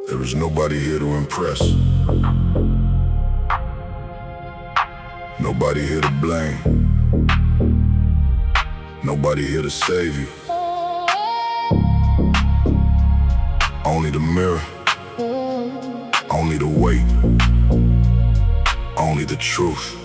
There is nobody here to impress. Nobody here to blame. Nobody here to save you. Only the mirror. Only the weight. Only the truth.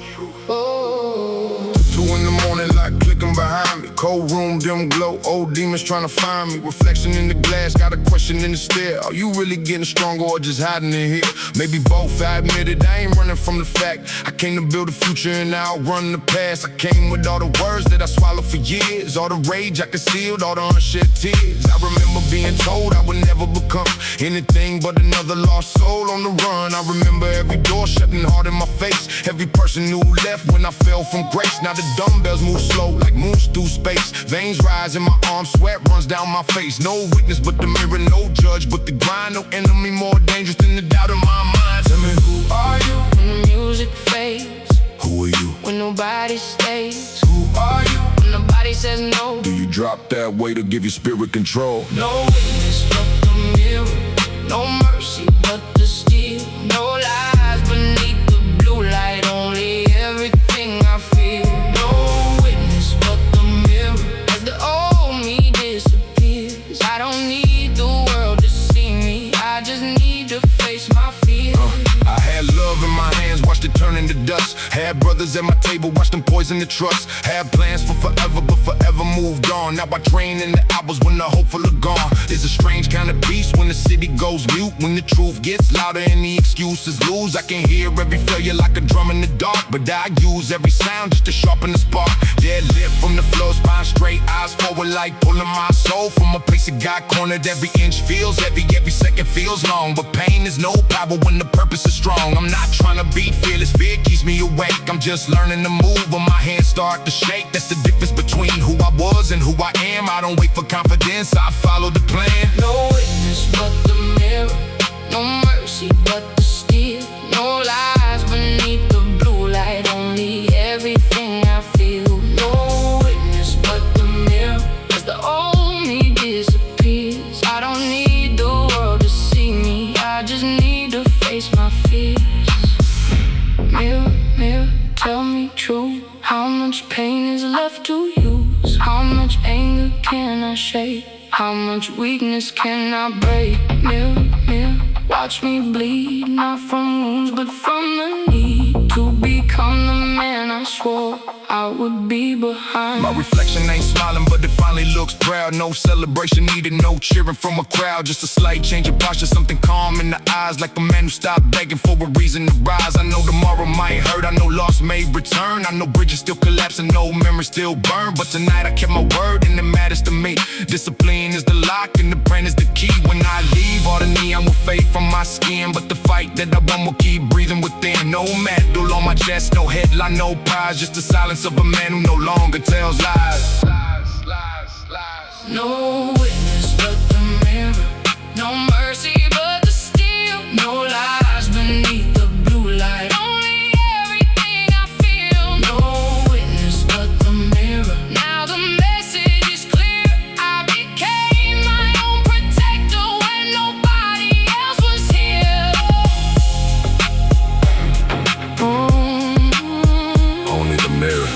2 in the morning, light clicking behind me. Cold room, dim glow, old demons trying to find me. Reflection in the glass, got a question in the stare. Are you really getting stronger or just hiding in here? Maybe both, I admit it, I ain't running from the fact. I came to build a future and I outrun the past. I came with all the words that I swallowed for years. All the rage I concealed, all the unshed tears. I remember being told I would never become anything but another lost soul on the run. I remember every door shutting hard in my face. Every person who left when I fell from grace. Now the dumbbells move slow like moons through space. Veins rise in my arms, sweat runs down my face. No witness but the mirror, no judge but the grind. No enemy more dangerous than the doubt in my mind. Tell me, who are you when the music fades? Who are you When nobody stays? Who are you When nobody says no? Do you drop that weight or give your spirit control? No witness but the mirror, no mercy but the steel. No lies beneath the blue light, only everything I feel. No witness but the mirror, as the old me disappears. I don't need the world to see me, I just need to face my fears. I had love in my hands, watched it turn into dust. Had brothers at my table, watched them poison the trust. Had plans for forever, but forever moved on. Now I train in the hours when the hopeful are gone. It's a strange kind of beast when the city goes mute. When the truth gets louder and the excuses lose. I can hear every failure like a drum in the dark, but I use every sound just to sharpen the spark. Dead lip from the floor, spine straight, eyes forward like pulling my soul from a place that got cornered. Every inch feels heavy, every second feels long. But pain is no power when the purpose is strong. I'm not trying to be fearless, fear keeps me awake. I'm just learning to move when my hands start to shake. That's the difference between who I was and who I am. I don't wait for confidence, I follow the plan. No witness but the mirror, no mercy but the steel. No lies beneath the blue light, only everything I feel. No witness but the mirror, as the old me disappears. I don't need the world to see me, I just need to face my fears. Mirror, mirror, tell me true. How much pain is left to use? How much anger can I shake? How much weakness can I break? Mirror, mirror, watch me bleed. Not from wounds but from the need to become the man I swore I would be behind. My reflection ain't smiling, but it finally looks proud. No celebration needed, no cheering from a crowd. Just a slight change of posture, something calm in the eyes. Like a man who stopped begging for a reason to rise. I know tomorrow might hurt, I know loss may return. I know bridges still collapse and no memories still burn. But tonight I kept my word and it matters to me. Discipline is the lock and the brand is the key. When I leave, all the neon will fade from my skin. But the fight that I won will keep breathing within. No medal on my chest, no headline, no prize. Just the silence of a man who no longer tells lies. No witness but the mirror, no mercy but the steel. No lies beneath the blue light, only everything I feel. No witness but the mirror, now the message is clear. I became my own protector when nobody else was here. Only the mirror.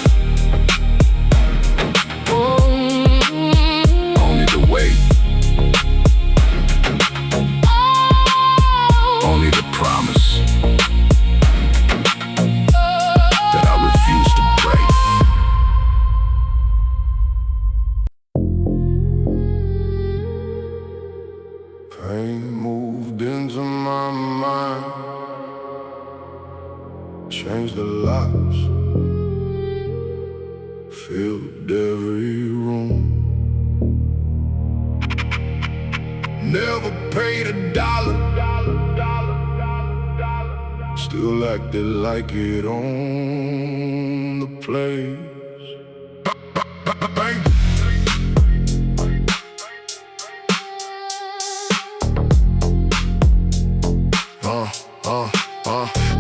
Only the promise that I refuse to break. Pain moved into my mind, changed the locks, filled every room. Never paid $1, still acted like it owned the place. Bang.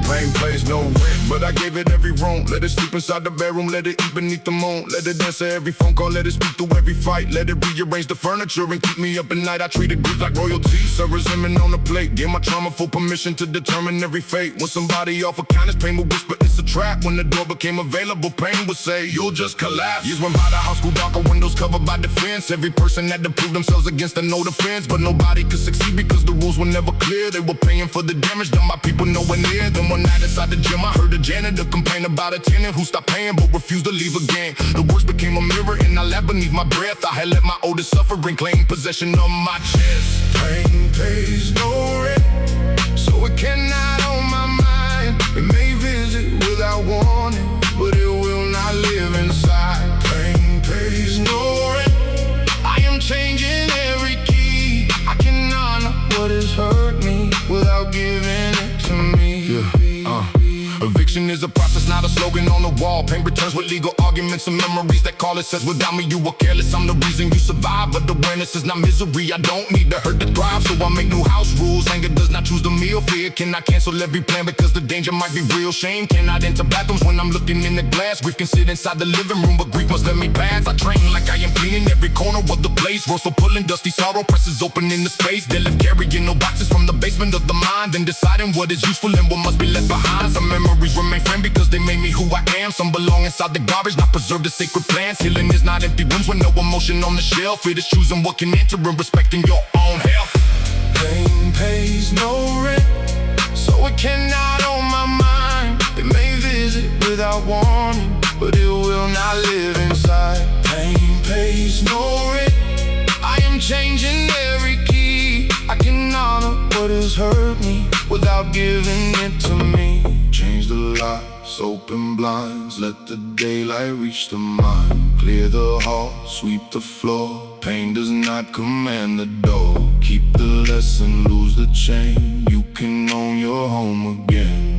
Pain pays no rent, but I gave it every room. home. Let it sleep inside the bedroom, let it eat beneath the moon. Let it answer every phone call, let it speak through every fight. Let it rearrange the furniture and keep me up at night. I treat it grief like royalty, serve resentment on the plate. Give my trauma full permission to determine every fate. When somebody offer kindness, pain would whisper it's a trap. When the door became available, pain would say you'll just collapse. Years went by, the house grew darker, windows covered by defense. Every person had to prove themselves against a no defense, but nobody could succeed because the rules were never clear. They were paying for the damage done by people nowhere near. Then one night inside the gym, I heard a janitor complain about a tenant who stopped paying but refused to leave again. The words became a mirror and I laughed beneath my breath. I had let my oldest suffering claim possession of my chest. Pain pays no rent, so it cannot own my mind. It may visit without warning, but it will not live inside. Pain pays no rent, I am changing every key. I can honor what has hurt me without giving it to me. Eviction is a process, not a slogan on the wall. Pain returns with legal arguments and memories that call it. Says without me you were careless, I'm the reason you survive. But awareness is not misery, I don't need to hurt to thrive. So I make new house rules, anger does not choose the meal. Fear cannot cancel every plan because the danger might be real. Shame cannot enter bathrooms when I'm looking in the glass. Grief can sit inside the living room, but grief must let me pass. I train like I am cleaning every corner of the place. Roast for pulling, dusty sorrow presses open in the space. They left carrying no boxes from the basement of the mind, then deciding what is useful and what must be left behind. Some memories remain friend because they made me who I am. Some belong inside the garbage, not preserved as sacred plants. Healing is not empty rooms with no emotion on the shelf. It is choosing what can enter and respecting your own health. Pain pays no rent, so it cannot own my mind. It may visit without warning, but it will not live inside. Pain pays no rent, I am changing every key. I can honor what has hurt me without giving it to me. Change the lights, open blinds, let the daylight reach the mind. Clear the hall, sweep the floor. Pain does not command the door. Keep the lesson, lose the chain. You can own your home again.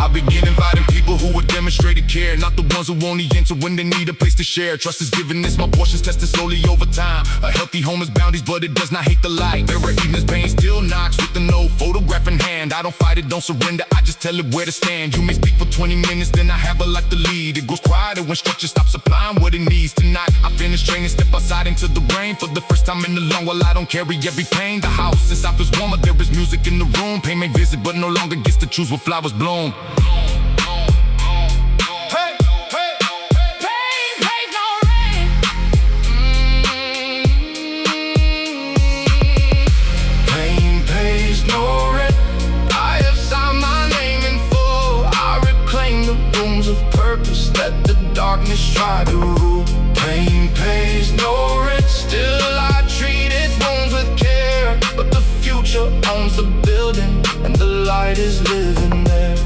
I begin inviting people who would demonstrate care, not the ones who only enter when they need a place to share. Trust is given, this my portions tested slowly over time. A healthy home has boundaries, but it does not hate the light. There are evenings pain still knocks with the no photograph in hand. I don't fight it, don't surrender, I just tell it where to stand. You may speak for 20 minutes, then I have a life to lead. It grows quieter when structure stops supplying what it needs. Tonight, I finish training, step outside into the rain. For the first time in a long while, I don't carry every pain. The house inside feels warmer, there is music in the room. Pain may visit, but no longer gets to choose what flowers bloom. Darkness try to rule. Pain pays no rent, still I treat its wounds with care. But the future owns the building, and the light is living there.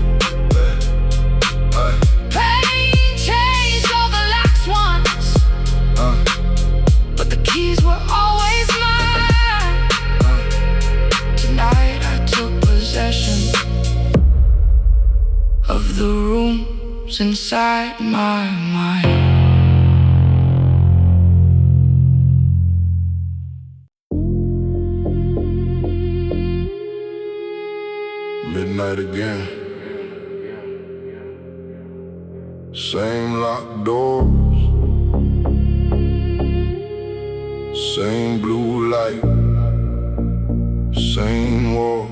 Pain changed all the locks once, but the keys were always mine. Tonight I took possession of the rooms inside my mind. Midnight again. Same locked doors, same blue light, same wall.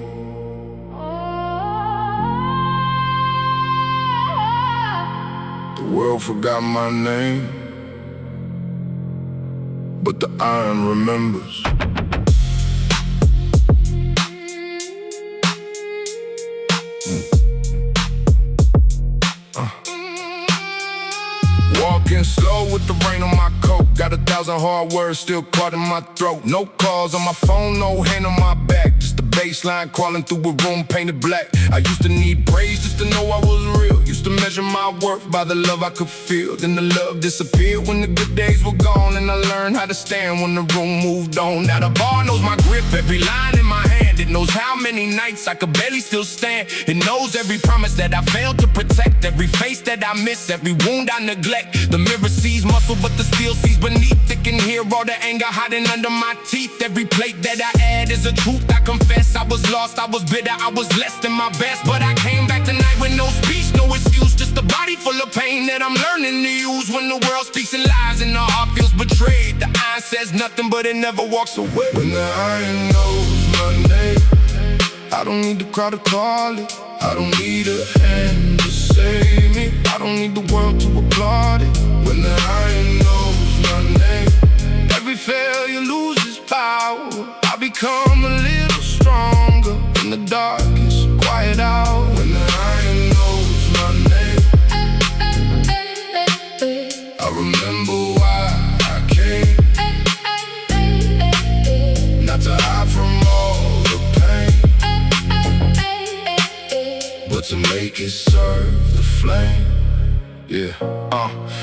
The world forgot my name, but the iron remembers. Walking slow with the rain on my coat. Got 1,000 hard words still caught in my throat. No calls on my phone, no hand on my back. Just the baseline crawling through a room painted black. I used to need praise just to know I was real. Used to measure my worth by the love I could feel. Then the love disappeared when the good days were gone, and I learned how to stand when the room moved on. Now the bar knows my grip, every line in my hand It knows how many nights I could barely still stand. It knows every promise that I failed to protect, every face that I miss, every wound I neglect. The mirror sees muscle, but the steel sees beneath. It can hear all the anger hiding under my teeth. Every plate that I add is a truth I confess. I was lost, I was bitter, I was less than my best. But I came back tonight with no speech, no excuse, just a body full of pain that I'm learning to use. When the world speaks in lies and the heart feels betrayed, the iron says nothing, but it never walks away. When the iron knows my name, I don't need the crowd to call it. I don't need a hand to save me. I don't need the world to applaud it. When the iron knows my name, every failure loses power. I become a little stronger in the darkest, quiet hour. When the iron knows my name, I remember why I came, not to hide from all the pain, but to make it serve the flame. Yeah,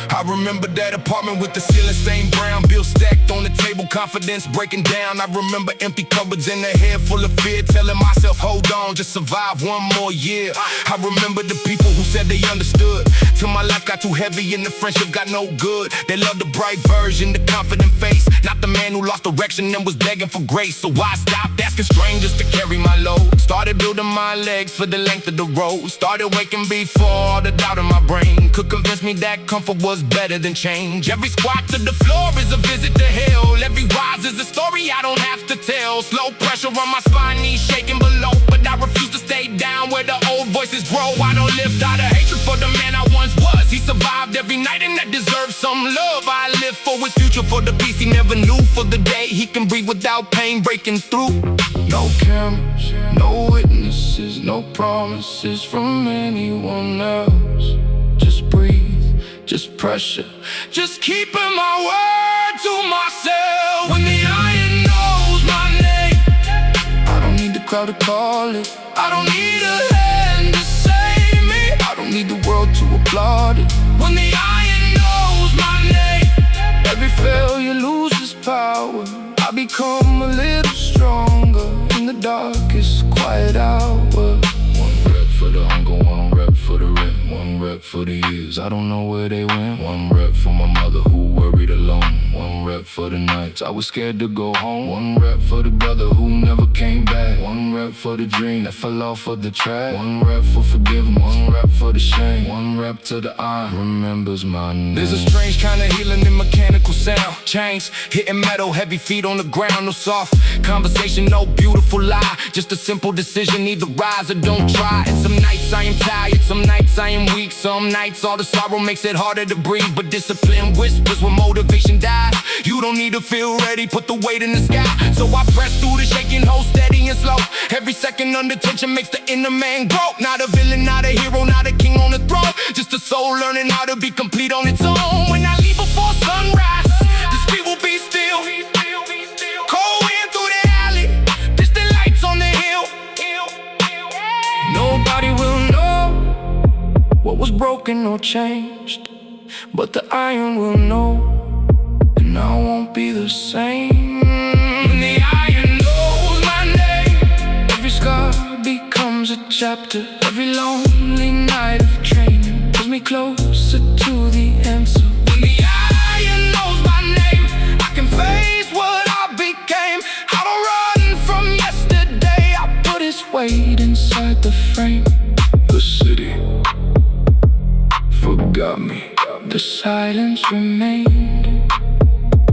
I remember that apartment with the ceiling stained brown, bills stacked on the table, confidence breaking down. I remember empty cupboards and a head full of fear, telling myself, hold on, just survive one more year. I remember the people who said they understood, till my life got too heavy and the friendship got no good. They loved the bright version, the confident face, not the man who lost direction and was begging for grace. So I stopped asking strangers to carry my load, started building my legs for the length of the road, started waking before all the doubt in my brain could convince me that comfort was better than change. Every squat to the floor is a visit to hell. Every rise is a story I don't have to tell. Slow pressure on my spine, knees shaking below, but I refuse to stay down where the old voices grow. I don't live out of hatred for the man I once was. He survived every night and that deserves some love. I live for his future, for the peace he never knew, for the day he can breathe without pain breaking through. No cameras, no witnesses, no promises from anyone else. Just breathe, just pressure, just keeping my word to myself. When the iron knows my name, I don't need the crowd to call it. I don't need a hand to save me. I don't need the world to applaud it. When the iron knows my name, every failure loses power. I become a little stronger in the darkest, quiet hour. One rep for the hunger, one rep for the rent, one rep for the years I don't know where they went. One rep for my mother who worried alone, one rep for the nights I was scared to go home, one rep for the brother who never came back, one rep for the dream that fell off of the track, one rep for forgiving, one rep for the shame, one rep to the iron remembers my name. There's a strange kind of healing in mechanical sound, chains hitting metal, heavy feet on the ground, no soft conversation, no beautiful lie, just a simple decision, either rise or don't try. And some nights I am tired, some nights I am weak, some nights all the sorrow makes it harder to breathe, but discipline whispers when motivation dies. You don't need to feel ready, put the weight in the sky. So I press through the shaking, hold steady and slow. Every second under tension makes the inner man grow. Not a villain, not a hero, not a king on the throne, just a soul learning how to be complete on its own. When I leave before sunrise, the street will be still. Cold wind through the alley, distant lights on the hill. Nobody will know what was broken or changed, but the iron will know, and I won't be the same. When the iron knows my name, every scar becomes a chapter. Every lonely night of training pulls me closer to the answer. When the iron knows my name, I can face what I became. I don't run from yesterday, I put its weight inside the frame. The city forgot me, the silence remained,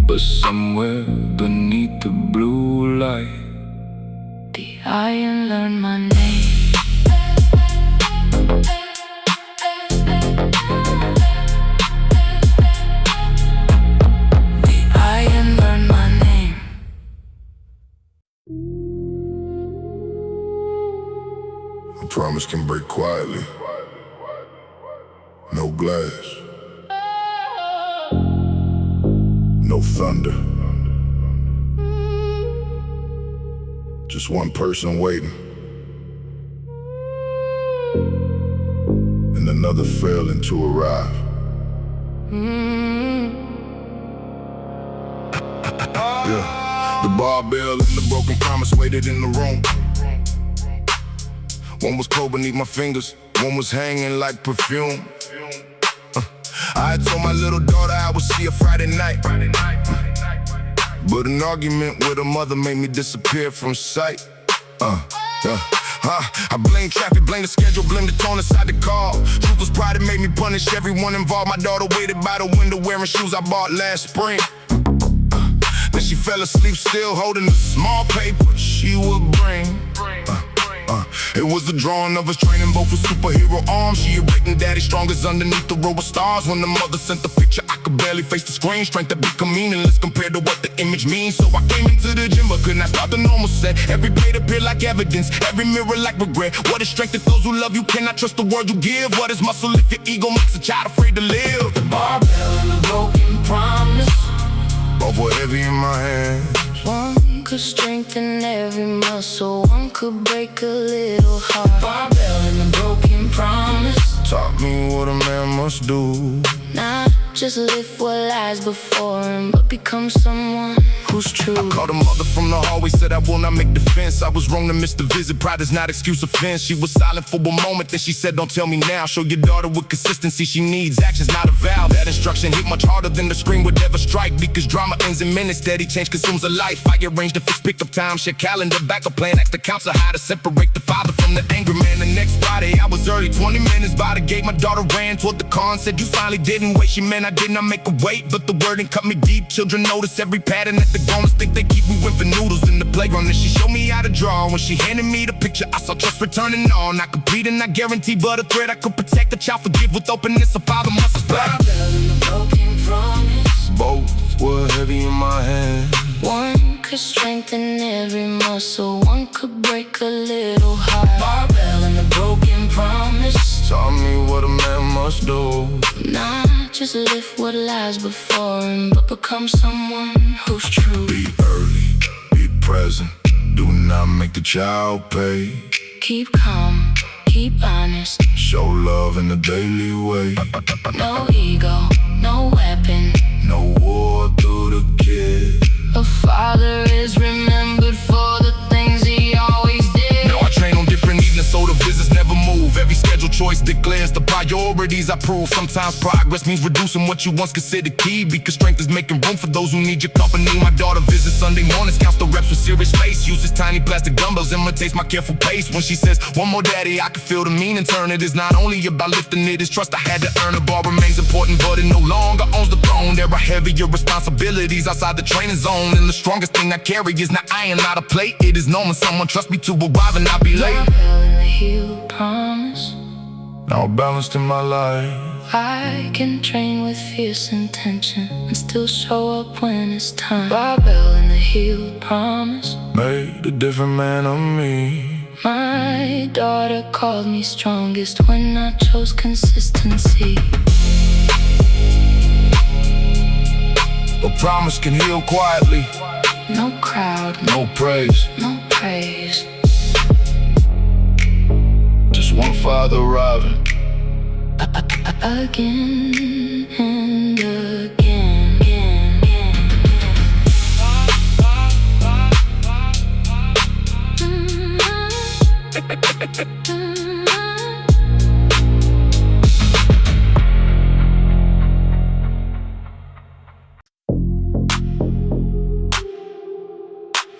but somewhere beneath the blue light, the iron learned my name. The iron learned my name. A promise can break quietly. No glass, no thunder, just one person waiting, and another failing to arrive. Yeah, the barbell and the broken promise waited in the room. One was cold beneath my fingers, one was hanging like perfume. I had told my little daughter I would see her Friday night, but an argument with her mother made me disappear from sight. I blame traffic, blame the schedule, blame the tone inside the car. Truth was pride, it made me punish everyone involved. My daughter waited by the window wearing shoes I bought last spring. Then she fell asleep still holding the small paper she would bring. It was a drawing of us training both with superhero arms. She had written daddy strong as underneath the row of stars. When the mother sent the picture, I could barely face the screen. Strength that become meaningless compared to what the image means. So I came into the gym but could not stop the normal set. Every plate appeared like evidence, every mirror like regret. What is strength if those who love you cannot trust the word you give? What is muscle if your ego makes a child afraid to live? The barbell and the broken promise. Both were heavy in my hands. One could strengthen every muscle, one could break a little heart. Barbell and the broken promise Taught me what a man must do. not just live what lies before him, but become someone who's true. I called a mother from the hallway, said I will not make defense. I was wrong to miss the visit, pride is not excuse offense. She was silent for a moment, then she said, don't tell me now. Show your daughter with consistency she needs, actions not a vow. That instruction hit much harder than the screen would ever strike, because drama ends in minutes, steady change consumes a life. I arranged to fix pickup time, share calendar, backup plan. Asked the counselor how to separate the father from the angry man. The next Friday I was early, 20 minutes by the gate. My daughter ran toward the car and said, you finally didn't wait. She meant I did not make her wait, but the wording cut me deep. Children notice every pattern at the grown think they keep me with for noodles in the playground. And she showed me how to draw. When she handed me the picture, I saw trust returning on. Not complete and not guaranteed, but a thread I could protect. The child forgive with openness. A father must expect. Barbell and the broken promise. Both were heavy in my hands. One could strengthen every muscle, one could break a little heart. Barbell and the broken promise Taught me what a man must do. not just live what lies before him, but become someone who's true. Be early, be present. Do not make the child pay. Keep calm, keep honest. Show love in the daily way. No ego, no weapon. No war through the kid. A father is remembered for the things he always did. Now I train on different evenings so the visits never move. Every schedule choice declares the priorities I prove. Sometimes progress means reducing what you once considered key, because strength is making room for those who need your company. My daughter visits Sunday mornings, counts the reps with serious face. Uses tiny plastic dumbbells, imitates my careful pace. When she says, one more daddy, I can feel the meaning turn. It is not only about lifting, it is trust I had to earn. A bar remains important, but it no longer owns the throne. There are heavier responsibilities outside the training zone, and the strongest thing I carry is not iron, not a plate. It is knowing someone trusts me to arrive and not be late. Barbell and the healed promise. Now balanced in my life. I can train with fierce intention and still show up when it's time. Barbell and the healed promise. Made a different man of me. My daughter called me strongest when I chose consistency. A promise can heal quietly. No crowd, No praise. no praise. Just one father arriving. Again and again, again,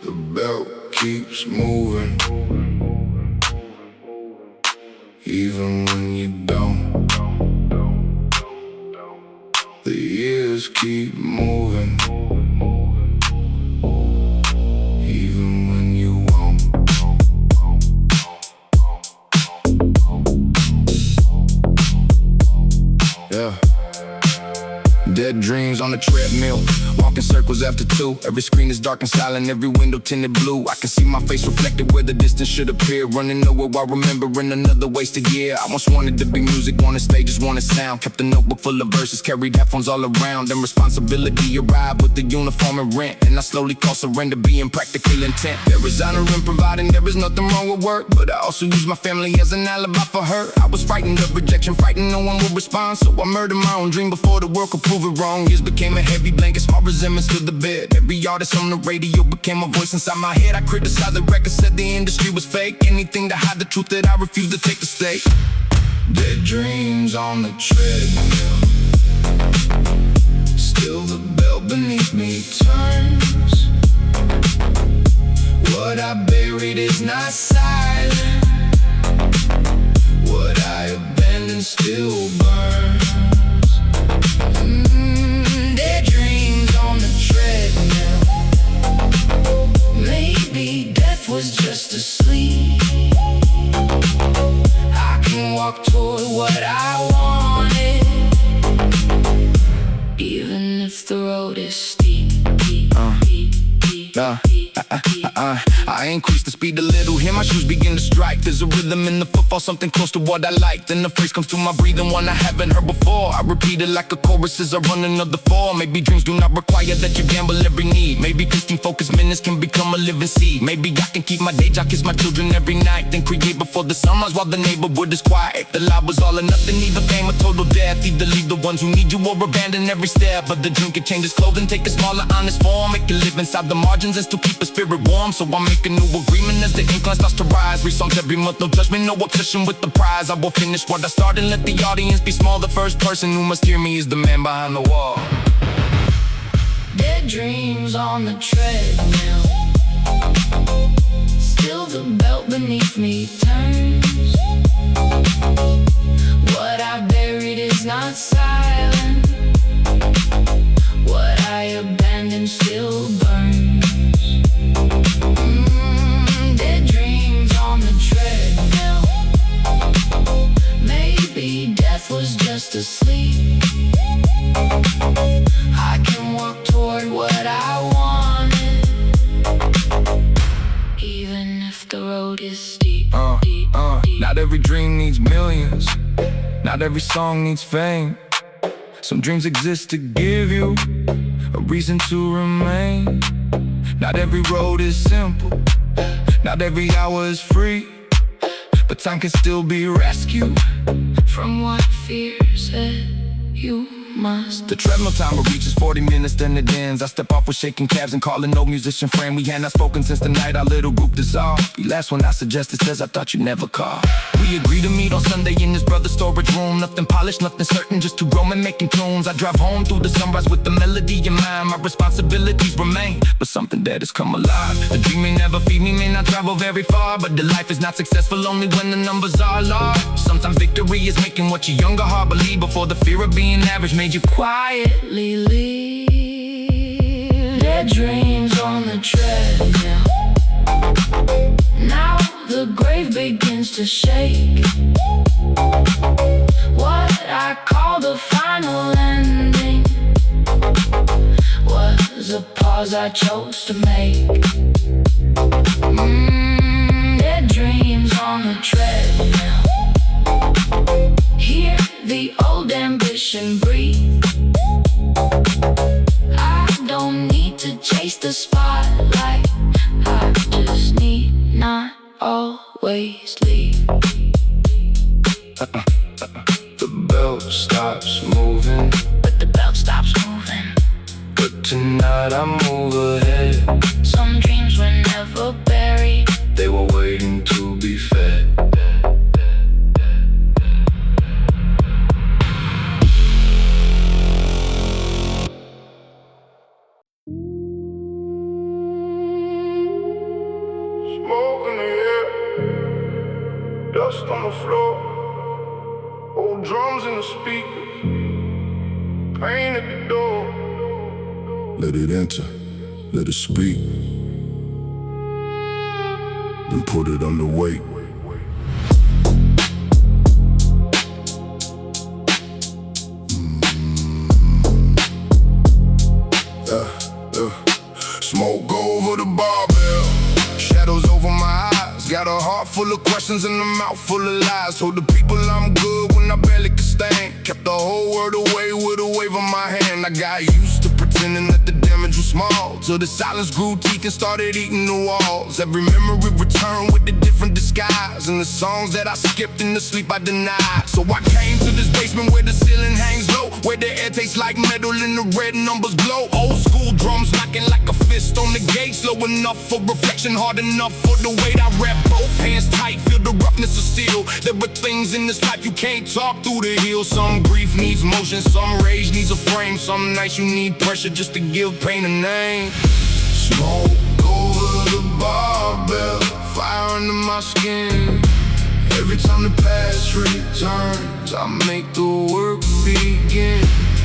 The belt keeps moving, even when you don't. The years keep moving, even when you won't. Yeah. Dead dreams on the treadmill, walking circles after two. Every screen is dark and silent, every window tinted blue. I can see my face reflected where the distance should appear. Running nowhere while remembering another wasted year. I once wanted to be music, wanted stages, wanted sound. Kept a notebook full of verses, carried headphones all around. And responsibility arrived with the uniform and rent. And I slowly call surrender being practical intent. There is honor in providing, there is nothing wrong with work, but I also use my family as an alibi for her. I was frightened of rejection, frightened no one would respond. So I murdered my own dream before the world could prove it wrong. Years became a heavy blanket, small resentment stood the bed. Every artist on the radio became a voice inside my head. I criticized the record, said the industry was fake. Anything to hide the truth that I refused to take the stake. Dead dreams on the treadmill. Still the bell beneath me turns. What I buried is not silent. What I abandoned still burns. Dead dreams on the treadmill. Maybe death was just asleep. I can walk toward what I wanted, even if the road is steep. I increase the speed a little, hear my shoes begin to strike. There's a rhythm in the footfall, something close to what I like. Then the phrase comes to my breathing, one I haven't heard before. I repeat it like a chorus as I run another four. Maybe dreams do not require that you gamble every need. Maybe 15 focused minutes can become a living seed. Maybe I can keep my day job, kiss my children every night, then create before the sunrise while the neighborhood is quiet. The lie was all or nothing, either fame or total death. Either leave the ones who need you or abandon every step. But the dream can change its clothing, take a smaller honest form. It can live inside the margins and still keep a spirit warm. So I make a new agreement as the incline starts to rise. Re-songs every month, no judgment, no obsession with the prize. I will finish what I started and let the audience be small. The first person who must hear me is the man behind the wall. Dead dreams on the treadmill. Still the belt beneath me turns. What I buried is not silent. What I abandoned still burns. Dead dreams on the treadmill. Maybe death was just asleep. I can walk toward what I wanted, even if the road is steep. Not every dream needs millions. Not every song needs fame. Some dreams exist to give you a reason to remain. Not every road is simple. Not every hour is free. But time can still be rescued from what fear said you must. The treadmill timer reaches 40 minutes, then it ends. I step off with shaking calves and calling no musician friend. We had not spoken since the night our little group dissolved. The last one I suggested says I thought you never call. We agreed to meet on Sunday in his brother's storage room. Nothing polished, nothing certain, just two grown men making tunes. I drive home through the sunrise with the melody in mind. My responsibilities remain, but something dead has come alive. The dream may never feed me, may not travel very far, but the life is not successful only when the numbers are large. Sometimes victory is making what your younger heart believe before the fear of being average made you quietly leave. Dead dreams on the treadmill. Now the grave begins to shake. What I call the final ending was a pause I chose to make. Dead dreams on the treadmill. Hear the old ambition breathe. I don't need to chase the spotlight. I just need not always leave. The belt stops moving, but the belt stops moving. But tonight I move ahead. Some dreams were never buried. They were waiting to be fed. Smoke in the air, dust on the floor, old drums in the speakers, pain at the door. Let it enter, let it speak, then put it under weight. Smoke over the barbell, shadows over my eyes. Got a heart full of questions and a mouth full of lies. Told the people I'm good when I barely could stand. Kept the whole world away with a wave of my hand. I got used to pretending that the damage was small, till the silence grew teeth and started eating the walls. Every memory returned with a different disguise, and the songs that I skipped in the sleep I denied. So I came to this basement where the ceiling hangs low, where the air tastes like metal and the red numbers glow. Old school drums enough for reflection, hard enough for the weight I rap. Both hands tight, feel the roughness of steel. There are things in this life you can't talk through the heels. Some grief needs motion, some rage needs a frame. Some nights you need pressure just to give pain a name. Smoke over the barbell, fire under my skin. Every time the past returns, I make the work begin.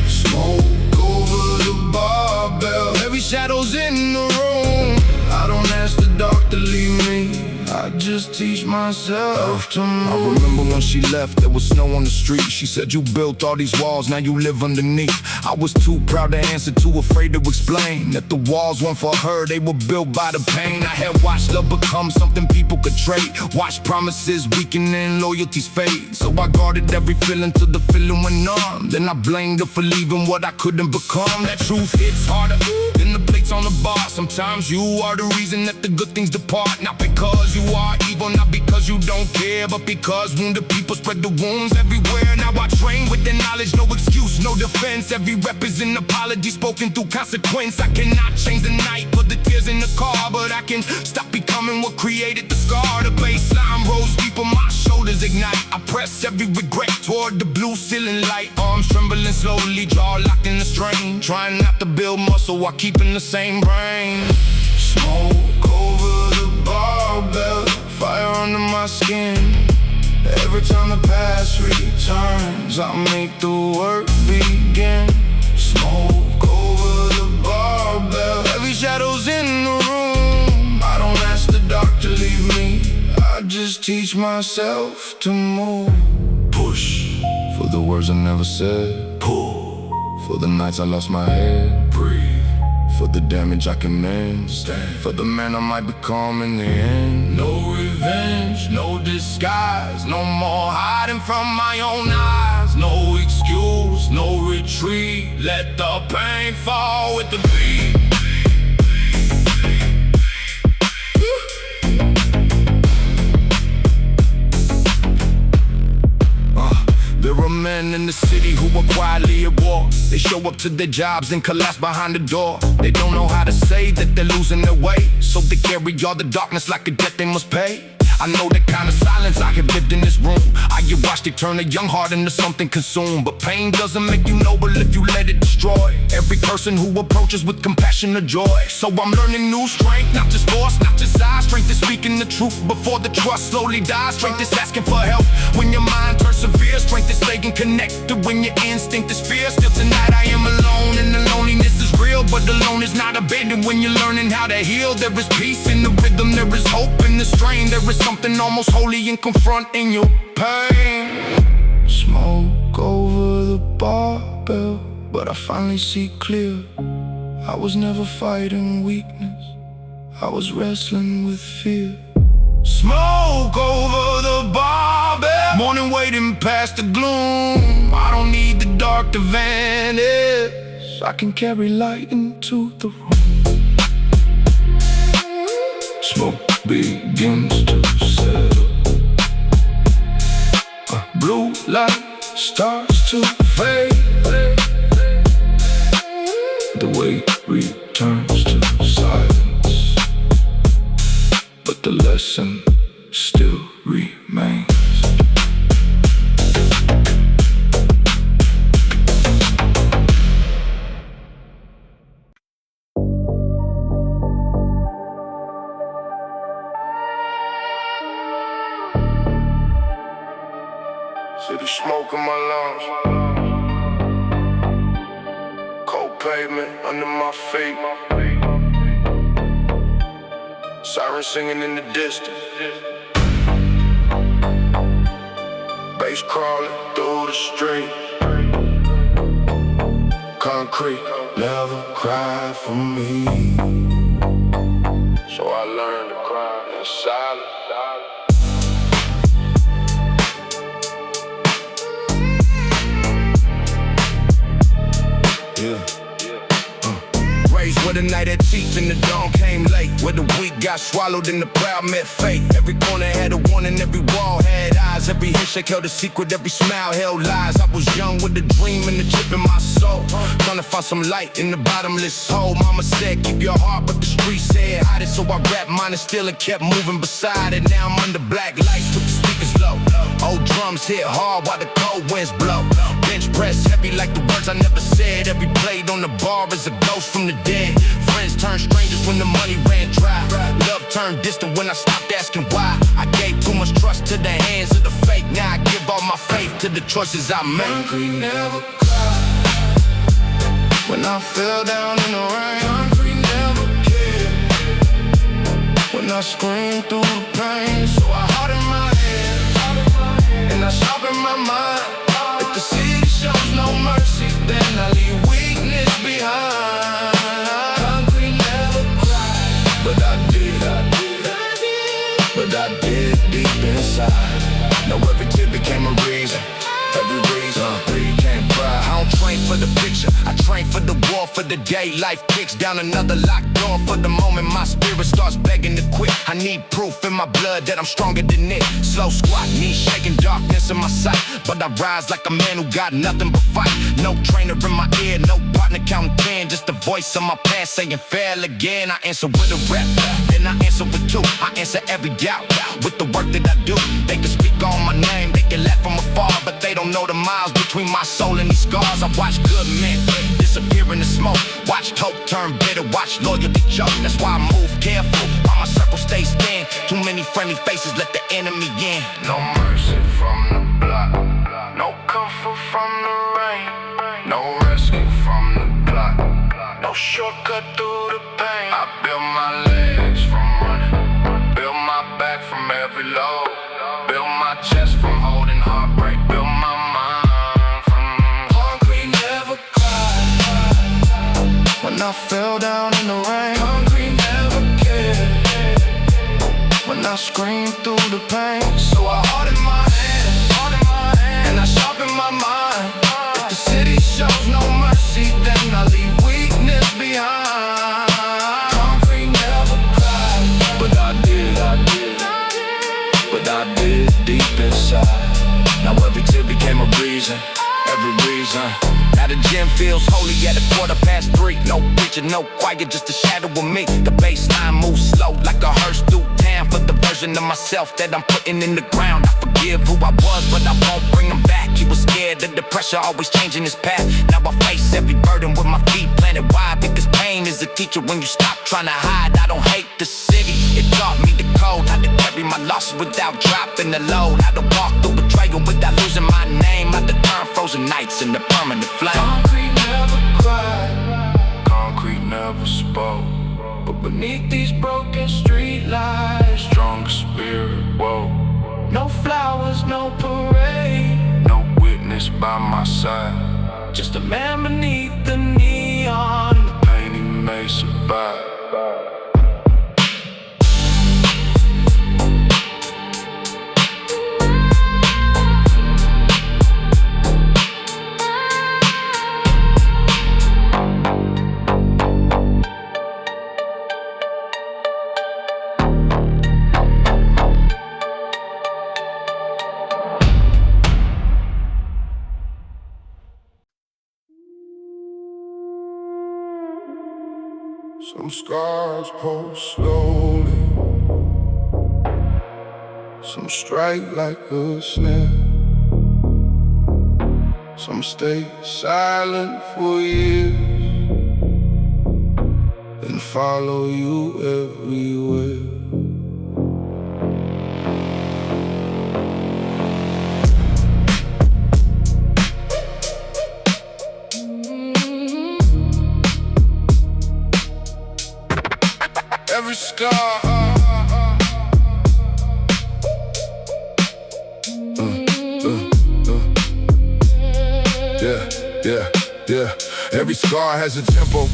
Smoke over the barbell, heavy shadows in the room. I don't ask the dark to leave me, I just teach myself to move. I remember when she left, there was snow on the street. She said, you built all these walls, now you live underneath. I was too proud to answer, too afraid to explain that the walls weren't for her, they were built by the pain. I had watched love become something people could trade, watched promises weaken and loyalties fade. So I guarded every feeling till the feeling went numb. Then I blamed her for leaving what I couldn't become. That truth hits harder than the plates on the bar. Sometimes you are the reason that the good things depart. Not because you are evil, not because you don't care, but because wounded people spread the wounds everywhere. Now I train with the knowledge, no excuse, no defense. Every rep is an apology spoken through consequence. I cannot change the night, put the tears in the car, but I can stop becoming what created the scar. The baseline rose deep on my shoulders ignite. I press every regret toward the blue ceiling light. Arms trembling slowly, jaw locked in the strain. Trying not to build muscle while keeping the same brain. Smoke over the barbell, fire under my skin. Every time the past returns, I make the work begin. Smoke over the barbell, heavy shadows in the room. I don't ask the dark to leave me, I just teach myself to move. Push for the words I never said. Pull for the nights I lost my head. Breathe for the damage I can mend. Stand for the man I might become in the end. No revenge, no disguise, no more hiding from my own eyes. No excuse, no retreat, let the pain fall with the beat. There are men in the city who are quietly at war. They show up to their jobs and collapse behind the door. They don't know how to say that they're losing their way, so they carry all the darkness like a debt they must pay. I know that kind of silence, I have lived in this room. I get watched it turn a young heart into something consumed. But pain doesn't make you noble if you let it destroy every person who approaches with compassion or joy. So I'm learning new strength, not just force, not just size. Strength is speaking the truth before the trust slowly dies. Strength is asking for help when your mind turns severe. Strength is staying connected when your instinct is fear. Still tonight I am alone and the loneliness is real, but alone is not abandoned when you're learning how to heal. There is peace in the rhythm, there is hope in the strain. There is something almost holy in confronting your pain. Smoke over the barbell, but I finally see clear. I was never fighting weakness, I was wrestling with fear. Smoke over the barbell, morning waiting past the gloom. I don't need the dark to vanish, I can carry light into the room. Smoke begins to settle, blue light starts to fade. The weight returns to silence, but the lesson still remains. See the smoke in my lungs, cold pavement under my feet, sirens singing in the distance, bass crawling through the street. Concrete never cried for me, so I learned to cry in silence. Raised with a night at teeth and the dawn came late, where the weak got swallowed and the proud met fate. Every corner had a warning, every wall had eyes eyes. Every handshake held a secret, every smile held lies. I was young with a dream and a chip in my soul, trying to find some light in the bottomless hole. Mama said, keep your heart, but the streets said hide it. So I rapped mine and still and kept moving beside it. Now I'm under black lights with the speakers low. Old drums hit hard while the cold winds blow. Bench press heavy like the words I never said. Every blade on the bar is a ghost from the dead. Friends turned strangers when the money ran dry. Love turned distant when I stopped asking why. I gave too much trust to the hands of the fake. Now I give all my faith to the choices I make. Concrete never cried. When I fell down in the rain, concrete never cared. When I screamed through the pain, so I hardened my head and I sharpened my mind. If the city shows no mercy, then I leave weakness behind. Concrete never cried, but I did. But I did deep inside. Now every tear became a reason. Every reason became pride. I don't train for the picture, I train for the war, for the day. Life kicks down another locked door. For the moment my spirit starts begging to quit. I need proof in my blood that I'm stronger than it. Slow squat, knees shaking, darkness in my sight. But I rise like a man who got nothing but fight. No trainer in my ear, no partner counting 10. Just the voice of my past saying fail again. I answer with a rap, then I answer with two. I answer every doubt with the work that I do. They can speak on my name, they can laugh from afar, but they don't know the miles between my soul and these scars. I watch good men disappear in the smoke, watched hope turn bitter, watch loyalty choke. That's why I move careful, while my circle stays thin. Too many friendly faces let the enemy in. No mercy from the block, no comfort from the rain, no rescue from the plot, no shortcut through the pain. I built my legs from running, built my back from every load, built my chest from holding heartbreak, built my mind from concrete never cried. When I fell down in the rain, concrete never cared. When I screamed through the pain, so I hardened my hand and I sharpened my mind. If the city shows no mercy, then I leave weakness behind. Concrete never cried, but I did. But I did deep inside. Now every tear became a reason, every reason. Now the gym feels holy at 3:15. No preacher, no choir, just a shadow of me. The baseline moves slow like a hearse through town. For the version of myself that I'm putting in the ground. I forgive who I was, but I won't bring him back. He was scared of the pressure, always changing his path. Now I face every burden with my feet planted wide. Because pain is a teacher when you stop trying to hide. I don't hate the city, it taught me the code. How to carry my losses without dropping the load. How to walk through betrayal without losing my name. How to turn frozen nights into permanent flame. Concrete never cried, concrete never spoke. But beneath these broken street lights, stronger spirit woke. No flowers, no parade, no witness by my side. Just a man beneath the neon, the pain he may survive. Some scars pull slowly, some strike like a snare, some stay silent for years, then follow you everywhere. Every scar, yeah. Every scar has a tempo.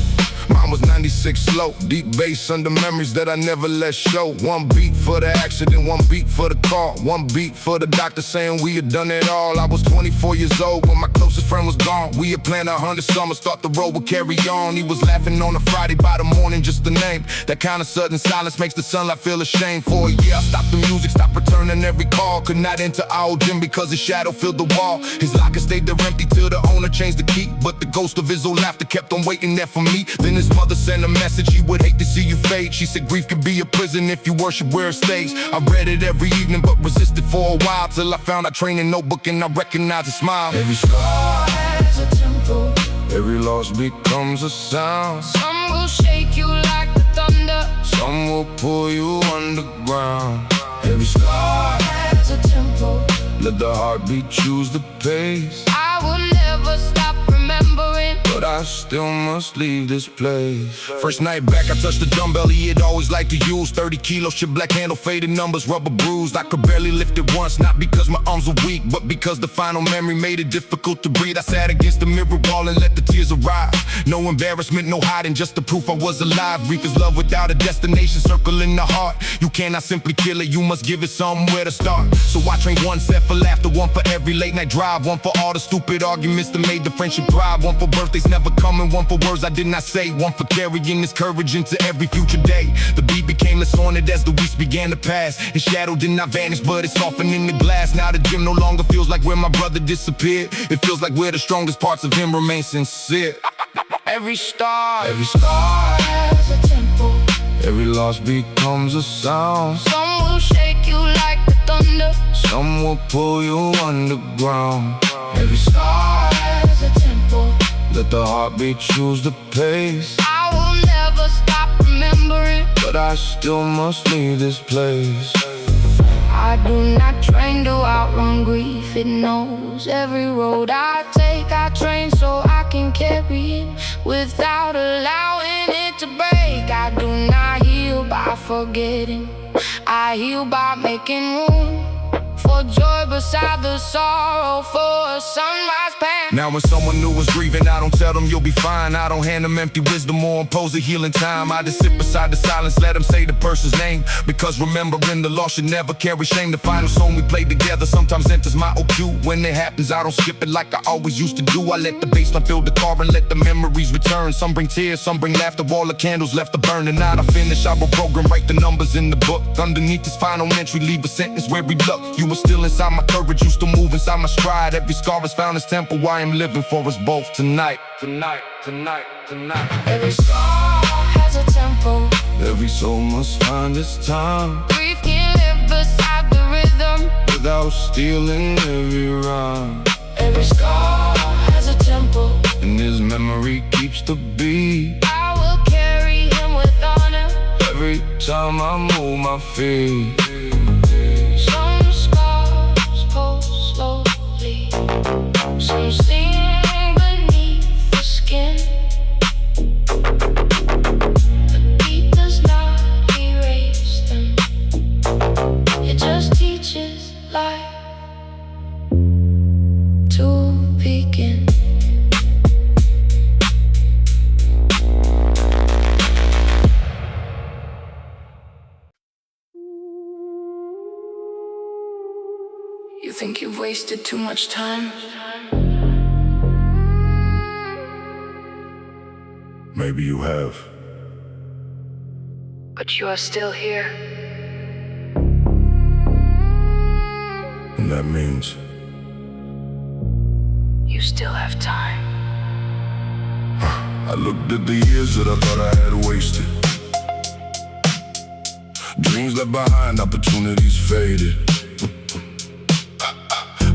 My Mine was 96 slow, deep bass under memories that I never let show. One beat for the accident, one beat for the call, one beat for the doctor saying we had done it all. I was 24 years old when my closest friend was gone. We had planned 100 summers, thought the road would carry on. He was laughing on a Friday, by the morning just the name. That kind of sudden silence makes the sunlight feel ashamed. For a year I stopped the music, stopped returning every call. Could not enter our old gym because his shadow filled the wall. His locker stayed there empty till the owner changed the key, but the ghost of his old laughter kept on waiting there for me. Then his mother sent a message, he would hate to see you fade. She said grief could be a prison if you worship where it stays. I read it every evening but resisted for a while, till I found a training notebook and I recognized a smile. Every scar has a tempo, Every loss becomes a sound. some will shake you like the thunder, Some will pull you underground. every scar has a tempo. Let the heartbeat choose the pace, I will never stop remembering, but I still must leave this place. First night back, I touched the dumbbell he had always liked to use. 30 kilos, shit, black handle, faded numbers, rubber bruised. I could barely lift it once, not because my arms were weak, but because the final memory made it difficult to breathe. I sat against the mirror wall and let the tears arrive. No embarrassment, no hiding, just the proof I was alive. Grief is love without a destination, circling the heart. You cannot simply kill it, you must give it somewhere to start. So I trained one set for laughter, one for every late night drive, one for all the stupid arguments that made the friendship thrive, one for birthdays never coming, one for words I did not say, one for carrying this courage into every future day. The beat became less haunted as the weeks began to pass. His shadow did not vanish, but it softened in the glass. Now the gym no longer feels like where my brother disappeared. It feels like where the strongest parts of him remain sincere. every star has a tempo. Every loss becomes a sound. Some will shake you like the thunder, Some will pull you underground. every star has a tempo. Let the heartbeat choose the pace, I will never stop remembering, but I still must leave this place. I do not train to outrun grief, it knows every road I take. I train so I can carry it without allowing it to break. I do not heal by forgetting, I heal by making room for joy beside the sorrow, for a sunrise path. Now when someone new is grieving, I don't tell them you'll be fine. I don't hand them empty wisdom or impose a healing time. I just sit beside the silence, let them say the person's name, because remembering the loss should never carry shame. The final song we played together sometimes enters my OQ. When it happens, I don't skip it like I always used to do. I let the bassline fill the car and let the memories return. Some bring tears, some bring laughter, all the candles left to burn. And now I finish, I will program, write the numbers in the book. Underneath this final entry, leave a sentence where we look. You were still inside my courage, you still move inside my stride. Every scar has found its temple, I am living for us both tonight. Tonight, tonight, tonight. Every star has a tempo. Every soul must find its time, Grief can live beside the rhythm, without stealing every rhyme. every scar has a tempo. And his memory keeps the beat I will carry him with honor. every time I move my feet. Some scars pulse slowly, some sting beneath the skin. The beat does not erase them, it just teaches life to begin. You think you've wasted too much time? Maybe you have. But you are still here. And that means You still have time. I looked at the years that I thought I had wasted. Dreams left behind, opportunities faded.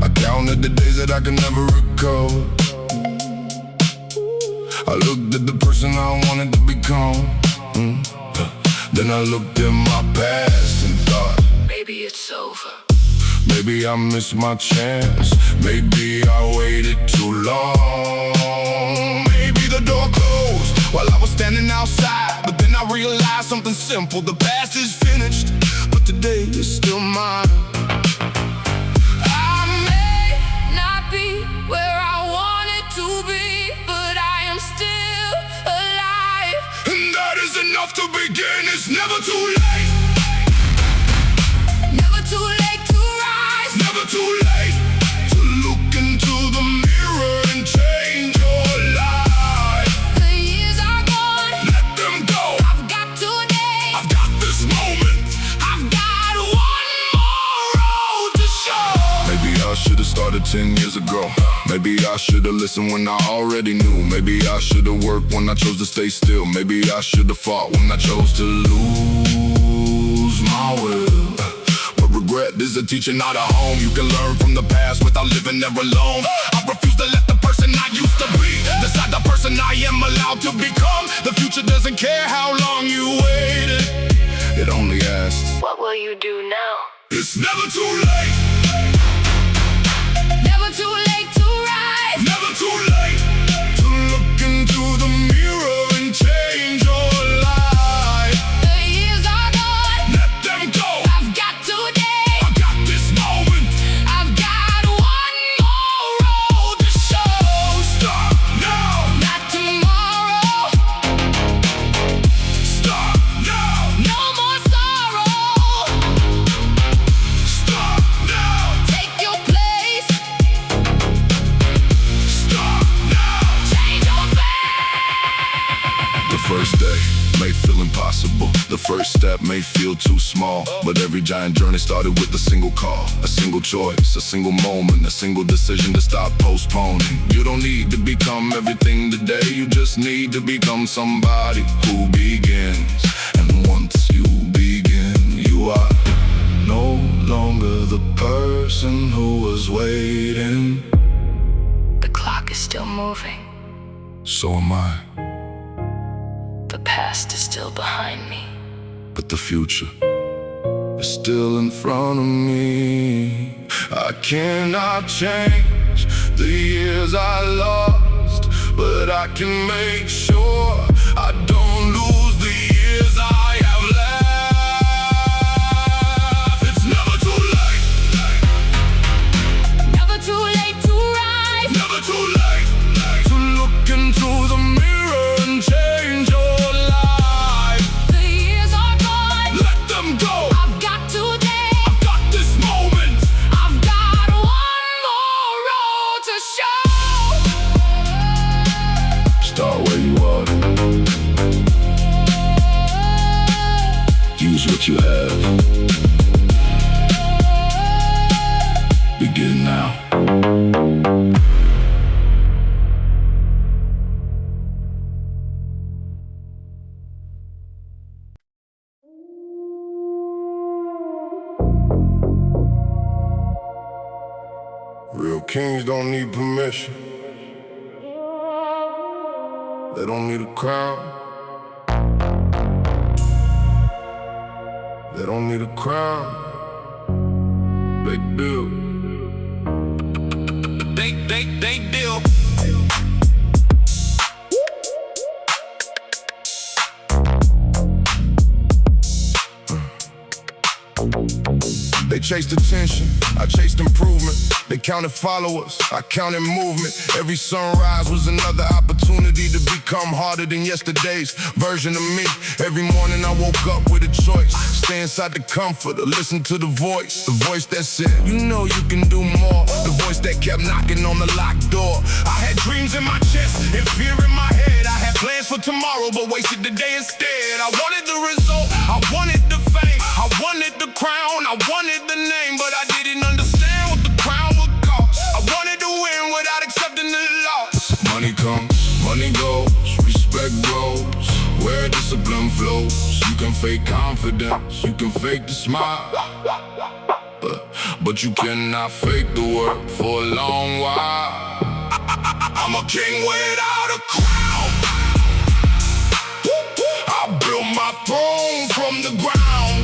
I counted the days that I could never recover. I looked at the person I wanted to become. Then I looked at my past and thought, Maybe it's over. maybe I missed my chance. Maybe I waited too long. Maybe the door closed while I was standing outside. But then I realized something simple. The past is finished, but today is still mine. I may not be where I wanted to be, but I am still alive. never too late. Never too late to rise. Never too late to look into the mirror and change your life. The years are gone. Let them go. I've got today. I've got this moment. I've got one more road to show. Maybe I should've started 10 years ago. Maybe I should've listened when I already knew. Maybe I should've worked when I chose to stay still. Maybe I should've fought when I chose to lose my will. But regret is a teacher, not a home. You can learn from the past without living there alone. I refuse to let the person I used to be decide the person I am allowed to become. The future doesn't care how long you waited. It only asks, What will you do now? it's never too late. Never too late to rise. Never too late to look into the mirror and change your life. The years are gone. Let them go. I've got today. I got this moment. I've got one more road to show. Stop now. Not tomorrow. Stop now. No more sorrow. Stop now. Take your place. Stop now. Change your The first day may feel impossible. The first step may feel too small. But every giant journey started with a single call, a single choice, a single moment, a single decision to stop postponing. You don't need to become everything today. You just need to become somebody who begins. And once you begin, you are no longer the person who was waiting. The clock is still moving. So am I. The past is still behind me. But the future is still in front of me. I cannot change the years I lost, but I can make sure I don't lose the years I have left. It's never too late. Never too late to rise. Never too late to look into the mirror and change your life. The years are gone. Let them go. I've got today. I've got this moment. I've got one more road to show. Start where you are. Use what you have. Begin now. Real kings don't need permission. They don't need a crown. They don't need a crown. Big deal. They deal. They chased attention, I chased improvement. They counted followers, I counted movement. Every sunrise was another opportunity to become harder than yesterday's version of me. Every morning I woke up with a choice. Stay inside the comfort or listen to the voice that said, you know you can do more. The voice that kept knocking on the locked door. I had dreams in my chest and fear in my head. I had plans for tomorrow but wasted the day instead. I wanted the result, I wanted the fame, I wanted the crown, I wanted the name, but I didn't understand what the crown would cost. I wanted to win without accepting the loss. Money comes, money goes, respect grows, where discipline flows. You can fake confidence, you can fake the smile, but you cannot fake the work for a long while. I'm a king without a crown. I built my throne from the ground.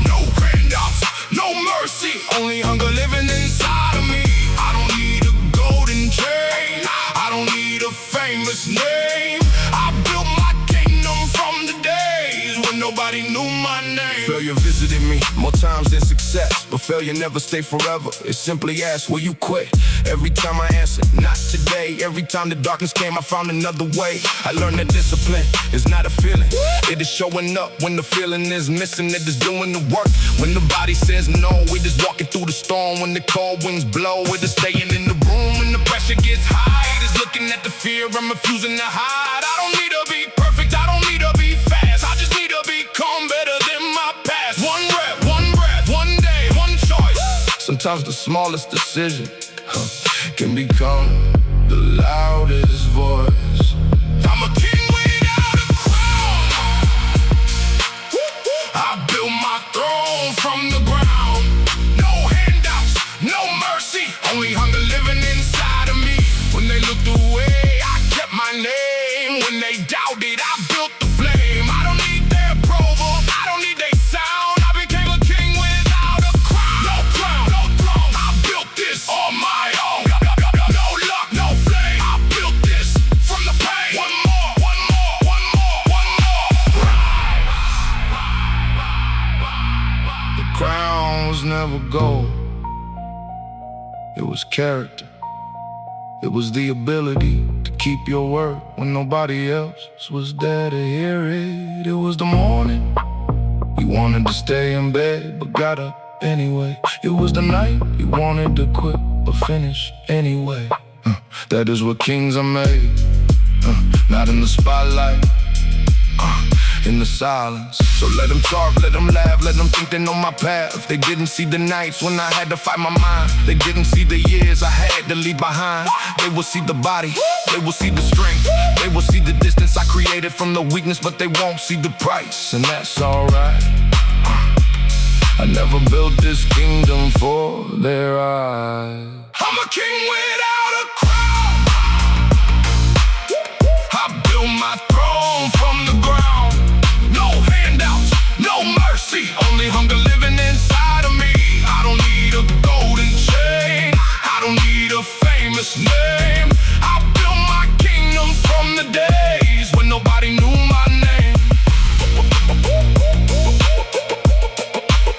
No handouts, no mercy, only hunger living inside of me. I don't need a golden chain, I don't need a famous name. I built my kingdom from the days when nobody knew my name. Failure visited me more times than success, but failure never stay forever. It simply asks, will you quit? Every time I answered, not today. Every time the darkness came, I found another way. I learned that discipline is not a feeling. It is showing up when the feeling is missing. It is doing the work when the body says no. It is walking through the storm when the cold winds blow. It is staying in the room when the pressure gets high. It is looking at the fear I'm refusing to hide. I don't need to be perfect, I don't need to be fast. I just need to become better than my past. One rep, one breath, one day, one choice. Sometimes the smallest decision can become the loudest voice. I'm a king without a crown. I built my throne from the ground. No handouts, no mercy, only hunger living inside of me. When they looked away, I kept my name. When they doubted, I built the flame. I don't need their approval, I don't need their sound. I became a king without a crown. No crown, no throne, I built this on my own. No luck, no flame, I built this from the pain. One more, one more, one more, one more. The crown was never gold, it was character. It was the ability to keep your word when nobody else was there to hear it. It was the morning you wanted to stay in bed but got up anyway. It was the night you wanted to quit but finish anyway. That is what kings are made, not in the spotlight, in the silence. So let them talk, let them laugh, let them think they know my path. They didn't see the nights when I had to fight my mind. They didn't see the years I had to leave behind. They will see the body, they will see the strength. They will see the distance I created from the weakness, but they won't see the price, and that's alright. I never built this kingdom for their eyes. I'm a king without a crown. I built my throne from the ground. No handouts, no mercy, only hunger living inside of me. I don't need a golden chain, I don't need a famous name. I built my kingdom from the days when nobody knew my name.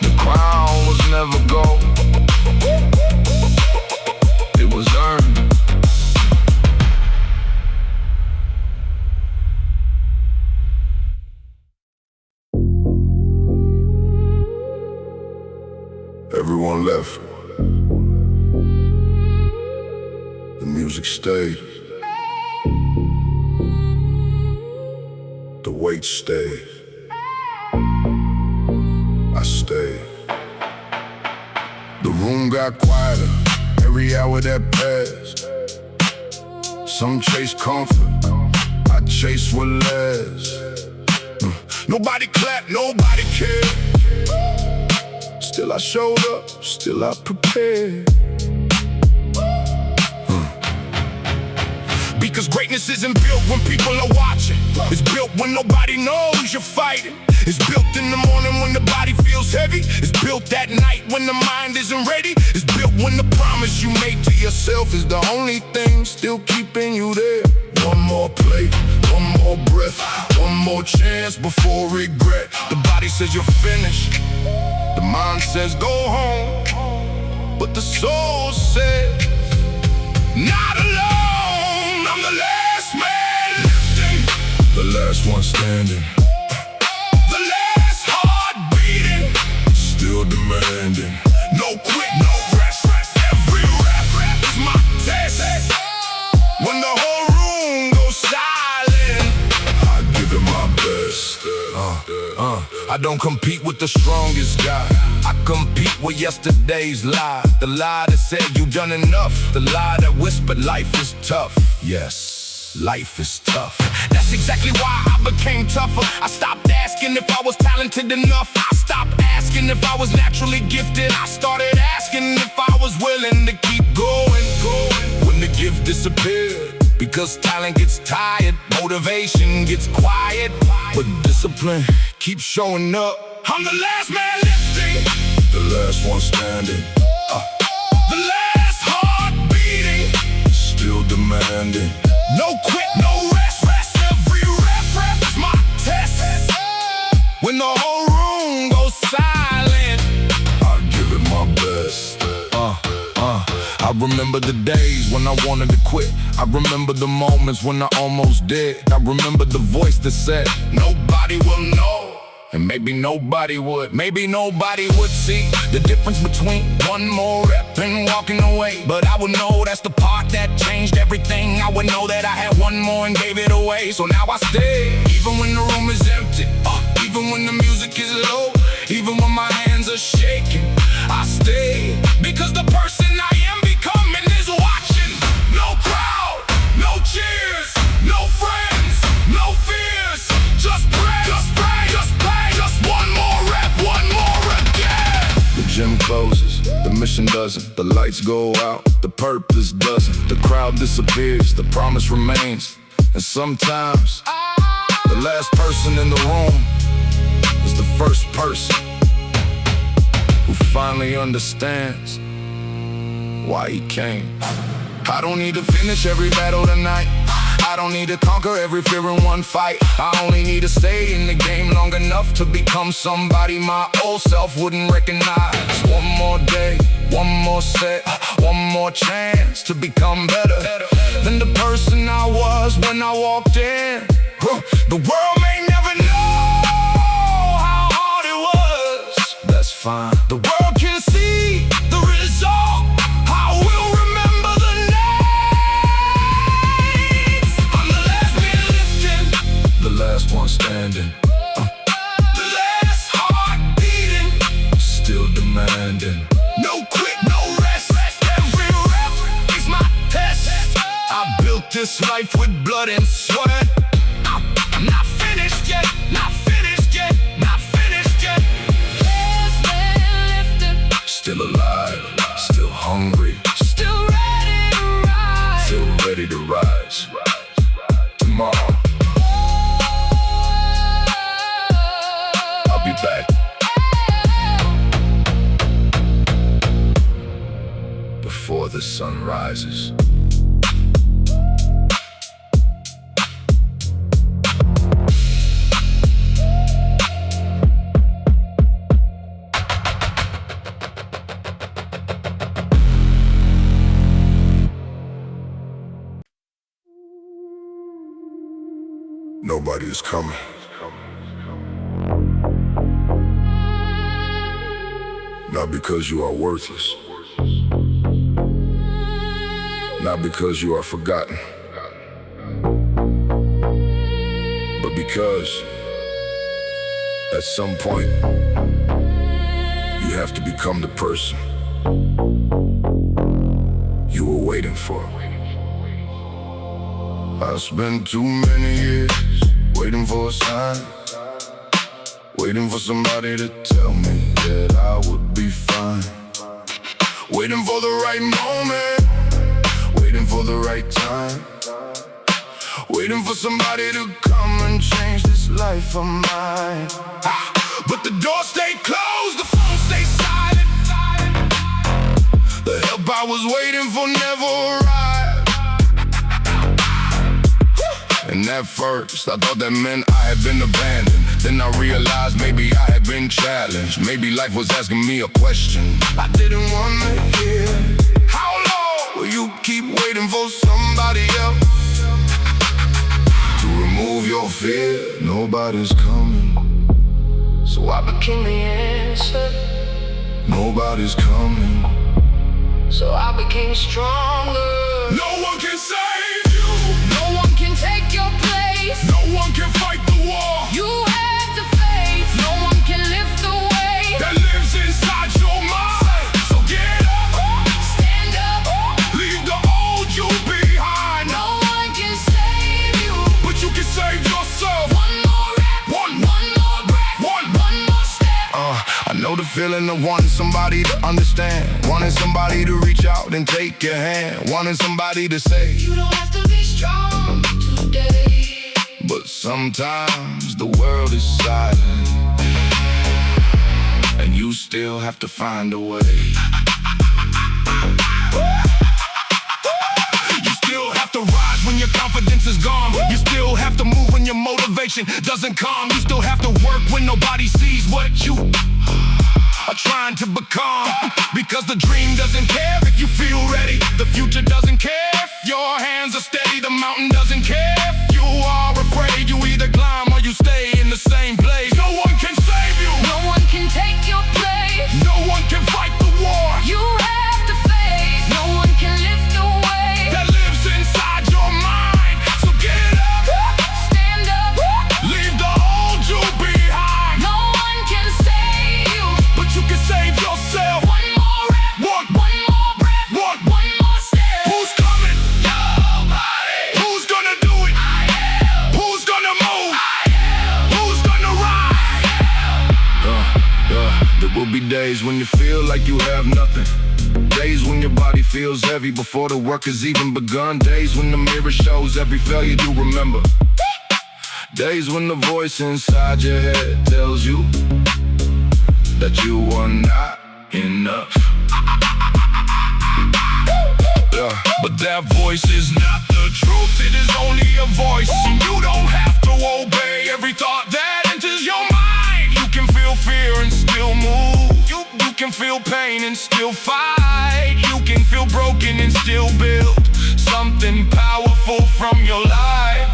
The crown was never gold, it was earned. Everyone left. The music stayed. The weight stayed. I stayed. The room got quieter every hour that passed. Some chase comfort, I chase what lasts. Nobody clapped, nobody cared. Still I showed up, still I prepared. Because greatness isn't built when people are watching. It's built when nobody knows you're fighting. It's built in the morning when the body feels heavy. It's built at night when the mind isn't ready. It's built when the promise you make to yourself is the only thing still keeping you there. One more plate, one more breath, one more chance before regret. The body says you're finished, the mind says go home, but the soul says not alone. I'm the last man lifting, the last one standing, the last heart beating, still demanding. No quit, no rest, every rap is my test. When the whole room goes silent, I give it my best. I don't compete with the strongest guy, I compete with yesterday's lie. The lie that said you done enough, the lie that whispered life is tough. Yes, life is tough. That's exactly why I became tougher. I stopped asking if I was talented enough. I stopped asking if I was naturally gifted. I started asking if I was willing to keep going. When the gift disappeared, because talent gets tired, motivation gets quiet, but discipline keeps showing up. I'm the last man lifting, the last one standing, the last heart beating, still demanding. No quit, no rest, every rep is my test. when the whole room goes silent, I give it my best. I remember the days when I wanted to quit. I remember the moments when I almost did. I remember the voice that said, nobody will know. And maybe nobody would. Maybe nobody would see the difference between one more rep and walking away. But I would know that's the part that changed everything. I would know that I had one more and gave it away. So now I stay, even when the room is empty, even when the music is low, even when my hands are shaking, I stay, because the person I am becoming is watching. No crowd, no cheers, no friends, no fears. Just pray, just pray, just pray. Just one more rep, one more again. The gym closes, the mission doesn't. The lights go out, the purpose doesn't. The crowd disappears, the promise remains. And sometimes the last person in the room is the first person who finally understands why he came. I don't need to finish every battle tonight. I don't need to conquer every fear in one fight. I only need to stay in the game long enough to become somebody my old self wouldn't recognize. One more day, one more set, one more chance to become better than the person I was when I walked in. The world may never know how hard it was. That's fine. The world can see the result. I will remember the names. I'm the last man lifting, the last one standing, the last heart beating, still demanding. No quit, no rest. Every rep is my test. I built this life with blood and sweat. I'm not finished yet, not finished yet, not finished yet. Last man lifted, Still alive, still hungry, still ready to rise. still ready to rise. Tomorrow, I'll be back before the sun rises. Nobody is coming. Not because you are worthless. Not because you are forgotten. But because at some point you have to become the person you were waiting for. I spent too many years waiting for a sign, waiting for somebody to tell me that I would be fine, waiting for the right moment, waiting for the right time, waiting for somebody to come and change this life of mine. But the door stayed closed, the phone stayed silent. The help I was waiting for never arrived. And at first, I thought that meant I had been abandoned. Then I realized maybe I had been challenged. Maybe life was asking me a question I didn't want to hear. How long will you keep waiting for somebody else to remove your fear? Nobody's coming, so I became the answer. Nobody's coming, So I became stronger. no one can save you. No one can take your place. No one can fight the war You have to face. No one can lift the weight that lives inside your mind. So get up, stand up. leave the old you behind. No one can save you. But you can save yourself. One more rep, One more breath, One. one more step. I know the feeling of wanting somebody to understand, wanting somebody to reach out and take your hand, wanting somebody to say, You don't have to be strong today. but sometimes the world is silent, and you still have to find a way. You still have to rise when your confidence is gone. You still have to move when your motivation motivation doesn't come. You still have to work when nobody sees what you are trying to become. Because the dream doesn't care if you feel ready. The future doesn't care if your hands are steady. The mountain doesn't care if you are afraid. You either climb or you stay in the same place. No one can save you. No one can take your place. No one can fight the war You have to face. No one can lift the weight that lives inside your mind. So get up, stand up. leave the old you behind. No one can save you. But you can save yourself. One more rep, One more breath, One. one more step. Who's coming? Nobody. Who's gonna do it? I am. Who's gonna move? I am. Who's gonna rise? There will be days when you feel like you have nothing. Days when your body feels heavy before the work has even begun. Days when the mirror shows every failure you remember. Days when the voice inside your head tells you that you are not enough. But that voice is not the truth, it is only a voice. And you don't have to obey every thought that enters your mind. You can feel fear and still move. You can feel pain and still fight. You can feel broken and still build something powerful from your life.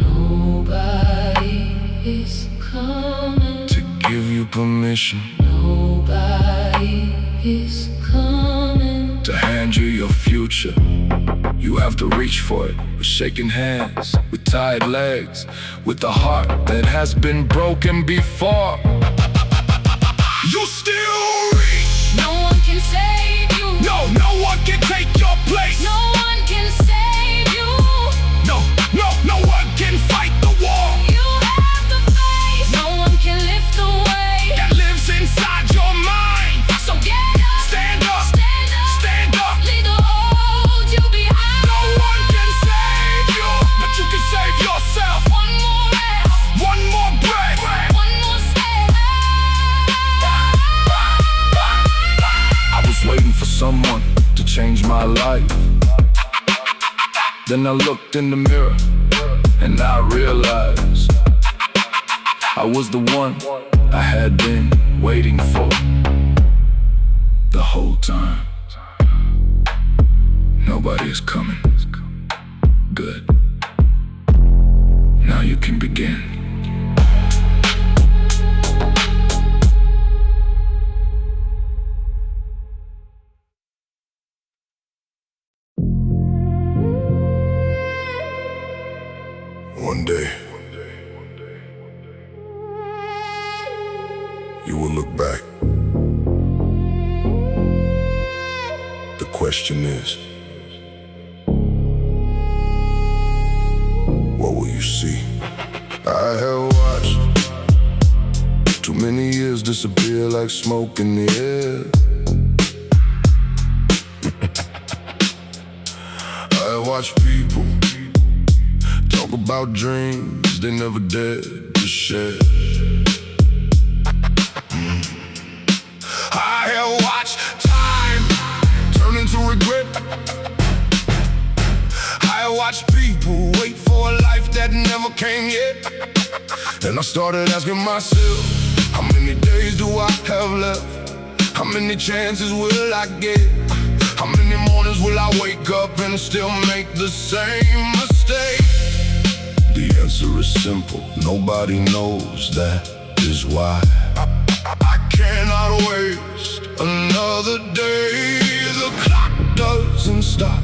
Nobody is coming To give you permission Nobody is coming to hand you your future. You have to reach for it with shaking hands, with tired legs, with a heart that has been broken before. You still reach. No one can save you. No one can take your place. No one can save you. No one can fight the war You have to face. No one can lift the weight that lives inside your mind. So get up, Stand up, stand up, stand up. leave the old you behind. No one can save you, but you can save yourself. One more rep, One more breath. one more step. I was waiting for someone to change my life. Then I looked in the mirror and I realized I was the one I had been waiting for the whole time. Nobody is coming. Good. Now you can begin. One day, you will look back. The question is, what will you see? I have watched too many years disappear like smoke in the air. I watch people talk about dreams they never dared to share. I have watched time turn into regret. I watched people wait for a life that never came yet. And I started asking myself, how many days do I have left? How many chances will I get? How many mornings will I wake up and still make the same mistake? The answer is simple, nobody knows, that is why I cannot waste another day. The clock doesn't stop,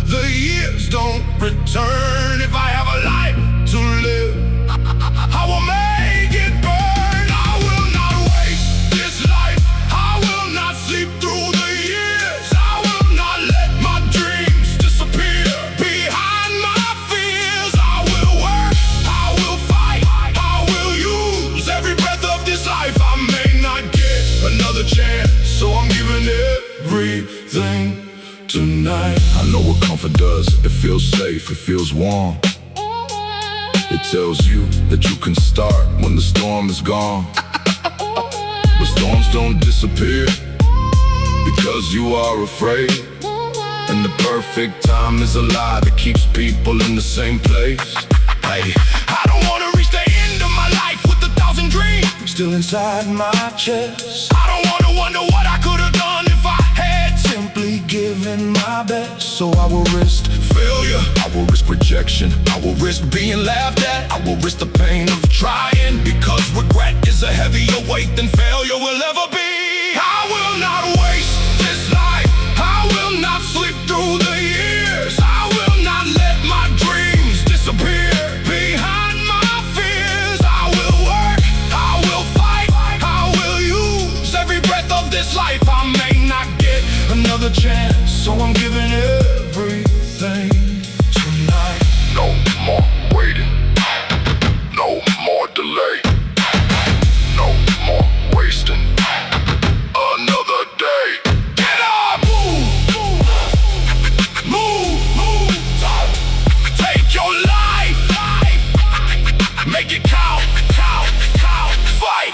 the years don't return. If I have a life to live, I will make it burn. I will not waste this life, I will not sleep through the years. I will not let my dreams disappear behind my fears. I will work, I will fight, I will use every breath of this life. I may not get another chance, so I'm giving everything tonight. I know what comfort does, it feels safe, it feels warm. It tells you that you can start when the storm is gone. But storms don't disappear because you are afraid. And the perfect time is a lie that keeps people in the same place. I night. I don't wanna reach the end of my life with 1,000 dreams still inside my chest. I don't wanna wonder what I could've done if I had simply given my best. So I will risk failure, I will risk rejection, I will risk being laughed at, I will risk the pain of trying, because regret is a heavier weight than failure will ever be. I will not waste this life, I will not sleep through the years, I will not let my dreams disappear behind my fears. I will work, I will fight, I will use every breath of this life. I may not get another chance, so I'm giving everything tonight. No more waiting, no more delay, no more wasting another day. Get up, move, move, move. Take your life, make it count, count, count. Fight.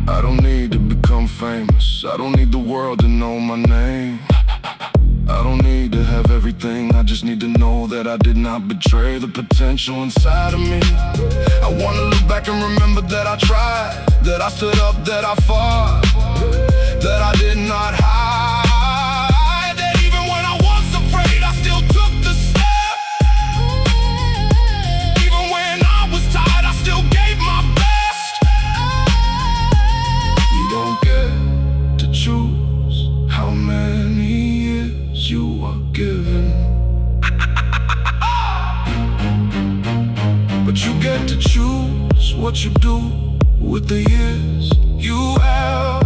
I don't need to become famous, I don't need the world to know my name. I don't need to have everything, I just need to know that I did not betray the potential inside of me. I wanna look back and remember that I tried, that I stood up, that I fought, that I did not hide, that even when I was afraid I still took the step. Even when I was tired I still gave my best. You don't get to choose how many years you are given, but you get to choose what you do with the years you have.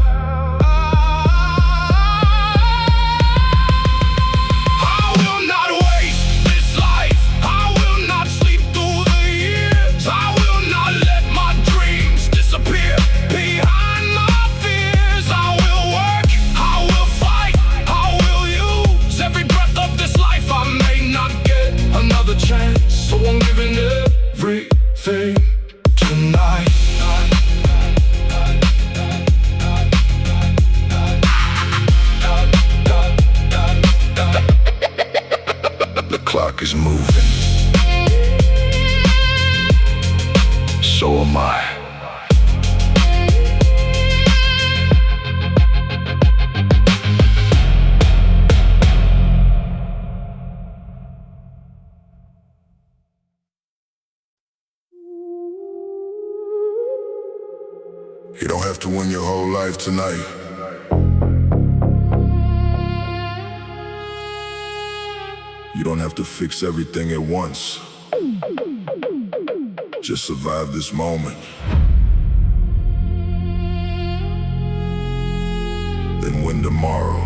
I will not waste this life, I will not sleep through the years, I will not let my dreams disappear behind my fears. I will work, I will fight, I will use every breath of this life. I may not get another chance, so I'm giving everything tonight. The clock is moving, so am I. You don't have to win your whole life tonight. You don't have to fix everything at once. Just survive this moment, then win tomorrow.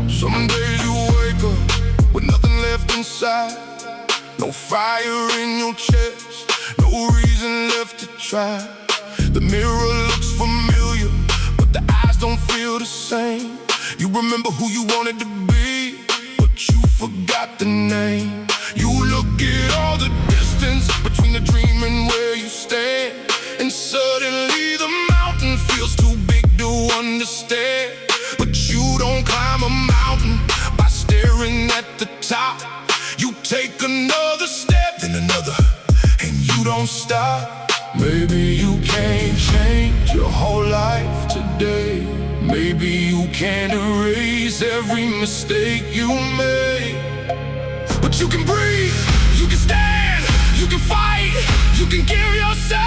Some days you wake up with nothing left inside, no fire in your chest, no reason left to try. The mirror looks familiar, but the eyes don't feel the same. You remember who you wanted to be, but you forgot the name. You look at all the distance between the dream and where you stand, and suddenly the mountain feels too big to understand. But you don't climb a mountain by staring at the top. You take another step, then another, and you don't stop. Maybe you can't change your whole life today. Maybe you can't erase every mistake you made, but you can breathe, you can stand, you can fight, you can give yourself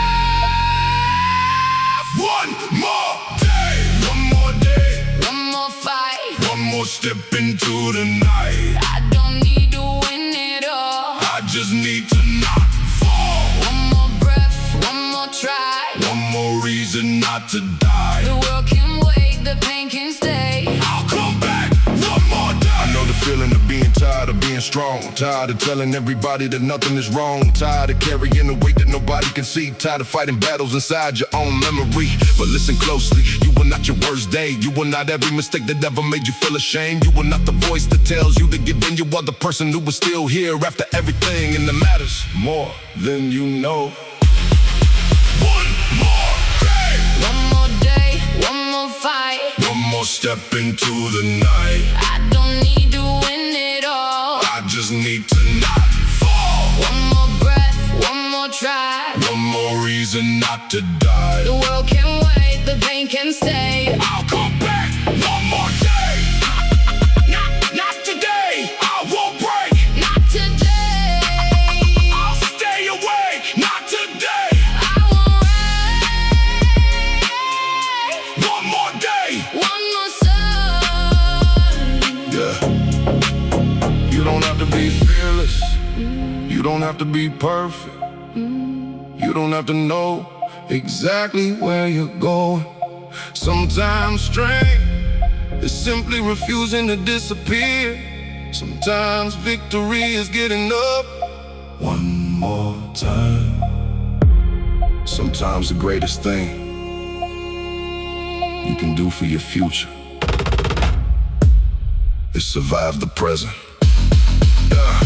one more day, one more day, One more fight, one more step into the night. I don't need to win it all. I just need to not fall. One more breath, one more try. One more reason not to die. The world can wait, the pain can stay. I'll come back one more time. I know the feeling of being tired of being strong, tired of telling everybody that nothing is wrong, tired of carrying the weight that nobody can see, tired of fighting battles inside your own memory. But listen closely, you were not your worst day, you were not every mistake that ever made you feel ashamed, you were not the voice that tells you to give in, you are the person who was still here after everything, and that matters more than you know. One more day, more step into the night. I don't need to win it all. I just need to not fall. One more breath, one more try. One more reason not to die. The world can wait, the pain can stay. I'll come back one more day. Not today. I won't break. Not today. I'll stay awake. Not today. I won't wait. One more day. One more sun. Yeah. You don't have to be fearless. You don't have to be perfect. You don't have to know exactly where you're going. Sometimes strength is simply refusing to disappear. Sometimes victory is getting up one more time. Sometimes the greatest thing you can do for your future is survive the present. Yeah.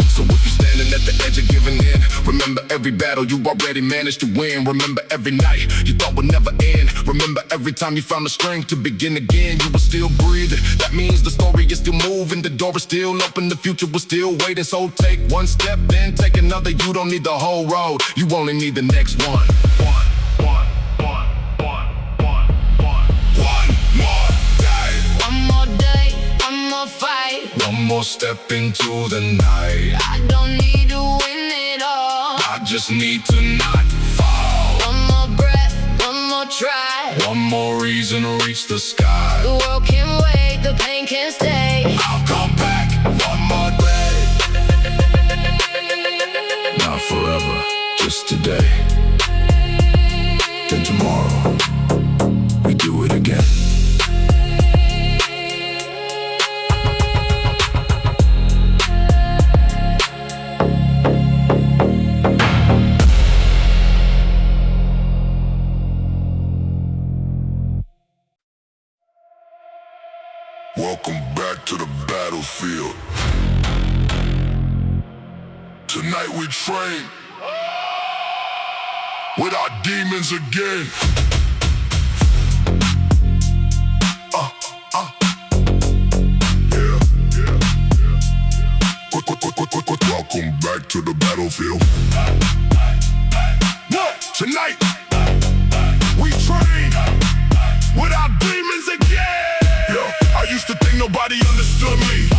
So if you're standing at the edge of giving in, remember every battle you already managed to win. Remember every night you thought would never end. Remember every time you found the strength to begin again. You were still breathing, that means the story is still moving. The door is still open, the future was still waiting. So take one step, then take another. You don't need the whole road, you only need the next one. One more day. One more day, one more fight. One more step into the night. I don't need to win it all. I just need to not fall. One more breath, one more try. One more reason to reach the sky. The world can wait, the pain can stay. I'll come back one more day. Not forever, just today. Then tomorrow, we do it again. Welcome back to the battlefield. Tonight we train with our demons again. Yeah. Welcome back to the battlefield. Tonight we train with our demons again. I used to think nobody understood me,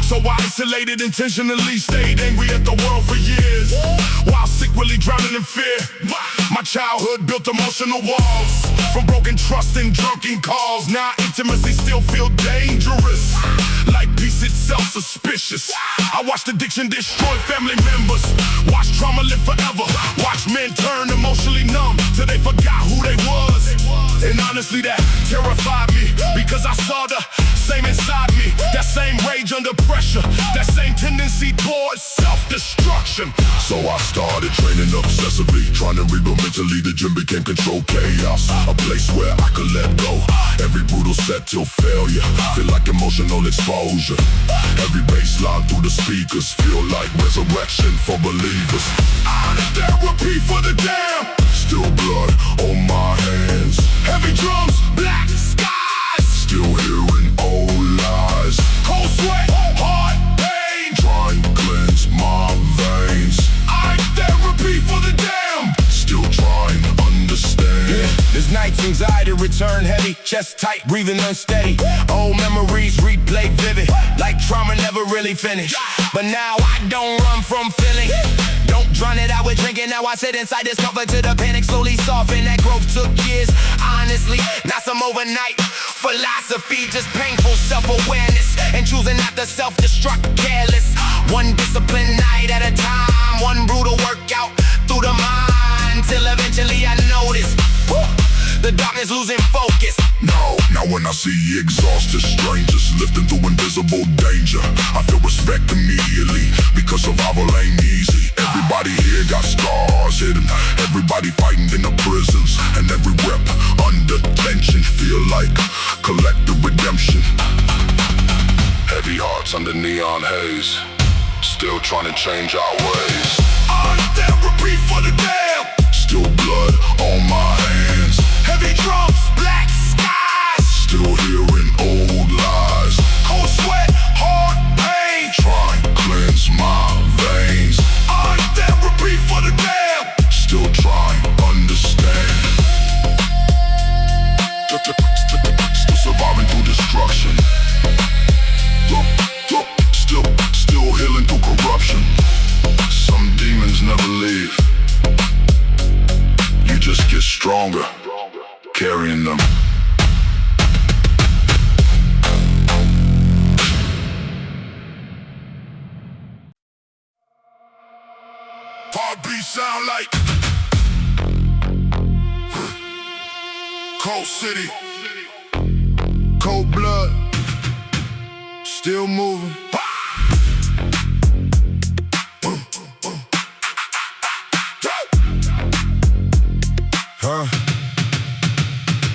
so I isolated, intentionally stayed angry at the world for years, while secretly drowning in fear. My childhood built emotional walls, from broken trust and drunken calls. Now intimacy still feel dangerous, like peace itself suspicious. I watched addiction destroy family members, watch trauma live forever, watch men turn emotionally numb till they forgot who they was. And honestly that terrified me, because I saw the same inside me, that same rage under pressure, that same tendency towards self-destruction. So I started training obsessively, trying to rebuild mentally. The gym became controlled chaos, a place where I could let go. Every brutal set till failure, feel like emotional exposure. Every bass line through the speakers, feel like resurrection for believers. Therapy for the damned, still blood on my hands. Heavy drums, black skies, still hearing old lies. Cold sweat, heart pain, trying to cleanse my veins. I'm therapy for the damned, still trying to understand. There's nights anxiety return heavy, chest tight, breathing unsteady. Old memories replay vivid, like trauma never really finished. But now I don't run from feeling, don't drown it out with drinking. Now I sit inside discomfort till the panic slowly soften. That growth took years, honestly, not some overnight philosophy, just painful self-awareness and choosing not to self-destruct careless. One disciplined night at a time, one brutal workout through the mind, till eventually I notice the darkness losing focus. Now when I see exhausted strangers lifting through invisible danger, I feel respect immediately, because survival ain't easy. Everybody here got scars hidden, everybody fighting in the prisons, and every rep under tension feel like collective redemption. Heavy hearts under neon haze, still trying to change our ways. I'm therapy for the damned, still blood on my hands. Heavy drums, black skies, Still hearing old lies. Cold sweat, hard pain. Trying to cleanse my veins. On therapy for the damn. Still trying to understand. Still surviving through destruction. Still healing through corruption. Some demons never leave. You just get stronger, carrying them. Heartbeat sound like Cold City, cold blood, still moving.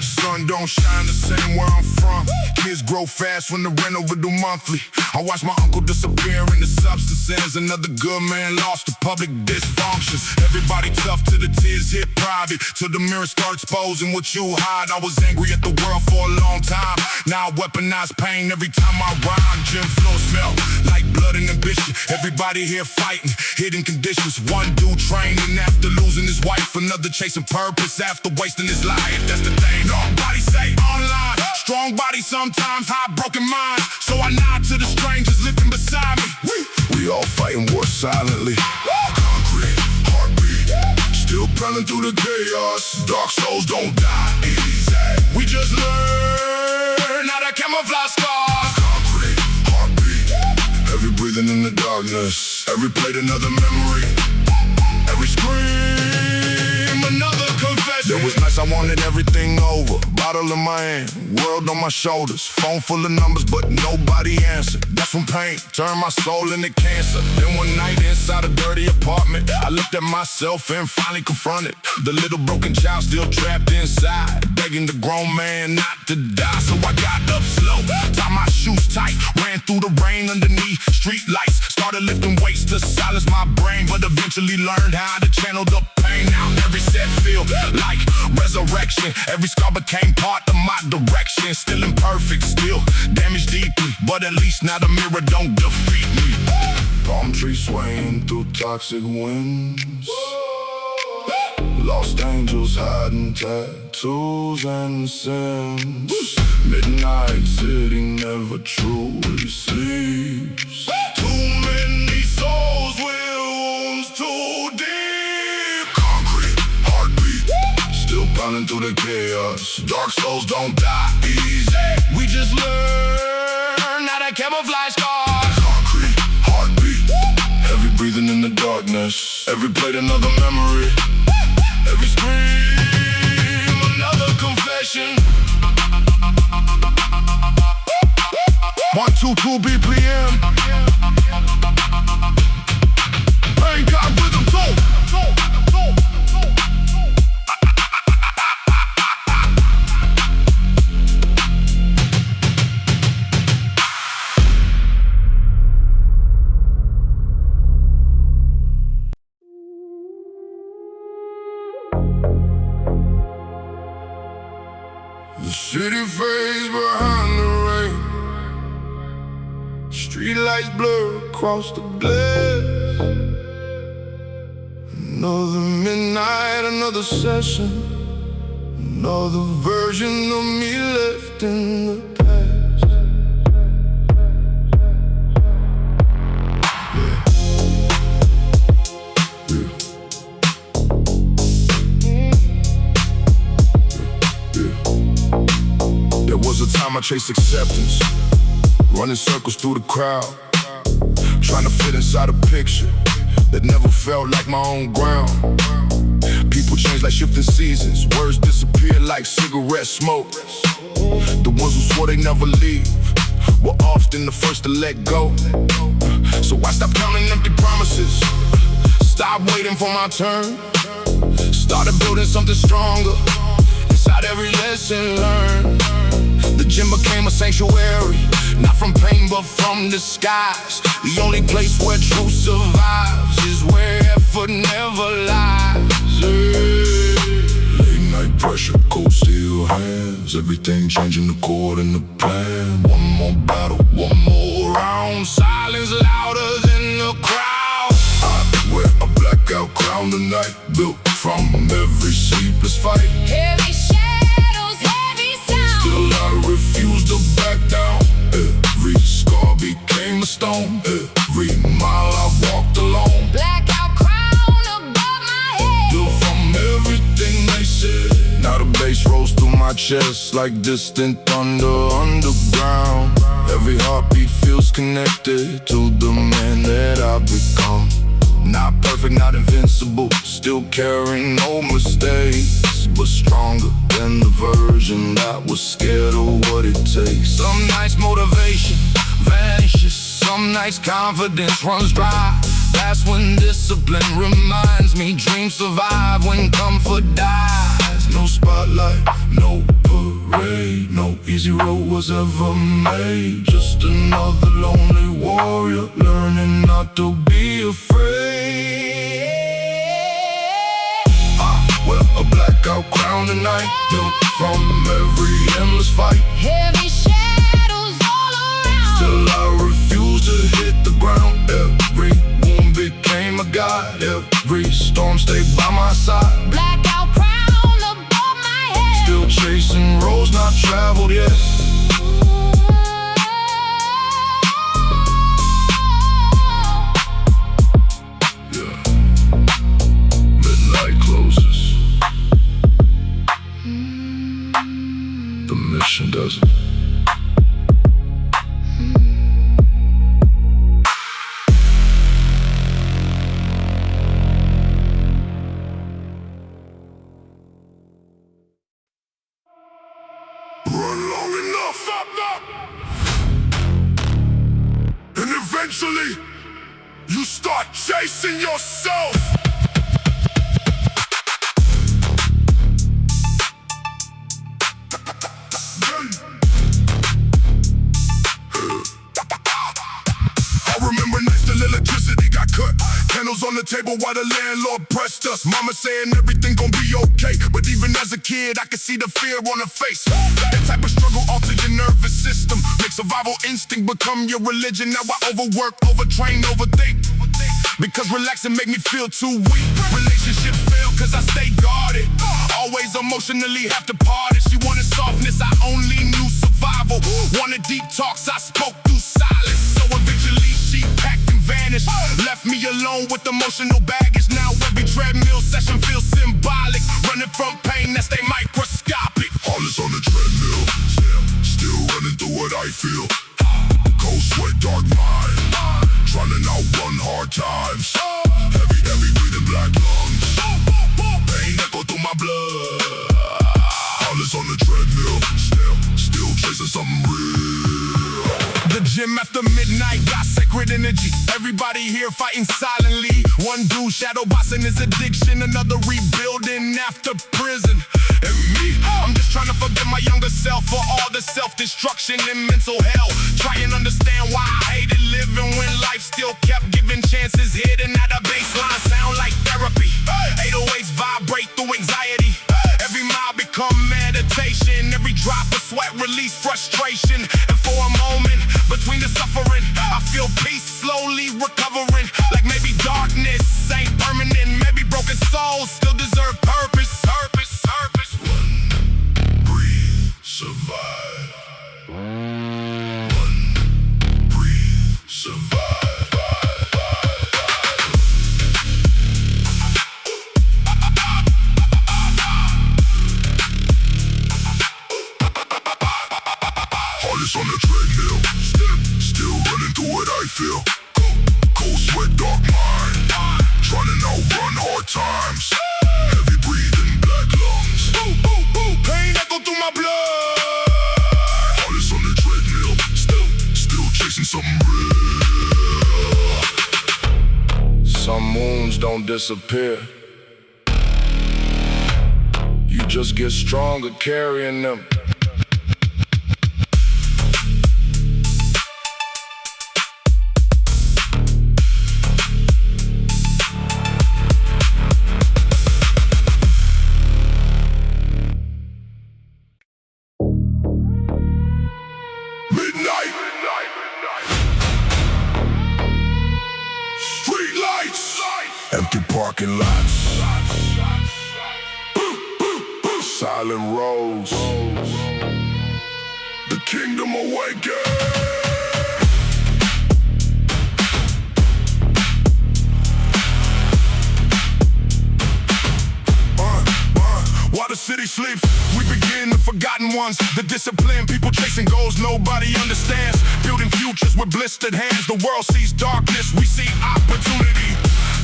Sun don't shine the same where I'm from. Kids grow fast when the rent overdue monthly. I watch my uncle disappear into substances. Another good man lost to public dysfunctions. Everybody tough till the tears hit private, till the mirror start exposing what you hide. I was angry at the world for a long time. Now I weaponize pain every time I rhyme. Gym flow smell like blood and ambition. Everybody here fighting, hidden conditions. One dude training after losing his wife. Another chasing purpose after wasting his life. That's the thing, nobody say online. Strong body sometimes, high broken mind. So I nod to the strangers living beside me. We all fighting war silently. Concrete, heartbeat, still prowling through the chaos. Dark souls don't die easy. We just learn how to camouflage scars. Concrete, heartbeat, every breathing in the darkness. Every plate another memory. Every scream another confession. There was nights I wanted everything over. Bottle in my hand, world on my shoulders. Phone full of numbers, but nobody answered. That's when pain turned my soul into cancer. Then one night inside a dirty apartment, I looked at myself and finally confronted the little broken child still trapped inside, begging the grown man not to die. So I got up slow, tied my shoes tight, ran through the rain underneath street lights. Started lifting weights to silence my brain, but eventually learned how to channel the pain. Now every set feel like resurrection. Every scar became part of my direction. Still imperfect, still damaged deeply, but at least now the mirror don't defeat me. Palm trees swaying through toxic winds. Lost angels hiding tattoos and sins. Midnight city never truly sleeps. Too many souls with wounds too deep. Concrete, heartbeat, still pounding through the chaos. Dark souls don't die easy. We just learn how to camouflage scars. Concrete, heartbeat, every breathing in the darkness. Every plate another memory. Every scream another confession. 122 BPM. Pain got rhythm too. The city fades behind the rain. Streetlights blur across the glass. Another midnight, another session. Another version of me left in the past. There was a time I chased acceptance, running circles through the crowd, trying to fit inside a picture that never felt like my own ground. People change like shifting seasons, words disappear like cigarette smoke. The ones who swore they never leave were often the first to let go. So I stopped counting empty promises, stopped waiting for my turn, started building something stronger inside every lesson learned. The gym became a sanctuary, not from pain but from disguise. The only place where truth survives is where effort never lies. Late night pressure, cold steel hands. Everything changing according to plan. One more battle, one more round. Silence louder than the crowd. I wear a blackout crown tonight, built from every sleepless fight. Heavy shadows, heavy sound. Still I refuse to back down. Every scar became a stone. Every mile I walked alone. Blackout crown above my head. Built from everything they said. Now the bass rolls through my chest like distant thunder underground. Every heartbeat feels connected to the man that I've become. Not perfect, not invincible, still carrying no mistakes, but stronger than the version that was scared of what it takes. Some nights motivation vanishes, some nights confidence runs dry. That's when discipline reminds me dreams survive when comfort dies. No spotlight, no parade, no easy road was ever made. Just another lonely warrior learning not to be afraid. I wear a blackout crown tonight, built from every endless fight. Heavy shadows all around. Still I refuse to hit the ground. Every wound became a guide. Every storm stayed by my side. Blackout crown above my head. Still chasing roads not traveled yet. Midnight closes. The mission doesn't. Run long enough, and eventually you start chasing yourself. I remember nights till electricity got cut. Candles on the table while the landlord pressed us. Mama saying everything gon' be okay, but even as a kid I could see the fear on her face. That type of struggle alter your nervous system, make survival instinct become your religion. Now I overwork, overtrain, overthink, because relaxing make me feel too weak. Relationships fail cause I stay guarded, always emotionally have to part it. She wanted softness, I only knew survival. Wanted deep talks, I spoke through silence. So eventually she packed and vanished, left me alone with emotional baggage. Now every treadmill session feels symbolic, running from pain that's they microscopic. All is on the treadmill, still running through what I feel. Cold sweat, dark mind, trying to outrun hard times. Heavy, heavy breathing, black lungs. Pain echo through my blood. All is on the treadmill, still chasing something real. The gym after midnight got sacred energy. Everybody here fighting silently. One dude shadow boxing his addiction, another rebuilding after prison. And me, I'm just trying to forgive my younger self for all the self-destruction and mental hell. Try and understand why I hated living when life still kept giving chances. Hidden at a baseline sound like therapy. 808s vibrate through anxiety. Every mile become meditation. Every drop of sweat release frustration. And for a moment, between the suffering, I feel peace slowly recovering. Like maybe darkness ain't permanent. Maybe broken souls still deserve purpose. Run, breathe, survive. Run, breathe, survive. All is on the treadmill, still running through what I feel. Cold sweat, dark mind, trying to outrun hard times. Heavy breathing, black lungs. Pain echo through my blood. All is on the treadmill, still chasing something real. Some wounds don't disappear, you just get stronger carrying them. parking lots, silent roads, the kingdom awakens. While the city sleeps, we begin the forgotten ones. The disciplined people chasing goals nobody understands. Building futures with blistered hands. The world sees darkness, we see opportunity.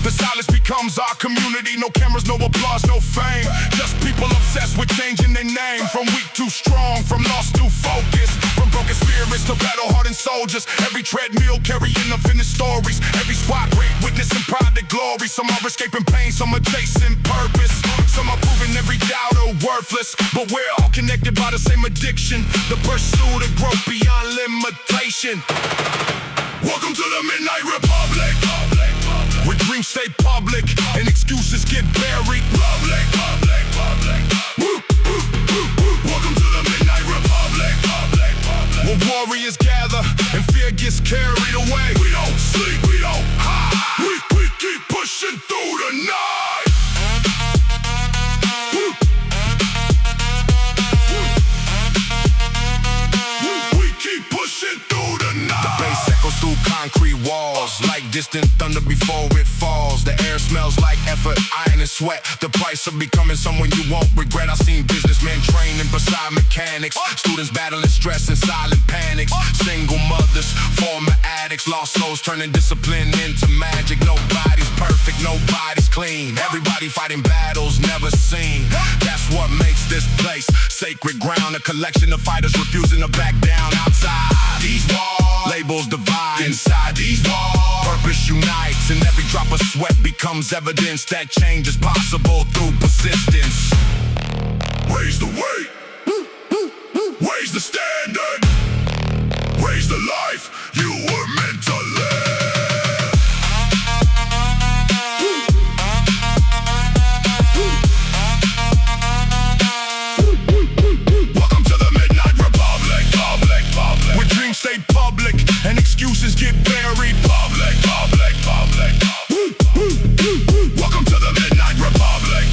The silence becomes our community. No cameras, no applause, no fame. Just people obsessed with changing their name. From weak to strong, from lost to focus. From broken spirits to battle-hardened soldiers. Every treadmill carrying unfinished stories. Every spot great witnessing pride and glory. Some are escaping pain, some are chasing purpose. Some are proving every doubter worthless. But we're all connected by the same addiction. The pursuit of growth beyond limitation. Welcome to the Midnight Republic. Where dreams stay public and excuses get buried. Public. Welcome to the Midnight Republic. Where warriors gather and fear gets carried away. We don't sleep, we don't hide. We keep pushing through the night. We keep pushing through the night. The bass echoes through concrete walls, like distant thunder before it falls. The air smells like effort, iron and sweat. The price of becoming someone you won't regret. I've seen businessmen training beside mechanics, students battling stress and silent panics, single mothers, former addicts, lost souls turning discipline into magic. Nobody's perfect, nobody's clean. Everybody fighting battles never seen. That's what makes this place sacred ground. A collection of fighters refusing to back down. Outside these walls, labels divide. Inside these walls, purpose unites. And every drop of sweat becomes evidence that change is possible through persistence. Raise the weight, raise the standard, raise the life you were meant to live. Welcome to the Midnight Republic. Where dreams stay public and excuses get buried. Public. Welcome to the Midnight Republic.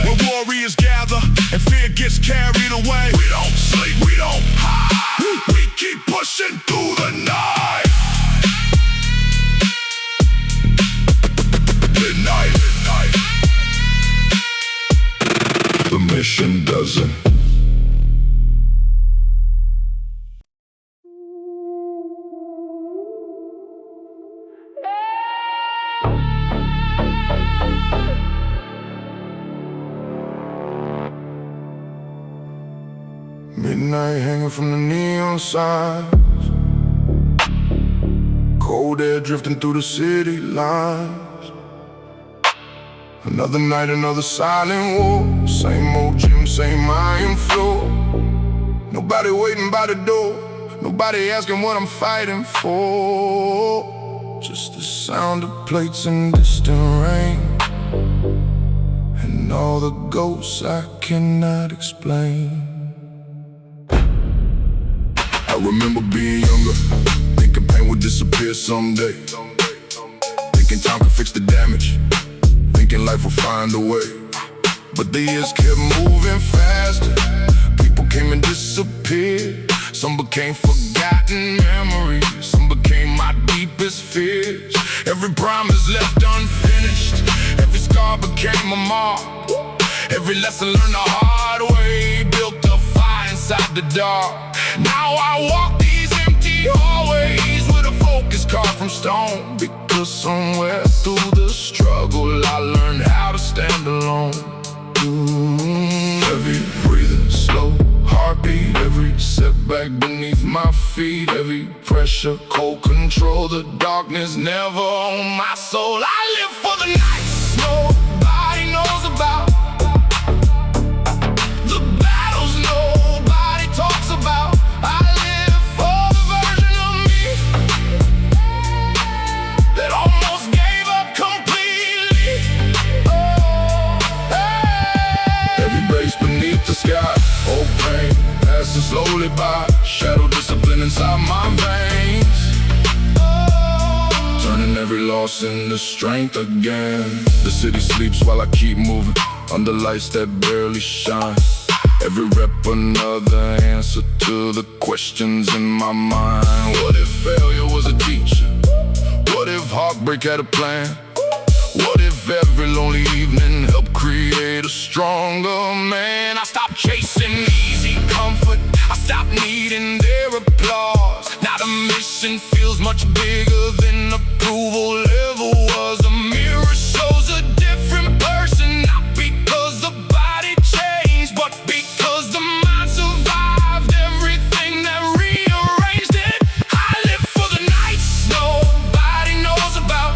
Where warriors gather and fear gets carried away. We don't sleep, we don't hide. We keep pushing through the night. Midnight. The mission doesn't. Midnight hanging from the neon signs, cold air drifting through the city lines. Another night, another silent war. Same old gym, same iron floor. Nobody waiting by the door, nobody asking what I'm fighting for. Just the sound of plates and distant rain, and all the ghosts I cannot explain. I remember being younger, thinking pain would disappear someday, thinking time could fix the damage, thinking life would find a way. But the years kept moving faster, people came and disappeared. Some became forgotten memories, some became my deepest fears. Every promise left unfinished, every scar became a mark. Every lesson learned the hard way built a fire inside the dark. Now I walk these empty hallways with a focus carved from stone, because somewhere through the struggle I learned how to stand alone. Heavy breathing, slow heartbeat, every setback beneath my feet, every pressure, cold control, the darkness never on my soul. I live for the nights nobody knows about, the battles nobody talks about. I live for the version of me that almost gave up completely. Oh, hey. Every base beneath the sky, old pain passing slowly by, shadow discipline inside my veins, turning every every loss into strength again. The city sleeps while I keep moving, under lights that barely shine. Every rep another answer to the questions in my mind. What if failure was a teacher? What if heartbreak had a plan? What if every lonely evening helped create a stronger man? I stopped chasing easy comfort, I stopped needing their applause. Now the mission feels much bigger than approval ever was. A mirror shows a different person, not because the body changed, but because the mind survived everything that rearranged it. I live for the nights nobody knows about,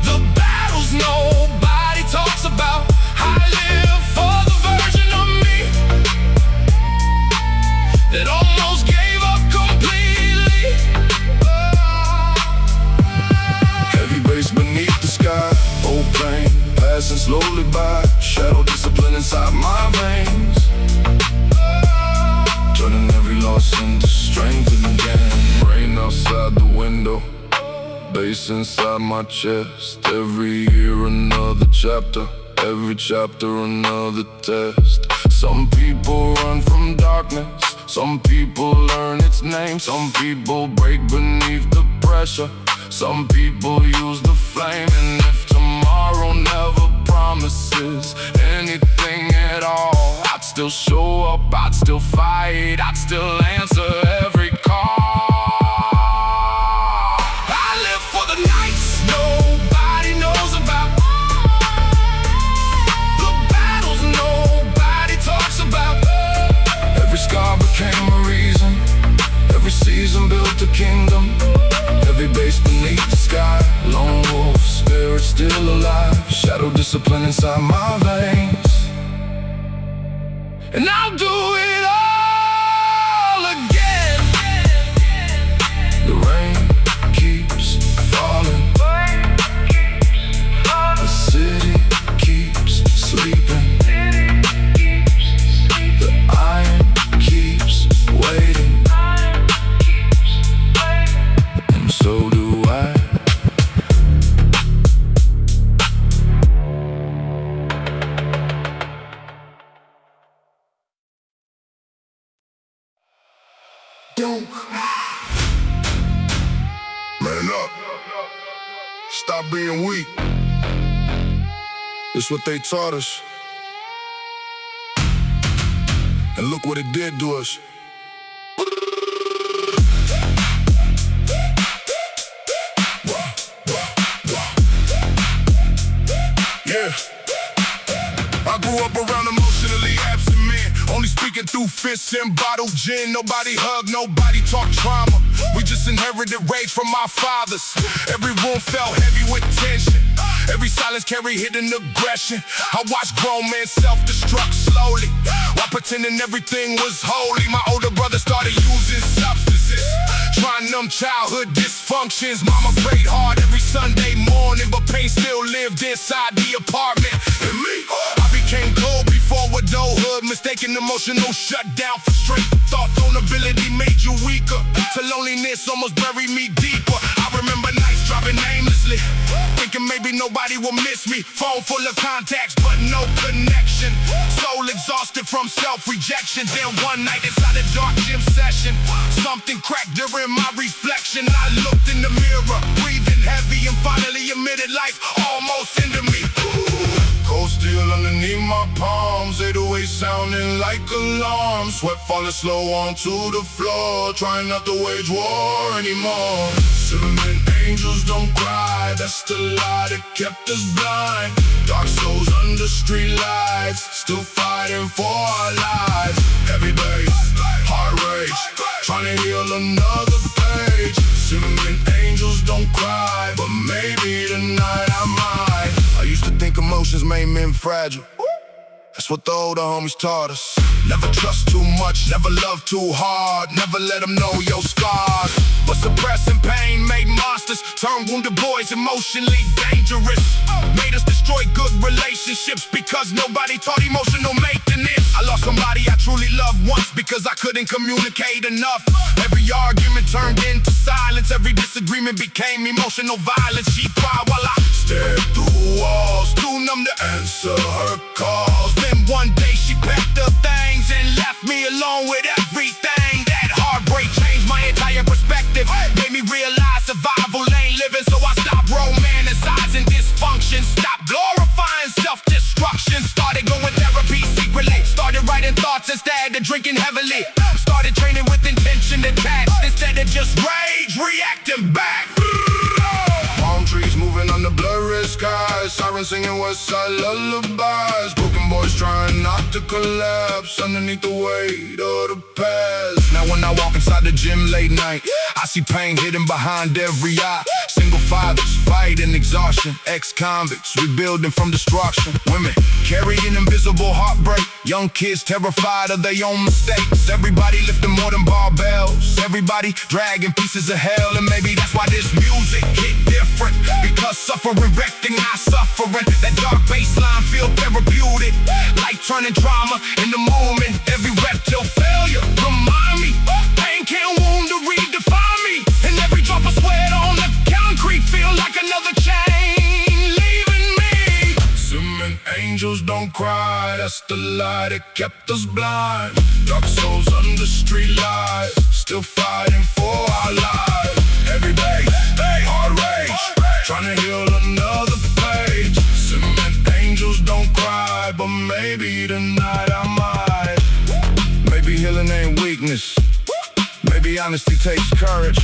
the battles nobody talks about. I live for the version of me that almost gave up completely. Heavy bass beneath the sky, old pain passing slowly by. Shadow discipline inside my veins, turning every loss into strength again. Rain outside the window, bass inside my chest. Every year another chapter, every chapter another test. Some people run from darkness, some people learn its name. Some people break beneath the pressure, some people use the flame. And if tomorrow never promises anything at all, I'd still show up, I'd still fight, I'd still answer every call. I live for the nights nobody knows about, the battles nobody talks about. Every scar became a reason, every season built a kingdom. Heavy bass beneath the sky, lone wolf spirit still alive. Shadow discipline inside my veins, and I'll do it all again. The rain keeps falling, the city keeps sleeping, the iron keeps waiting, and so do I. Don't cry. Man up, stop being weak. It's what they taught us, and look what it did to us. Yeah, I grew up around emotionally absent men, only speaking through fists and bottled gin. Nobody hugged, nobody talked trauma. We just inherited rage from our fathers. Every room felt heavy with tension, every silence carried hidden aggression. I watched grown men self-destruct slowly, while pretending everything was holy. My older brother started using substances, trying to numb childhood dysfunctions. Mama prayed hard every Sunday morning, but pain still lived inside the apartment. And me, I became cold before adulthood, mistaken emotional shutdown for strength. Thought vulnerability made you weaker, till loneliness almost buried me deeper. I remember nights dropping aimlessly, thinking maybe nobody will miss me. Phone full of contacts, but no connection. Soul exhausted from self-rejection. Then one night inside a dark gym session, something cracked during my reflection. I looked in the mirror, breathing heavy, and finally admitted life almost ended me. Cold steel underneath my palms, 808 sounding like alarms. Sweat falling slow onto the floor, trying not to wage war anymore. Cinnamon angels don't cry, that's the lie that kept us blind. Dark souls under street lights, still fighting for our lives. Heavy bass, heart rage, trying to heal another page. Cinnamon angels don't cry, but maybe tonight I might. I used to think emotions made men fragile, that's what the older homies taught us. Never trust too much, never love too hard, never let them know your scars. But suppressing pain made monsters, turned wounded boys emotionally dangerous. Made us destroy good relationships because nobody taught emotional maintenance. I lost somebody I truly loved once because I couldn't communicate enough. Every argument turned into silence, every disagreement became emotional violence. She cried while I stared through walls, too numb to answer her calls. Then one day she packed her things and left me alone with everything. That heartbreak changed my entire perspective, made me realize survival ain't living. So I stopped romanticizing dysfunction, stopped glorifying self-destruction. Started going therapy secretly, started writing thoughts instead of drinking heavily. Started training with intention attached instead of just rage reacting back. Palm trees moving under blurry skies, sirens singing west side lullabies. Broken boys trying not to collapse underneath the weight of the past. Now when I walk inside the gym late night, I see pain hidden behind every eye. Single fathers fighting exhaustion, ex-convicts rebuilding from destruction. Women carrying invisible heartbreak, young kids terrified of their own mistakes. Everybody lifting more than barbells, everybody dragging pieces of hell. And maybe that's why this music hit different, because suffering recognize suffering. That dark bass line feel therapeutic, like turning trauma in the moment. Every rep till failure remind me, pain can't wound to redefine me. And every drop of sweat on the concrete feel like another chain leaving me. Cement angels don't cry, that's the lie that kept us blind. Dark souls under street lights, still fighting for our lives. Every day, hard rage, trying to heal another page. Cement angels don't cry, but maybe tonight I might. Maybe healing ain't weakness, maybe honesty takes courage.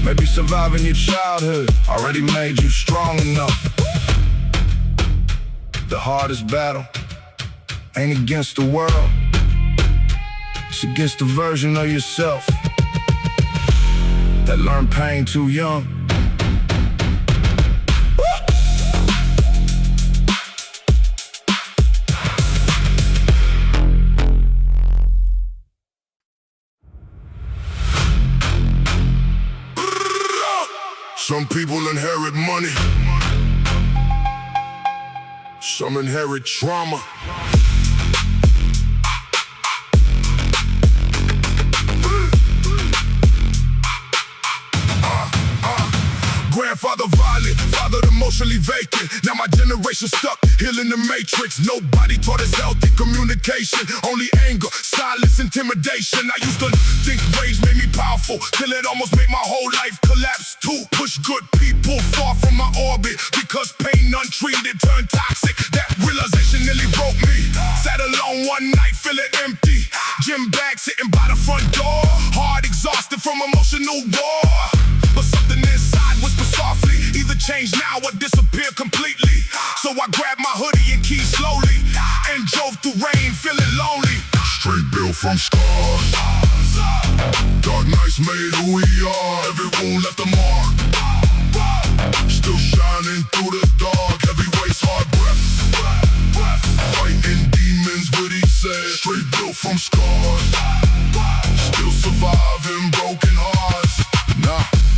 Maybe surviving your childhood already made you strong enough. The hardest battle ain't against the world, it's against the version of yourself that learned pain too young. Some people inherit money, some inherit trauma. Grandfather violent, father emotionally vacant. Now my generation stuck, healing the matrix. Nobody taught us healthy communication, only anger, silence, intimidation. I used to think rage made me powerful, till it almost made my whole life collapse too. Push good people far from my orbit, because pain untreated turned toxic. That realization nearly broke me. Sat alone one night feeling empty, gym bag sitting by the front door, hard exhausted from emotional war. But something inside whispered softly, either change now or disappear completely. So I grabbed my hoodie and key slowly, and drove through rain feeling lonely. Straight built from scars, dark nights made who we are. Every wound left a mark, still shining through the dark. Heavy weights, hard breath, fighting demons, what he said. Straight built from scars, still surviving broken hearts.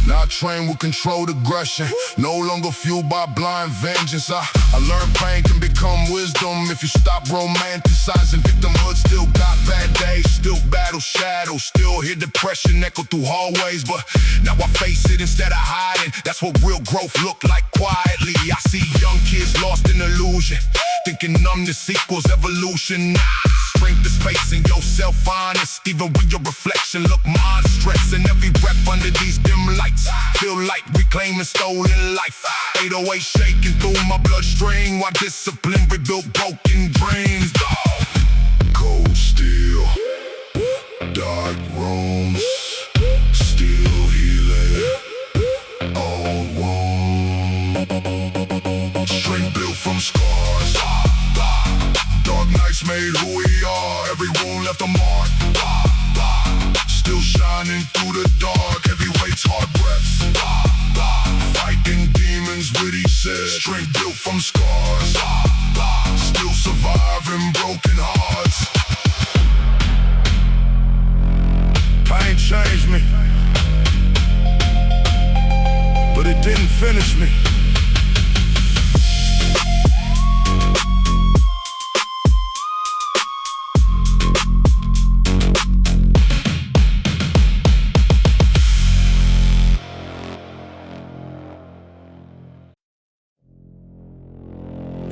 Now I train with controlled aggression, no longer fueled by blind vengeance. I learned pain can become wisdom if you stop romanticizing victimhood. Still got bad days, still battle shadows, still hear depression echo through hallways. But now I face it instead of hiding, that's what real growth look like quietly. I see young kids lost in illusion, thinking numbness equals evolution. Strength is facing yourself honest, even when your reflection look monstrous. And every rep under these dim lights feel like reclaiming stolen life. 808 shaking through my bloodstream while discipline rebuilt broken dreams. Cold steel, dark rooms, still healing old wounds. Strength built from scars, dark nights made who we are. Every wound left a mark, still shining through the dark. Heavy weights, hard breaths, fighting demons, what he said. Strength built from scars, still surviving broken hearts. changed me, but it didn't finish me.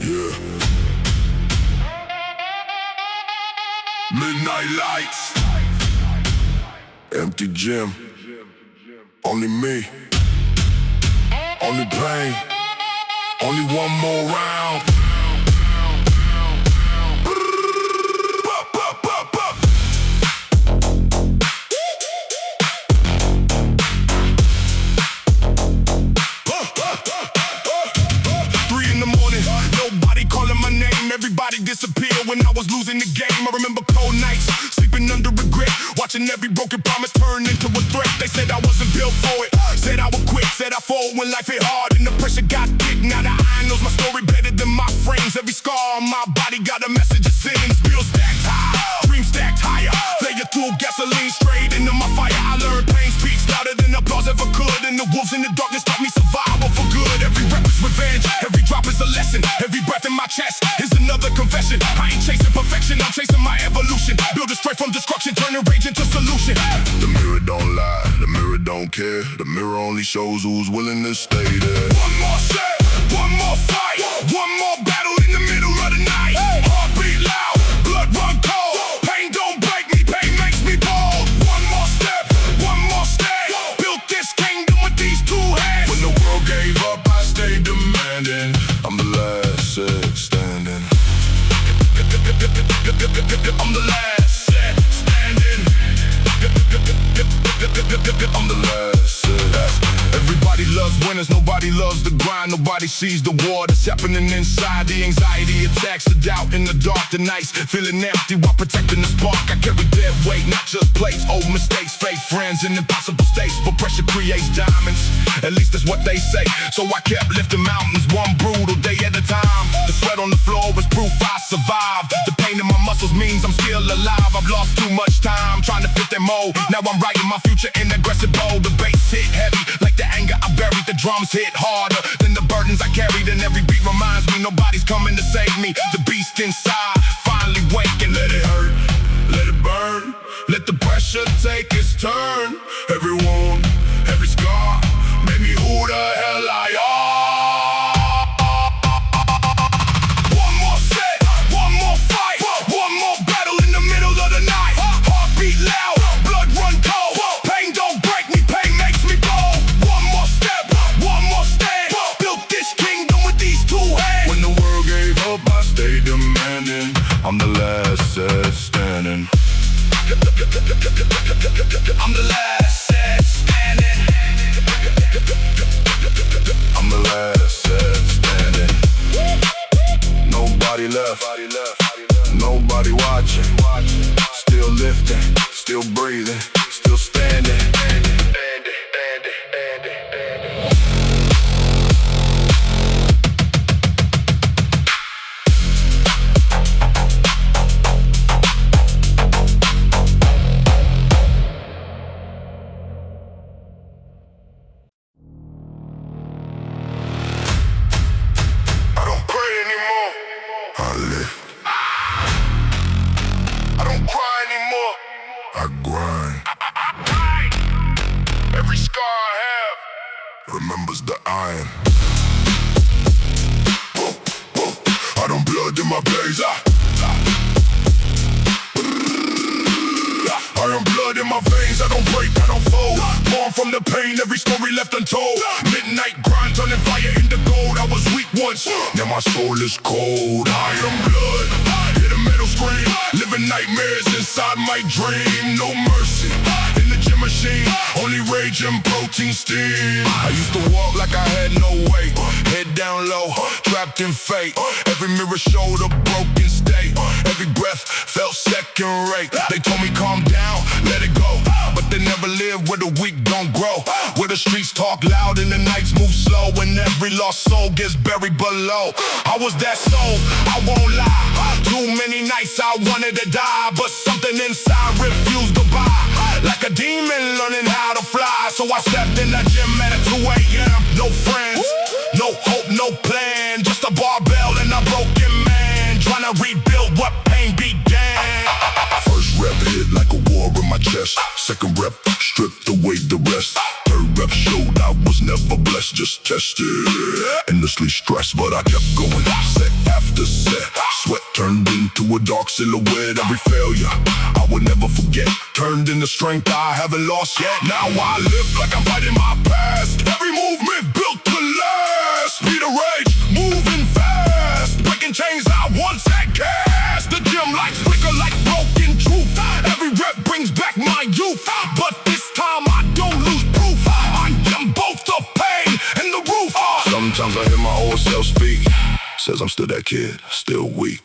Yeah. Midnight lights, empty gym, only me, only pain, only one more round. Bop, bop, bop, bop. 3 in the morning, nobody calling my name. Everybody disappeared when I was losing the game. I remember cold nights, sleeping under regret, watching every broken promise turn into a threat. They said I wasn't built for it, said I would quit, said I fold when life hit hard and the pressure got thick. Now the eye knows my story better than my friends. Every scar on my body got a message of sins. Bills stacked high, dreams stacked higher. Player threw gasoline straight into my fire. I learned pain speaks louder than applause ever could, and the wolves in the darkness taught me survival for good. Every rep is revenge, every drop is a lesson. Every breath in my chest is another confession. I ain't chasing perfection, I'm chasing my evolution. Build it straight from destruction, turning rage into solution. The mirror don't lie, the mirror don't care. The mirror only shows who's willing to stay there. One more set, one more fight, one more battle in the middle of the night. Heartbeat loud, blood run cold. Pain don't break me, pain makes me bold. One more step, one more stay. Built this kingdom with these 2 hands. When the world gave up, I stayed demanding. I'm the last set standing. I'm the last set standing. I'm the last set. Everybody loves winners, nobody loves the grind. Nobody sees the war that's happening inside. The anxiety attacks, the doubt in the dark, the nights feeling empty while protecting the spark. I carry dead weight, not just plates, old mistakes, fake friends in impossible states. But pressure creates diamonds, at least that's what they say. So I kept lifting mountains, one brutal day at a time. The sweat on the floor was proof I survived. The pain in my muscles means I'm still alive. I've lost too much time trying to fit that mold. Now I'm writing my future in aggressive bold. The bass hit heavy, like the anger I buried. The drums hit harder than the burdens I carried. And every beat reminds me nobody's coming to save me. The beast inside finally wake and let it hurt, let it burn. Let the pressure take its turn. Every wound, every scar made me who the hell I am. One more set, one more fight, one more battle in the middle of the night. Heartbeat loud, blood run cold. Pain don't break me, pain makes me bold. One more step, one more stand. Built this kingdom with these 2 hands. When the world gave up, I stayed demanding. I'm the last set standing. I'm the last set standing. I'm the last set standing. Nobody left, nobody watching. Still lifting, still breathing, still standing. I lift. I don't cry anymore. I grind. Every scar I have remembers the iron. I don't blood in my veins. I am blood in my veins, I don't break, I don't fold. Born from the pain, every story left untold. Midnight grind, turning fire into gold. I was weak once, now my soul is cold. I am blood, hear the metal scream. Living nightmares inside my dream. No mercy, in the gym machine. Only rage and protein steam. I used to walk like I had no weight. Head down low, trapped in fate. Every mirror showed a broken state. Every breath felt second rate. They told me calm down, let it go. But they never live where the weak don't grow. Where the streets talk loud and the nights move slow. And every lost soul gets buried below. I was that soul, I won't lie. Too many nights I wanted to die, but something inside refused to buy. Like a demon So I stepped in the gym at 2 a.m. No friends, no hope, no plan. Just a barbell and a broken man, trying to rebuild what pain began. First rep hit like a war in my chest. Second rep stripped away the rest. Third rep showed I was never blessed, just tested. Endlessly stressed, but I kept going. Set after set, sweat turned into a dark silhouette. Every failure I would never forget turned into strength I haven't lost yet. Now I live like I'm fighting my past. Every movement built to last. Speed of rage, moving fast. Breaking chains I once had cast. The gym lights flicker like broken truth. Every rep brings back my youth, but this time I don't lose proof. I am both the pain and the roof. Sometimes I hear my old self speak. Says I'm still that kid, still weak.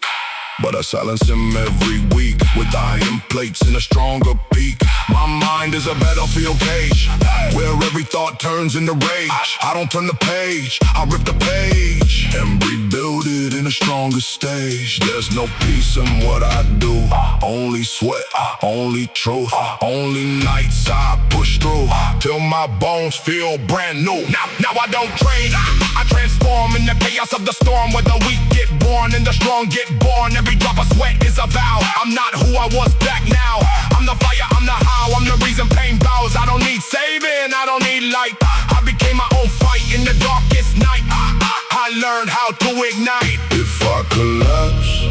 But I silence him every week with iron plates and a stronger peak. My mind is a battlefield cage where every thought turns into rage. I don't turn the page, I rip the page and rebuild it in a stronger stage. There's no peace in what I do. Only sweat, only truth. Only nights I push through till my bones feel brand new. Now I don't train, I transform in the chaos of the storm, where the weak get born and the strong get born. Every drop of sweat is a vow. I'm not who I was back now. I'm the fire, I'm the how, I'm the reason pain bows. I don't need saving, I don't need light. I became my own fight in the darkest night. I learned how to ignite. If I collapse,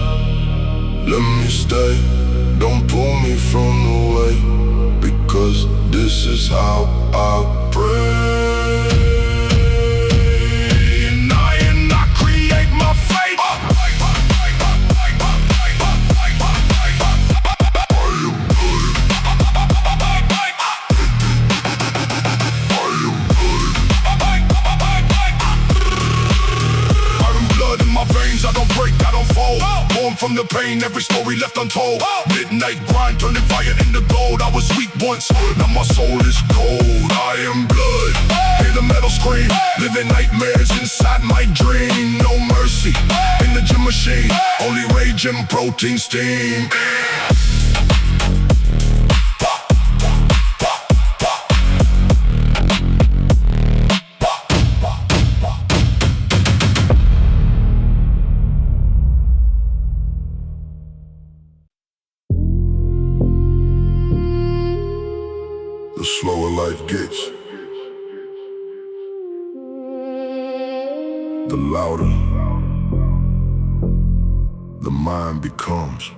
let me stay. Don't pull me from the way, because this is how I pray. And I create my fate. I don't break, I don't fold. Born from the pain, every story left untold. Midnight grind, turning fire into gold. I was weak once, now my soul is cold. I am blood, hear the metal scream. Living nightmares inside my dream. No mercy in the gym machine, only rage and protein steam. The slower life gets, the louder the mind becomes.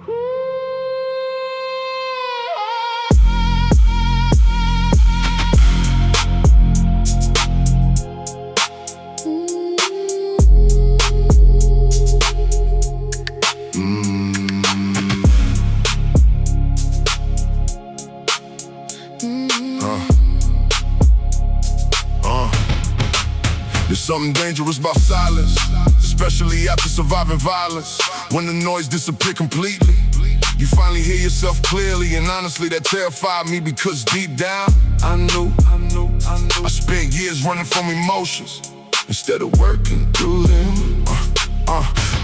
There's something dangerous about silence, especially after surviving violence. When the noise disappears completely, you finally hear yourself clearly. And honestly, that terrified me, because deep down I knew I spent years running from emotions instead of working through them.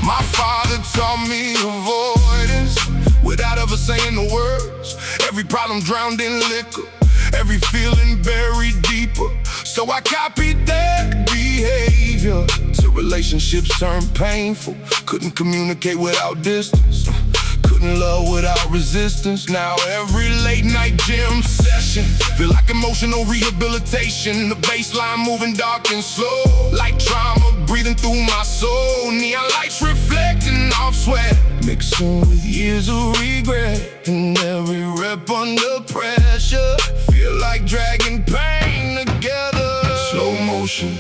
My father taught me avoidance without ever saying the words. Every problem drowned in liquor, every feeling buried deeper. So I copied that behavior till relationships turned painful. Couldn't communicate without distance, couldn't love without resistance. Now every late night gym session feel like emotional rehabilitation. The baseline moving dark and slow, like trauma breathing through my soul. Neon lights reflecting off sweat, mixing with years of regret. And every rep under pressure feel like dragging pain together. Slow motion,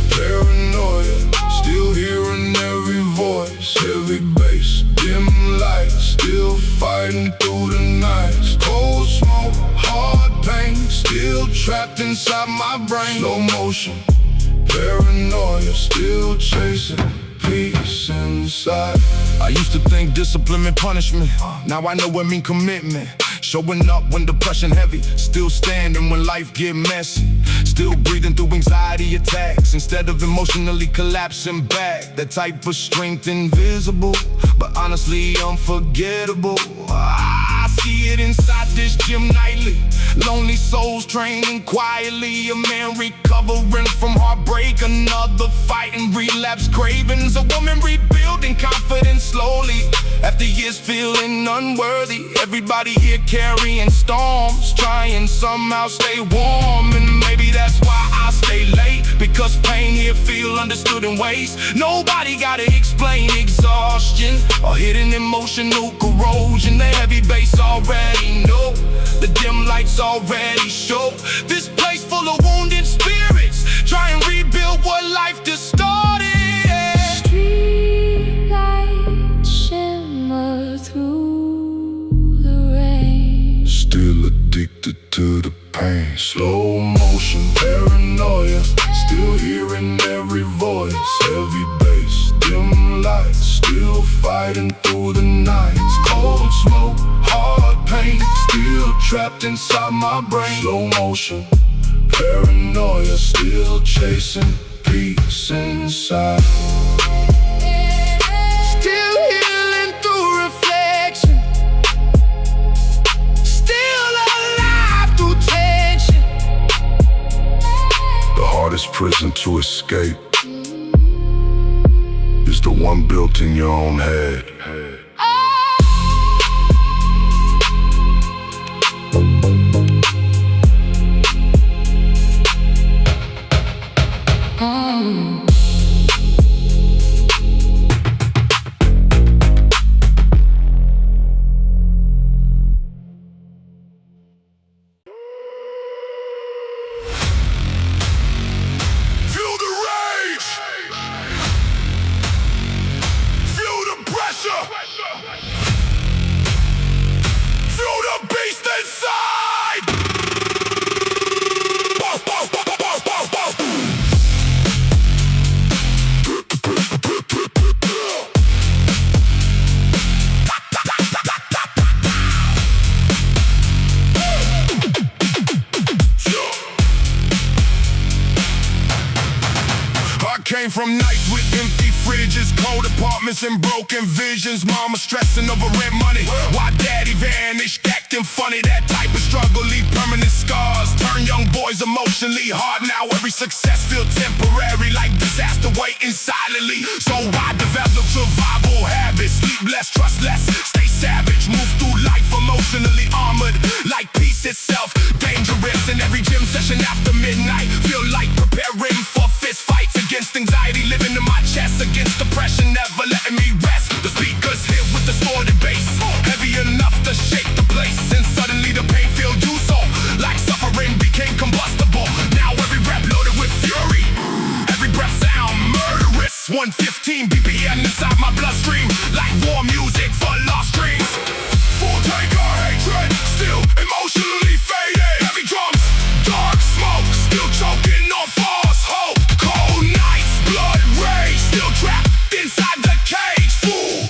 paranoia, still hearing every voice. Heavy bass, dim lights, still fighting through the nights. Cold smoke, hard pain, still trapped inside my brain. Slow motion, paranoia, still chasing peace inside. I used to think discipline meant punishment, now I know it mean commitment. Showing up when depression heavy, still standing when life get messy. Still breathing through anxiety attacks instead of emotionally collapsing back. That type of strength invisible, but honestly unforgettable. I see it inside this gym nightly. Lonely souls training quietly. A man recovering from heartbreak, another fighting relapse cravings. A woman rebuilding confidence slowly after years feeling unworthy. Everybody here carrying storms, trying somehow stay warm. And maybe that's why I stay late, because pain here feel understood in ways nobody gotta explain. Exhaustion or hidden emotional corrosion. The heavy bass already know, the dim lights already show. This place full of wounded spirits, try and rebuild what life distorted. Street lights shimmer through the rain. Still addicted to the pain. Slow motion paranoia, still hearing every voice. Heavy bass, dim lights, still fighting through the nights. Cold smoke, hard pain, still trapped inside my brain. Slow motion paranoia, still chasing peace inside. Still healing through reflection, still alive through tension. The hardest prison to escape is the one built in your own head. Feel the rage, feel the pressure, feel the beast inside. Bow, bow, bow, bow, bow, bow. I came from nights with empty fridges, cold apartments and broken visions. Mama stressing over rent money, while daddy vanished acting funny. That type of struggle leave permanent scars, turn young boys emotionally hard. Now every success feel temporary, like disaster waiting silently. So I develop survival habits, sleep less, trust less, stay savage, move through life emotionally armored, like peace itself. Dangerous in every gym session after midnight, feel like preparing for fist fights against anxiety, living in my chest, against depression, never letting me rest. The speakers hit with distorted bass, heavy enough to shake the place. And suddenly the pain filled you so, like suffering became combustible. Now every rep loaded with fury, every breath sound murderous. 115 BPM inside my bloodstream, like war music for lost dreams. Full tank of hatred, still emotionally faded. Heavy drums, dark smoke, still choking on false hope. Cold nights, blood rage, still trapped inside the cage. Fool,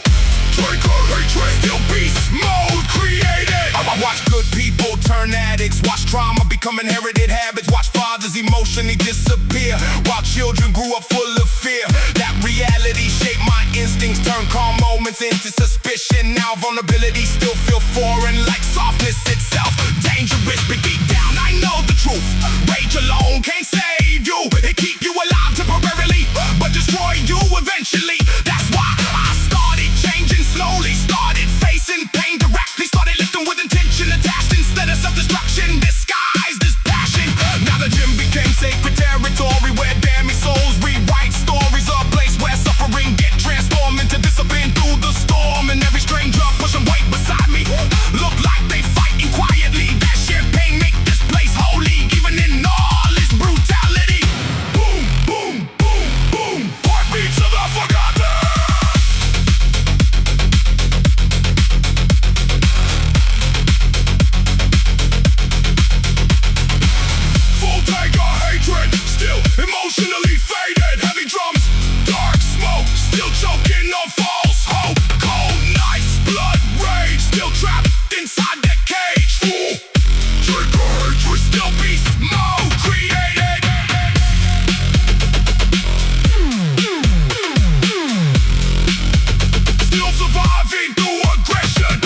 tank of hatred, still beast mode created. I watch good people turn addicts, watch trauma become inherited habits, watch fathers emotionally disappear, while children grew up full of fear. That reality shaped my instincts, turned calm moments into suspicion. Now vulnerability still feel foreign, like softness itself. Dangerous, but deep down I know the truth. Rage alone can't save you, it keep you alive temporarily, but destroy you eventually. That's why I started changing slowly, started facing pain directly, started lifting with intention attached instead of self-destruction disguised as passion. Now the gym became sacred territory where damaged souls rewrite stories, a place where suffering get transformed into discipline through the storm. And every stranger pushing weight beside me look like they fighting quietly. That champagne make this place holy, even in all its brutality. Boom, boom, boom, boom, heartbeats of the forgotten. Full tank of hatred, still emotionally faded. Heavy drums, dark smoke, still choking on false hope. Cold nights, blood rage, still trapped inside the cage. Fool, tank of hatred, still beast mode created. Still surviving through aggression.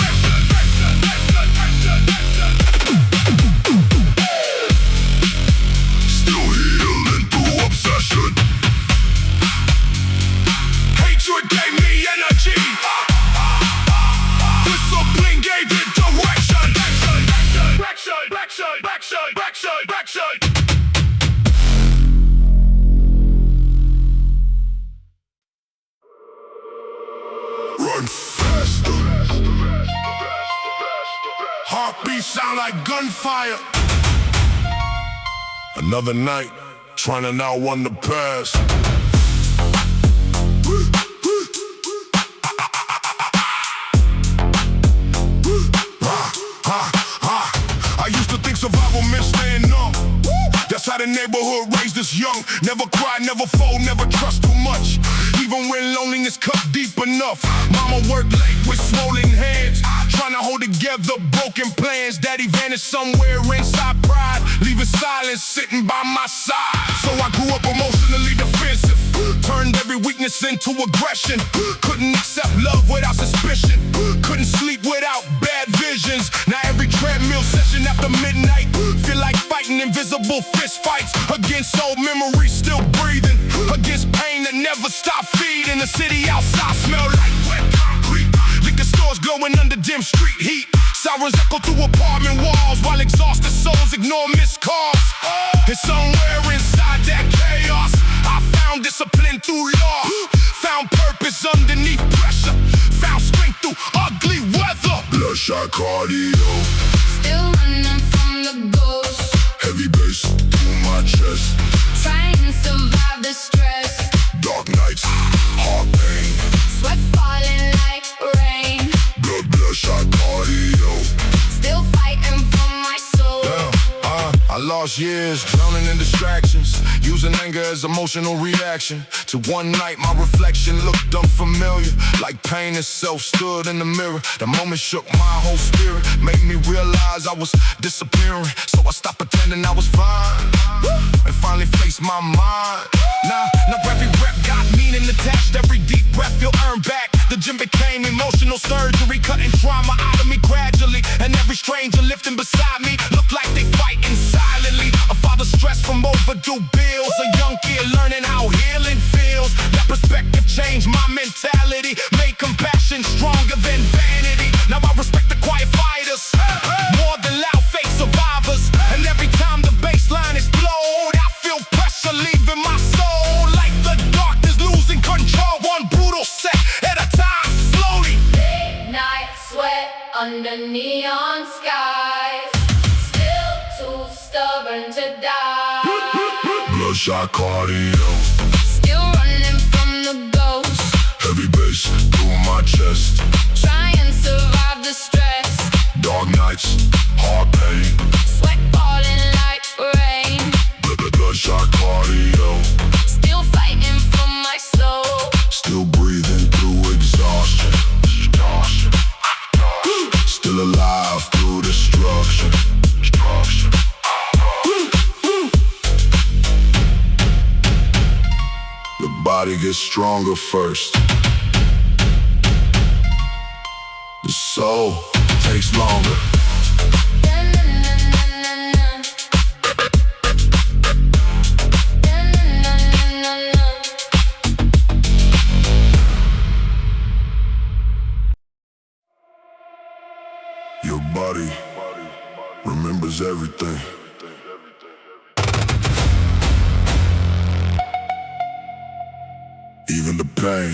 like gunfire. Another night, trying to outrun the past. I used to think survival meant staying up. That's how the neighborhood raised us young. Never cry, never fold, never trust too much. Even when loneliness cut deep enough. Mama worked late with swollen hands, trying to hold together broken plans. Daddy vanished somewhere inside pride, leaving silence sitting by my side. So I grew up emotionally defensive, turned every weakness into aggression. Couldn't accept love without suspicion, couldn't sleep without bad visions. Now every treadmill session after midnight feel like fighting invisible fist fights against old memories still breathing, against pain that never stopped feeding. The city outside smell like wet concrete, liquor stores glowing under dim street heat. Sirens echo through apartment walls while exhausted souls ignore missed calls. And somewhere inside that chaos I found discipline through law, found purpose underneath pressure, found strength through ugly weather. Bloodshot cardio, Still running from the ghost, heavy bass through my chest. trying to survive the stress. Dark nights, heart pain, Sweat falling like rain, bloodshot cardio. still fighting for my soul. I lost years drowning in distractions, using anger as emotional reaction to one night my reflection looked unfamiliar, like pain itself stood in the mirror. The moment shook my whole spirit, made me realize I was disappearing. So I stopped pretending I was fine and finally faced my mind. Now every rep got meaning attached, every deep breath feel earned back. The gym became emotional surgery, cutting trauma out of me gradually. And every stranger lifting beside me looked like they fighting silently. A father stressed from overdue bills, a young kid learning how healing feels. That perspective changed my mentality, made compassion stronger than vanity. Now I respect the quiet fighters more than loud fake survivors. And every time the bass line explode, I feel pressure leaving my soul, like the darkness losing control. One brutal set at a time, slowly. Midnight sweat under neon skies, still too stubborn to die. Bloodshot cardio, Still running from the ghost, heavy bass through my chest. trying to survive the stress. Dark nights, heart pain, Sweat falling like rain, bloodshot cardio. still fighting for my soul. Still breathing through exhaustion, still alive through destruction. The body gets stronger first, the soul takes longer. Your body remembers everything. Even the pain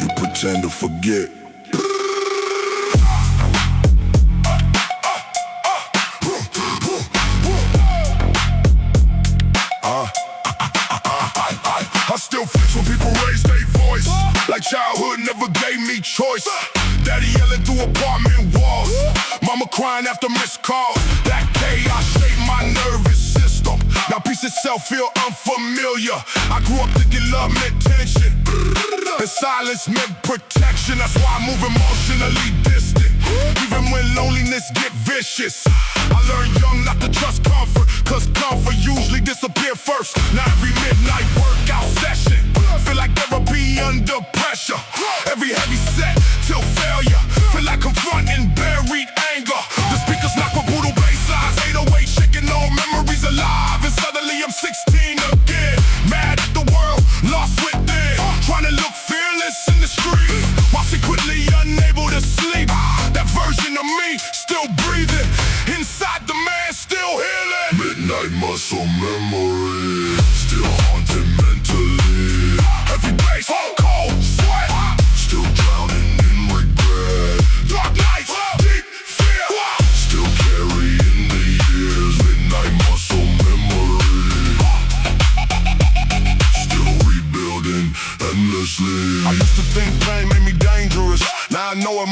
you pretend to forget. I still flex when people raise their voice, like childhood never gave me choice. Daddy yelling through apartment walls, mama crying after missed calls. That chaos shaped my nervous system. Now peace itself feel unfamiliar. I grew up thinking love meant tension, and silence meant protection. That's why I move emotionally distant, even when loneliness get vicious. I learned young not to trust comfort, cause comfort usually disappear first. Now every midnight workout session feel like therapy under pressure. Every heavy set till failure feel like confronting buried anger. The speakers knock with brutal bass lines, 808 shaking all memories alive. And suddenly I'm 16 again, mad at the world, lost within, trying to look fearless in the streets, while secretly unable to sleep. That version of me still breathing, inside the man still healing. Midnight muscle memory, still haunted mentally. Heavy bass, cold sweat, still drowning in regret. Dark nights, deep fear,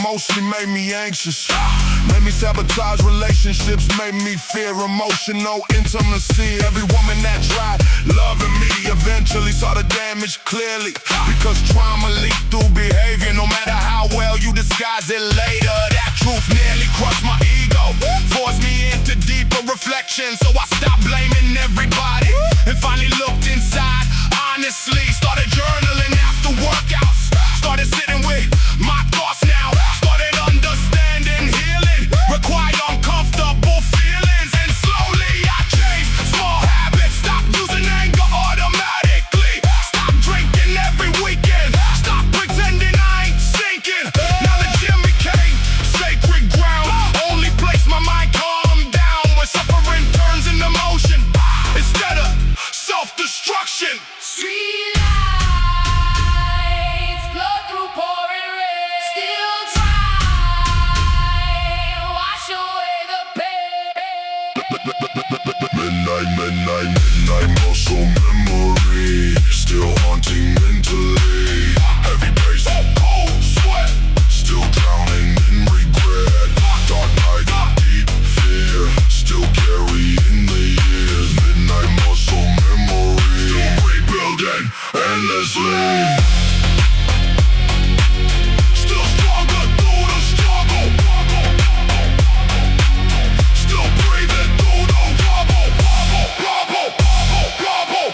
mostly made me anxious. Made me sabotage relationships, made me fear emotional intimacy. Every woman that tried loving me eventually saw the damage clearly, because trauma leaked through behavior. No matter how well you disguise it later, that truth nearly crushed my ego, forced me into deeper reflection. So I stopped blaming everybody and finally looked inside honestly. Started journaling after workouts, started sitting with my thoughts now, started understanding healing required uncomfortable feelings. And slowly I changed small habits, stopped using anger automatically, stopped drinking every weekend, stopped pretending I ain't sinking. Now the gym became sacred ground, only place my mind calmed down when suffering turns into motion instead of self-destruction. Street lights glow through pouring rain, still try wash away the pain. Midnight, muscle memory, still haunting mentally. Heavy bass, cold sweat, still drowning in regret. Dark night, deep fear, still carrying the years. Midnight muscle memory, still rebuilding endlessly. Still stronger through the struggle, still breathing through the rubble.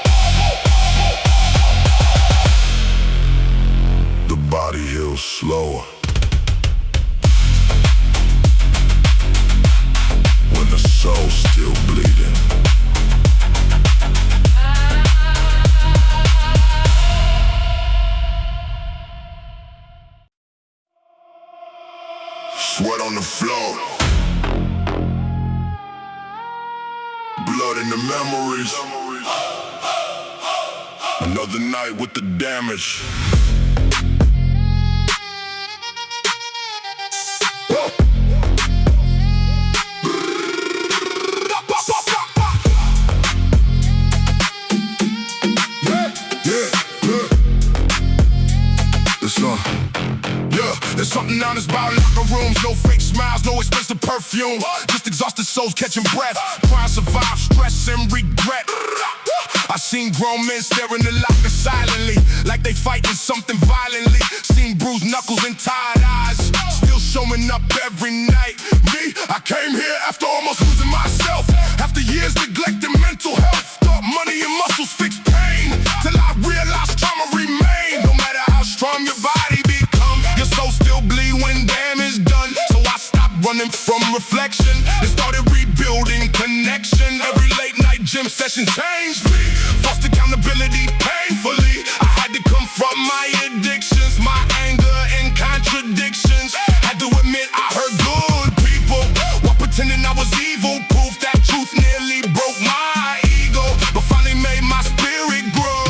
The body heals slower when the soul's still bleeding. Sweat on the floor, blood in the memories. Another night with the damage. There's something honest about locker rooms, no fake smiles, no expensive perfume. Just exhausted souls catching breath, trying to survive stress and regret. I seen grown men staring the locker silently, like they fighting something violently. Seen bruised knuckles and tired eyes, still showing up every night. Me, I came here after almost losing myself, after years neglecting mental health. Thought money and muscles fix pain, till I realized trauma remain. No matter how strong your body becomes, your soul still bleed when damage done. So I stopped running from reflection and started rebuilding connection. Every late night gym session changed me, forced accountability painfully. I had to confront my addictions, my anger and contradictions. Had to admit I hurt good people while pretending I was evil. Proof that truth nearly broke my ego, but finally made my spirit grow.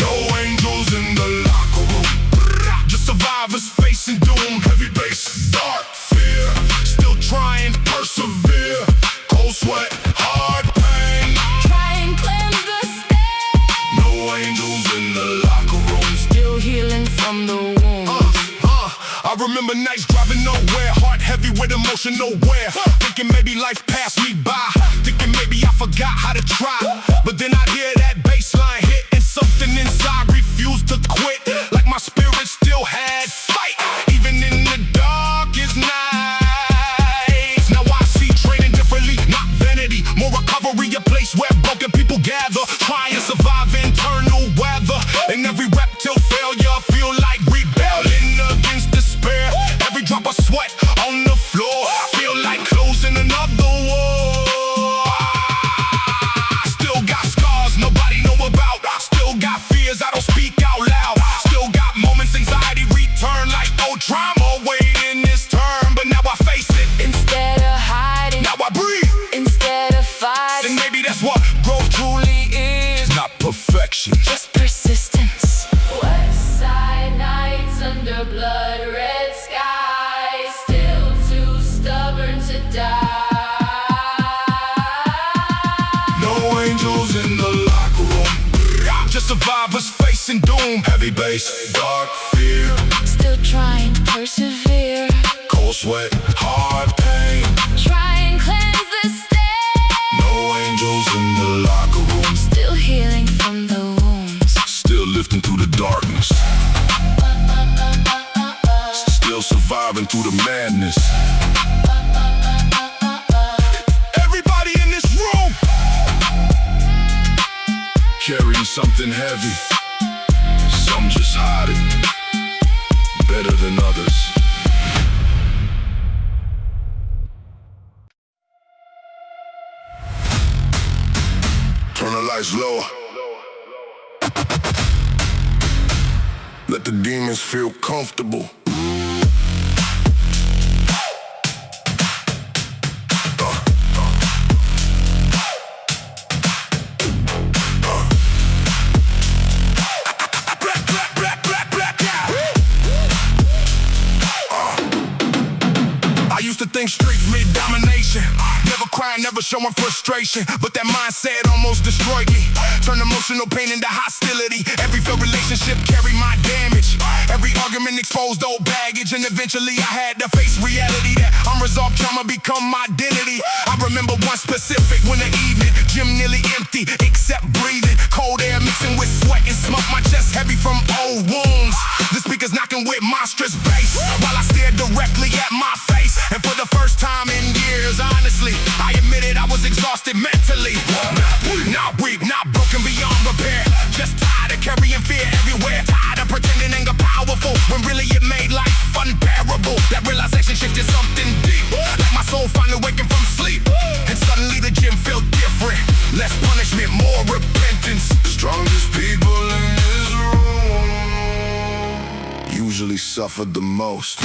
No angels in the locker room, just survivors facing doom. Heavy bass, dark fear, still trying, persevere. Cold sweat, hard pain, Try and cleanse the stain. no angels in the locker room. Still healing from the wounds. I remember nights driving nowhere, heart heavy with emotion nowhere. Thinking maybe life passed me by, thinking maybe I forgot how to try. But then I'd hear that bass line hit, and something inside refused to quit. Like my spirit still had fight, even in the darkest nights. Now I see training differently, not vanity, more recovery, a place where broken people gather, trying to survive internal weather. And every rep till failure feel like rebelling against despair. Every drop of sweat on the floor feel like closing another war. Still got scars nobody know about, still got fears I don't speak out loud, still got moments anxiety return like old trauma waiting this turn. But now I face it, Instead of hiding, now I breathe, instead of fighting, and maybe that's what growth truly is. Not perfection, just persistence. West side nights under blood red skies, still too stubborn to die. no angels in the locker room, just survivors facing doom. Heavy bass, dark fear, Still trying, persevere. sweat, hard pain. Try and cleanse the stain. No angels in the locker room. Still healing from the wounds. Still lifting through the darkness. Still surviving through the madness. Everybody in this room carrying something heavy. Some just hide it better than others. Turn the lights low. Let the demons feel comfortable. I used to think street meant domination. Never crying, never showing frustration. But that mindset almost destroyed me. Turned emotional pain into hostility. Every failed relationship carried my damage. Every argument exposed old baggage. And eventually I had to face reality that unresolved trauma become my identity. I remember one specific when the evening, gym nearly empty, except breathing. Cold air mixing with sweat and smoke. My chest heavy from old wounds. The speakers knocking with monstrous bass while I stared directly at my face. And for the first time in years, honestly, I admitted I was exhausted mentally. Not weak, not broken beyond repair. Just tired of carrying fear everywhere. Tired of pretending anger powerful when really it made life unbearable. That realization shifted something deep, like my soul finally waking from sleep. And suddenly the gym felt different. Less punishment, more repentance. The strongest people in this room usually suffered the most.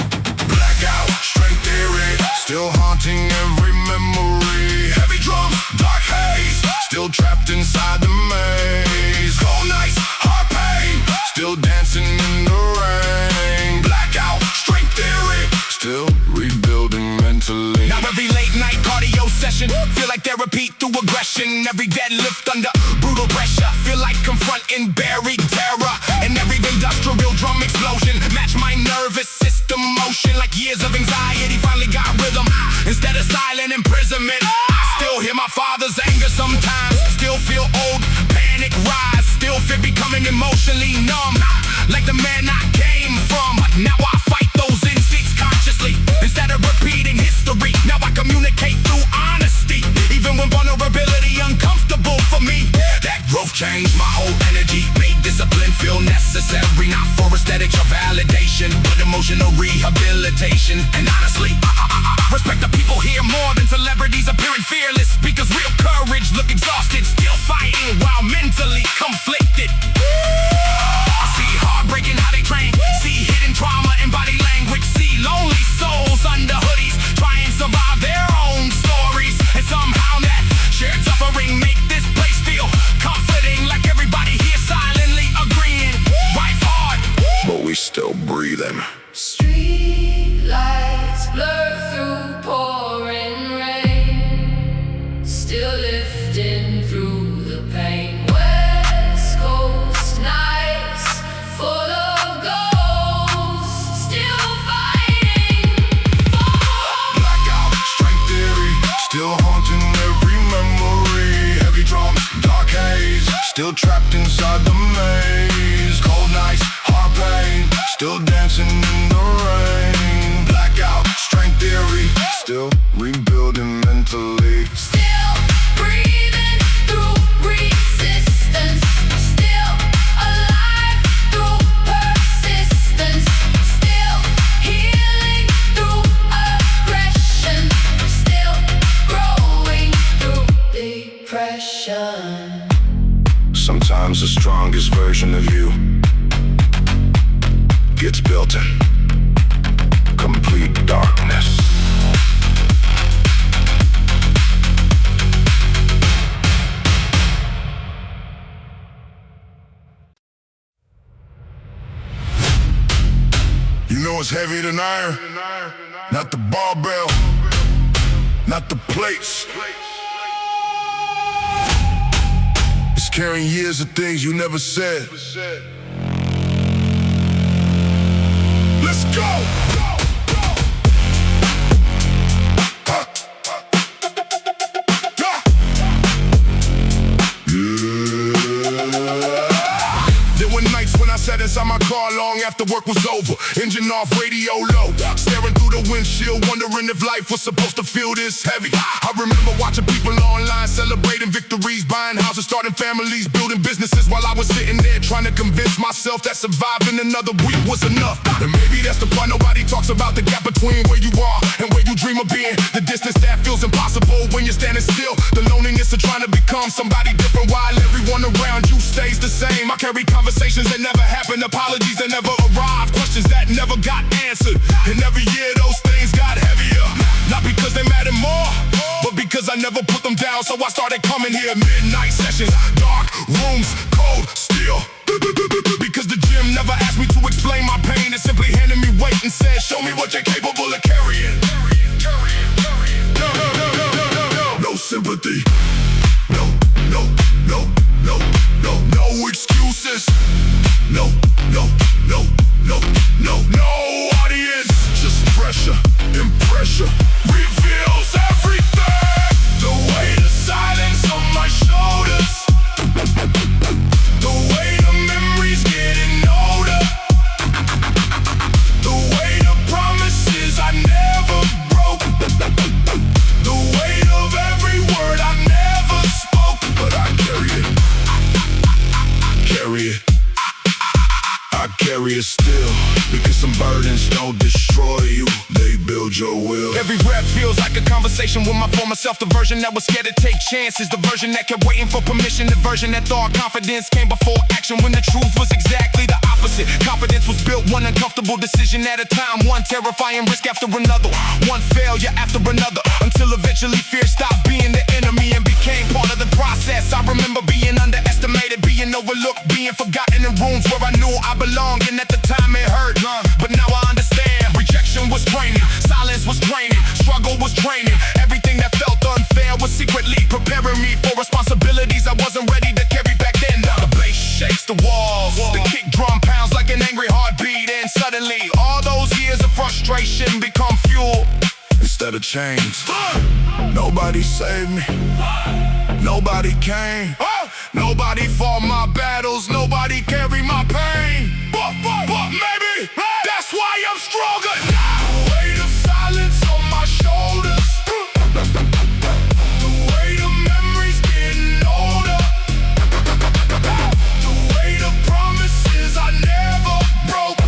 Blackout, strength theory, still haunting every memory. Heavy drums, dark haze, still trapped inside the maze. Cold nights, heart pain, still dancing in the rain. Blackout, strength theory, still rebuilding mentally. Now every late night cardio session feel like therapy through aggression. Every deadlift under brutal pressure feel like confronting buried terror. And every industrial drum explosion match my nervous system motion. Like years of anxiety finally got rhythm. Instead of silent imprisonment, I still hear my father's anger sometimes. Still feel old panic rise. Still fear becoming emotionally numb, like the man I came from. But now I fight those instincts consciously instead of repeating history. Now I communicate through honesty, even when vulnerability uncomfortable for me. That growth changed my whole energy, made discipline feel necessary. Not for aesthetics or validation, but emotional rehabilitation. And honestly, I respect the people here more than celebrities appearing fearless. Because real courage look exhausted, still fighting while mentally conflicted. I see heartbreaking how they train, see hidden trauma in body language, see lonely souls under hoodies try and survive their own stories. And somehow that shared suffering make this place feel comforting, like everybody here silently agreeing. Life hard, but we still breathing. Street lights blur through pouring rain. Still lifting through the pain. West Coast nights full of ghosts. Still fighting for Blackout, strength theory, still haunting every memory. Heavy drums, dark haze, still trapped inside the maze. Cold nights, heart pain, still dancing in the rain. Blackout, strength theory, still rebuilding mentally. still breathing through resistance. Still alive through persistence. Still healing through aggression. Still growing through depression. Sometimes the strongest version of you gets built in complete darkness. You know it's heavier than iron. Not the barbell, not the plates. It's carrying years of things you never said. Let's go! after work was over. Engine off, radio low. Staring through the windshield, wondering if life was supposed to feel this heavy. I remember watching people online celebrating victories, buying houses, starting families, building businesses, while I was sitting there trying to convince myself that surviving another week was enough. And maybe that's the part nobody talks about, the gap between where you are and where you dream of being. The distance that feels impossible when you're standing still. The loneliness of trying to become somebody different while everyone around you stays the same. I carry conversations that never happened, apologies that never arrived, questions that never got answered. And every year those things got heavier. Not because they mattered more, but because I never put them down. So I started coming here, midnight sessions, dark rooms, cold steel. Because the gym never asked me to explain my pain. It simply handed me weight and said, show me what you're capable of carrying. No sympathy. No excuses. No audience. Just pressure and pressure reveals everything. The weight of silence on my shoulders. The weight of memories getting older. The weight of promises I never broke. The weight of every word I never spoke. But I carry it. I carry it still. Because some burdens don't destroy you, they build your will. Every rep feels like a conversation with my former self. The version that was scared to take chances. The version that kept waiting for permission. The version that thought confidence came before action, when the truth was exactly the opposite. Confidence was built one uncomfortable decision at a time. One terrifying risk after another. One failure after another. Until eventually fear stopped being the enemy and became part of the process. I remember being underestimated, being overlooked, being forgotten in rooms where I knew I belonged. And at the time it hurt, but now I understand. Rejection was draining, silence was draining, struggle was draining. Everything that felt unfair was secretly preparing me for responsibilities I wasn't ready to carry back then. The bass shakes the walls, the kick drum pounds like an angry heartbeat. And suddenly all those years of frustration become fuel instead of chains. Nobody saved me, nobody came, nobody fought my battles, nobody carried my pain. But maybe that's why I'm stronger now. The weight of silence on my shoulders. The weight of memories getting older. The weight of promises I never broke.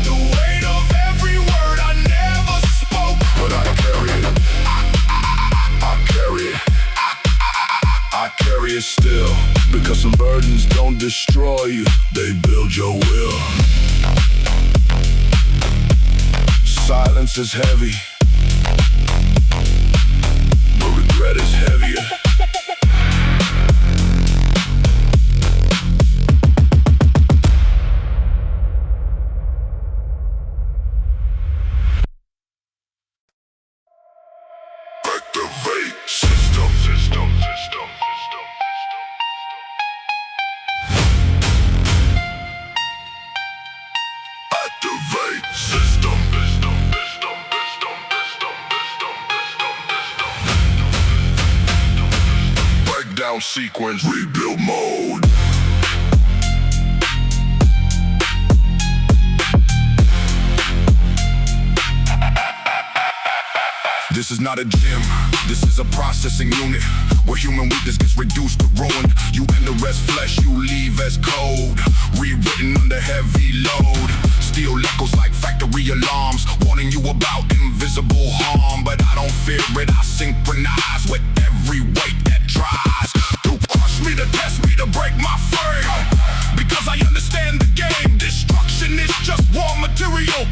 The weight of every word I never spoke. But I carry it. I carry it. I carry it still. Because some burdens don't destroy you, they build your will. Silence is heavy, but regret is heavier. Activate system. Activate system. Breakdown sequence, rebuild mode. This is not a gym, this is a processing unit where human weakness gets reduced to ruin. You enter as flesh, you leave as code, rewritten under heavy load. Steel echoes like factory alarms, warning you about invisible harm. But I don't fear it, I synchronize with every weight that tries to crush me, to test me, to break my frame. Because I understand the game, destruction is just raw material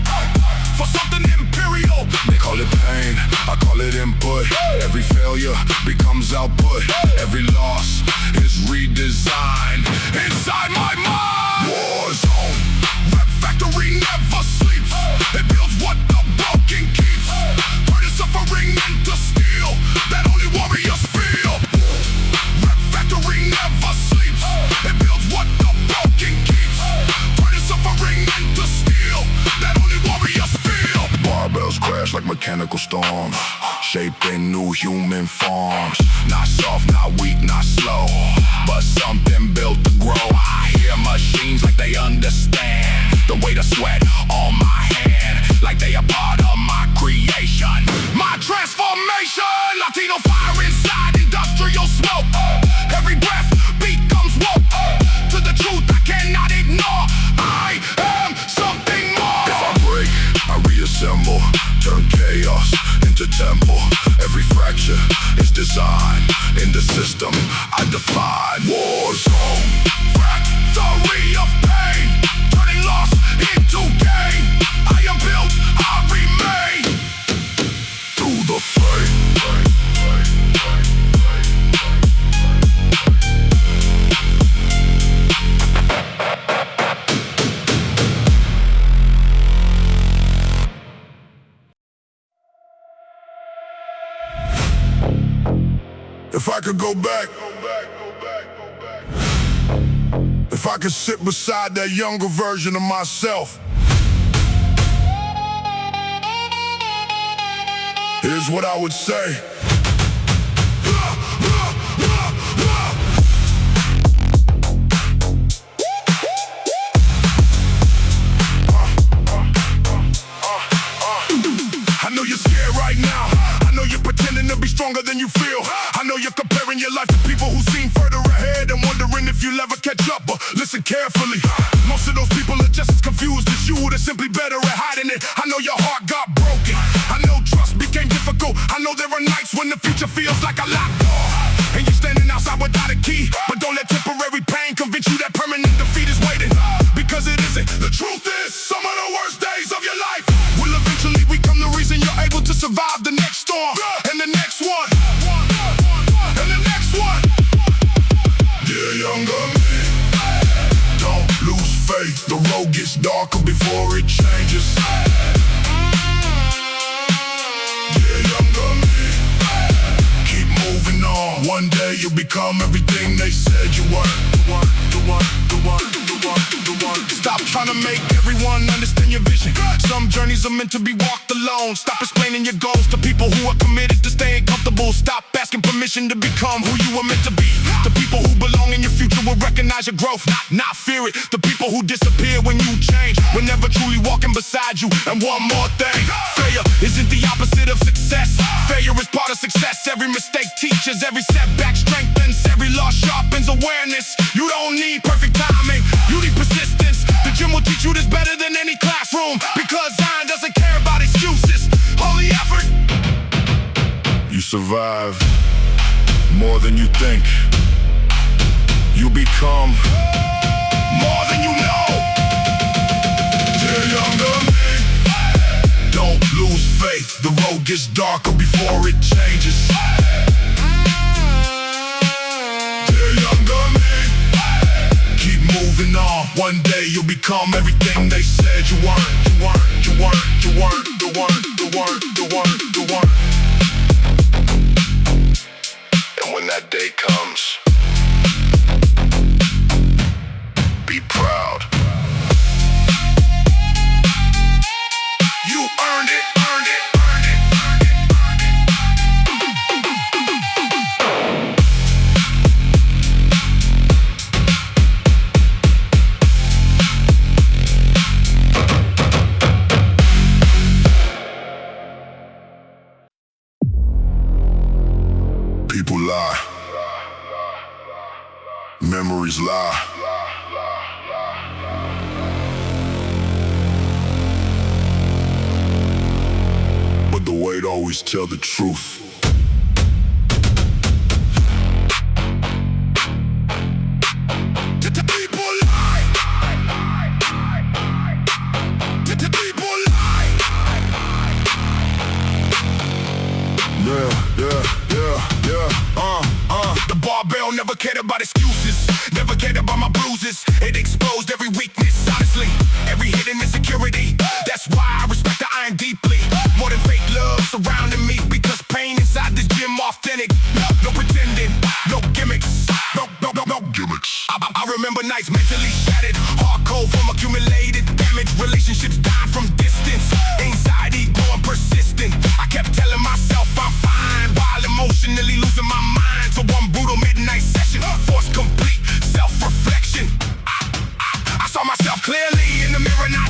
for something imperial. They call it pain, I call it input. Every failure becomes output. Every loss is redesigned inside my mind. War zone, rap factory never sleeps. It builds what the broken keeps. Turning suffering into steel that only warriors feel. Rap factory never sleeps. It builds what the broken keeps. Turning suffering into steel that only warriors feel. Barbells crash like mechanical storms, shaping new human forms. Not soft, not weak, not slow, but something built to grow. I hear machines like they understand. the weight of sweat on my hand, like they a part of my creation. My transformation, Latino fire inside, industrial smoke. Every breath becomes woke. To the truth I cannot ignore. I am something more. If I break, I reassemble, turn chaos into temple. Every fracture is designed in the system I define. War zone, factory of pain, turning loss into gain. I am built, I remain through the flame. If I could go back, if I could sit beside that younger version of myself, here's what I would say. I know you're scared right now. I know you're pretending to be stronger than you feel. I know you're comparing your life to people who seem further ahead and wondering if you'll ever catch up, but listen carefully. Most of those people are just as confused as you. They're simply better at hiding it. I know your heart got broken. I know trust became difficult. I know there are nights when the future feels like a locked door, and you're standing outside without a key. But don't let temporary pain convince you that permanent defeat is waiting, because it isn't. The truth is, some of the worst days of your life will eventually become the reason you're able to survive the next storm, and the next one, and the next one. Dear younger me, don't lose faith. The road gets darker before it changes. Dear younger me, keep moving on. One day you'll become everything they said you weren't. Stop trying to make everyone understand your vision. Some journeys are meant to be walked alone. Stop explaining your goals to people who are committed to staying comfortable. Stop asking permission to become who you were meant to be. The people who belong in your future will recognize your growth, not fear it. The people who disappear when you change were never truly walking beside you. And one more thing, failure isn't the opposite of success. Failure is part of success. Every mistake teaches, every setback strengthens, every loss sharpens awareness. You don't need perfect timing, you need persistence. The gym will teach you this better than any classroom, because Zion doesn't care about excuses. Holy effort. You survive more than you think. You become more than you know. Dear younger me, don't lose faith. The road gets darker before it changes. Dear younger me, keep moving on. One day you'll become everything they said you weren't. And when that day comes, be proud. You earned it, earned it, earned it, earned it, People lie, memories lie. But the weight always tell the truth. People lie. People lie. The barbell never cared about excuses, never cared about my bruises. It exposed every weakness, honestly, every hidden insecurity. That's why I respect the iron deeply, more than fake love surrounding me, because pain inside this gym authentic. No pretending, no gimmicks, no gimmicks. I remember nights mentally shattered, hard cold from accumulated damage. Relationships died from distance, anxiety growing persistent. I kept telling myself I'm fine, while emotionally losing my mind to one brutal midnight session. Forced complete self-reflection. I saw myself clearly in the mirror, not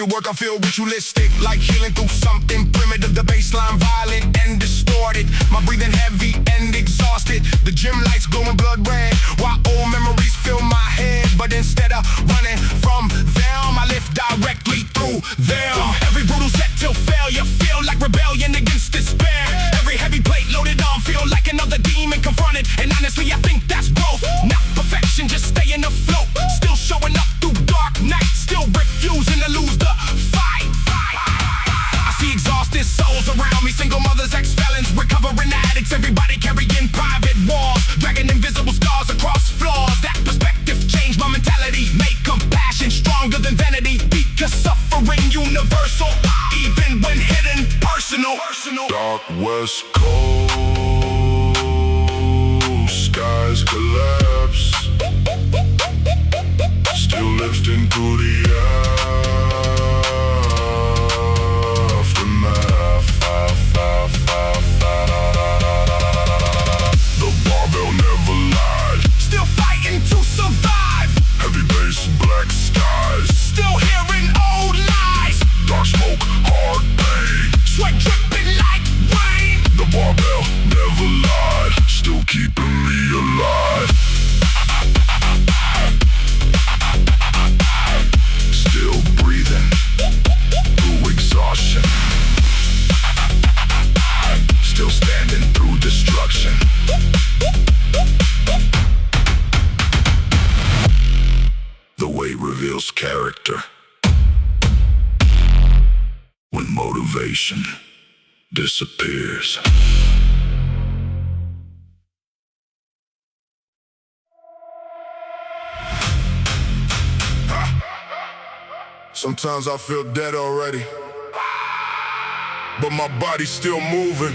the work, I feel ritualistic, like healing through something primitive. The baseline violent and distorted, my breathing heavy and exhausted. The gym lights glowing blood red, while old memories fill my head. But instead of running from them, I live directly through them. Every brutal set till failure, feel like rebellion against despair. Every heavy plate loaded on, feel like another demon confronted. And honestly, I think that's growth, not perfection, just staying afloat. Still showing up through dark nights, still refusing to lose the fight. I see exhausted souls around me, single mothers, ex-felons, recovering addicts. Everybody carrying private walls, dragging invisible scars across floors. That perspective changed my mentality, made compassion stronger than vanity. Because suffering universal, even when hidden, personal. Dark West Coast, skies collapse, still lifting through the aftermath. The barbell never lied, Still fighting to survive, heavy bass, black skies, still hearing old lies. dark smoke, hard pain. Sweat dripping like rain. The barbell never lied, still keeping me alive. Still breathing through exhaustion, still standing through destruction. The weight reveals character when motivation disappears. Sometimes I feel dead already, but my body's still moving.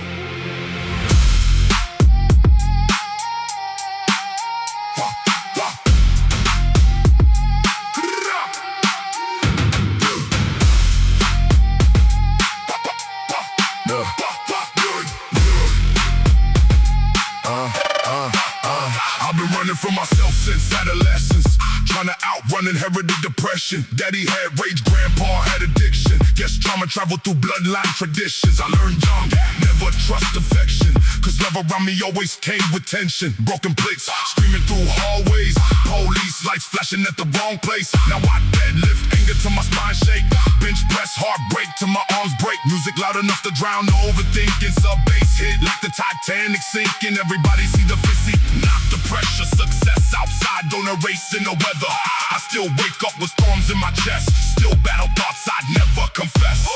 I've been running from myself since adolescence, trying to outrun inherited depression. Daddy had rage, grandpa had addiction. Guess trauma traveled through bloodline traditions. I learned young, never trust affection, cause love around me always came with tension. Broken plates, screaming through hallways, police lights flashing at the wrong place. Now I deadlift, anger to my spine shake, bench press, heartbreak till my arms break. Music loud enough to drown the overthinking. Sub bass hit like the Titanic sinking. Everybody see the physique, not the pressure. Success outside, don't erase in the weather. I still wake up with storms in my chest, still battle thoughts I'd never confess.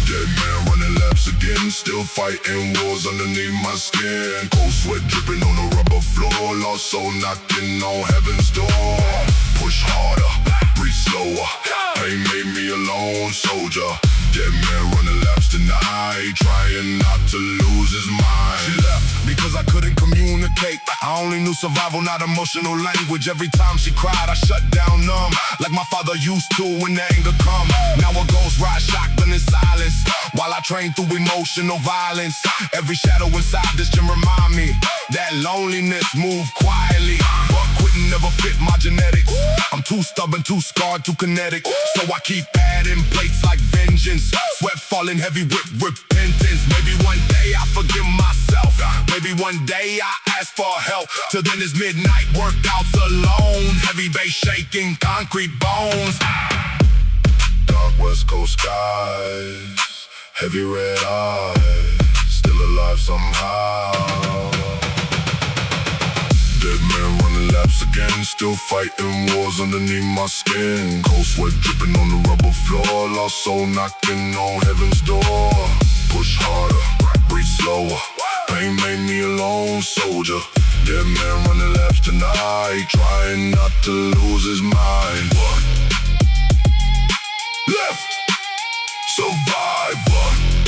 Dead man running laps again, still fighting wars underneath my skin. Cold sweat dripping on the rubber floor, lost soul knocking on heaven's door. Push harder, breathe slower, pain made me a lone soldier. Dead man running laps tonight, trying not to lose his mind. She left because I couldn't communicate. I only knew survival, not emotional language. Every time she cried, I shut down numb, like my father used to when the anger come. Now a ghost ride shotgun in silence, while I train through emotional violence. Every shadow inside this gym remind me that loneliness move quietly, but quitting never fit my genetics. I'm too stubborn, too scarred, too kinetic, so I keep adding plates like vengeance. Sweat falling heavy with repentance. Maybe one day I forgive myself, maybe one day I ask for help. Till then it's midnight workouts alone, heavy bass shaking concrete bones. Dark West Coast skies, heavy red eyes, still alive somehow. Dead man running laps again, still fighting wars underneath my skin. Cold sweat dripping on the rubber floor, lost soul knocking on heaven's door. Push harder, breathe slower, pain made me a lone soldier. Dead man running laps tonight, trying not to lose his mind. What? Left, survivor.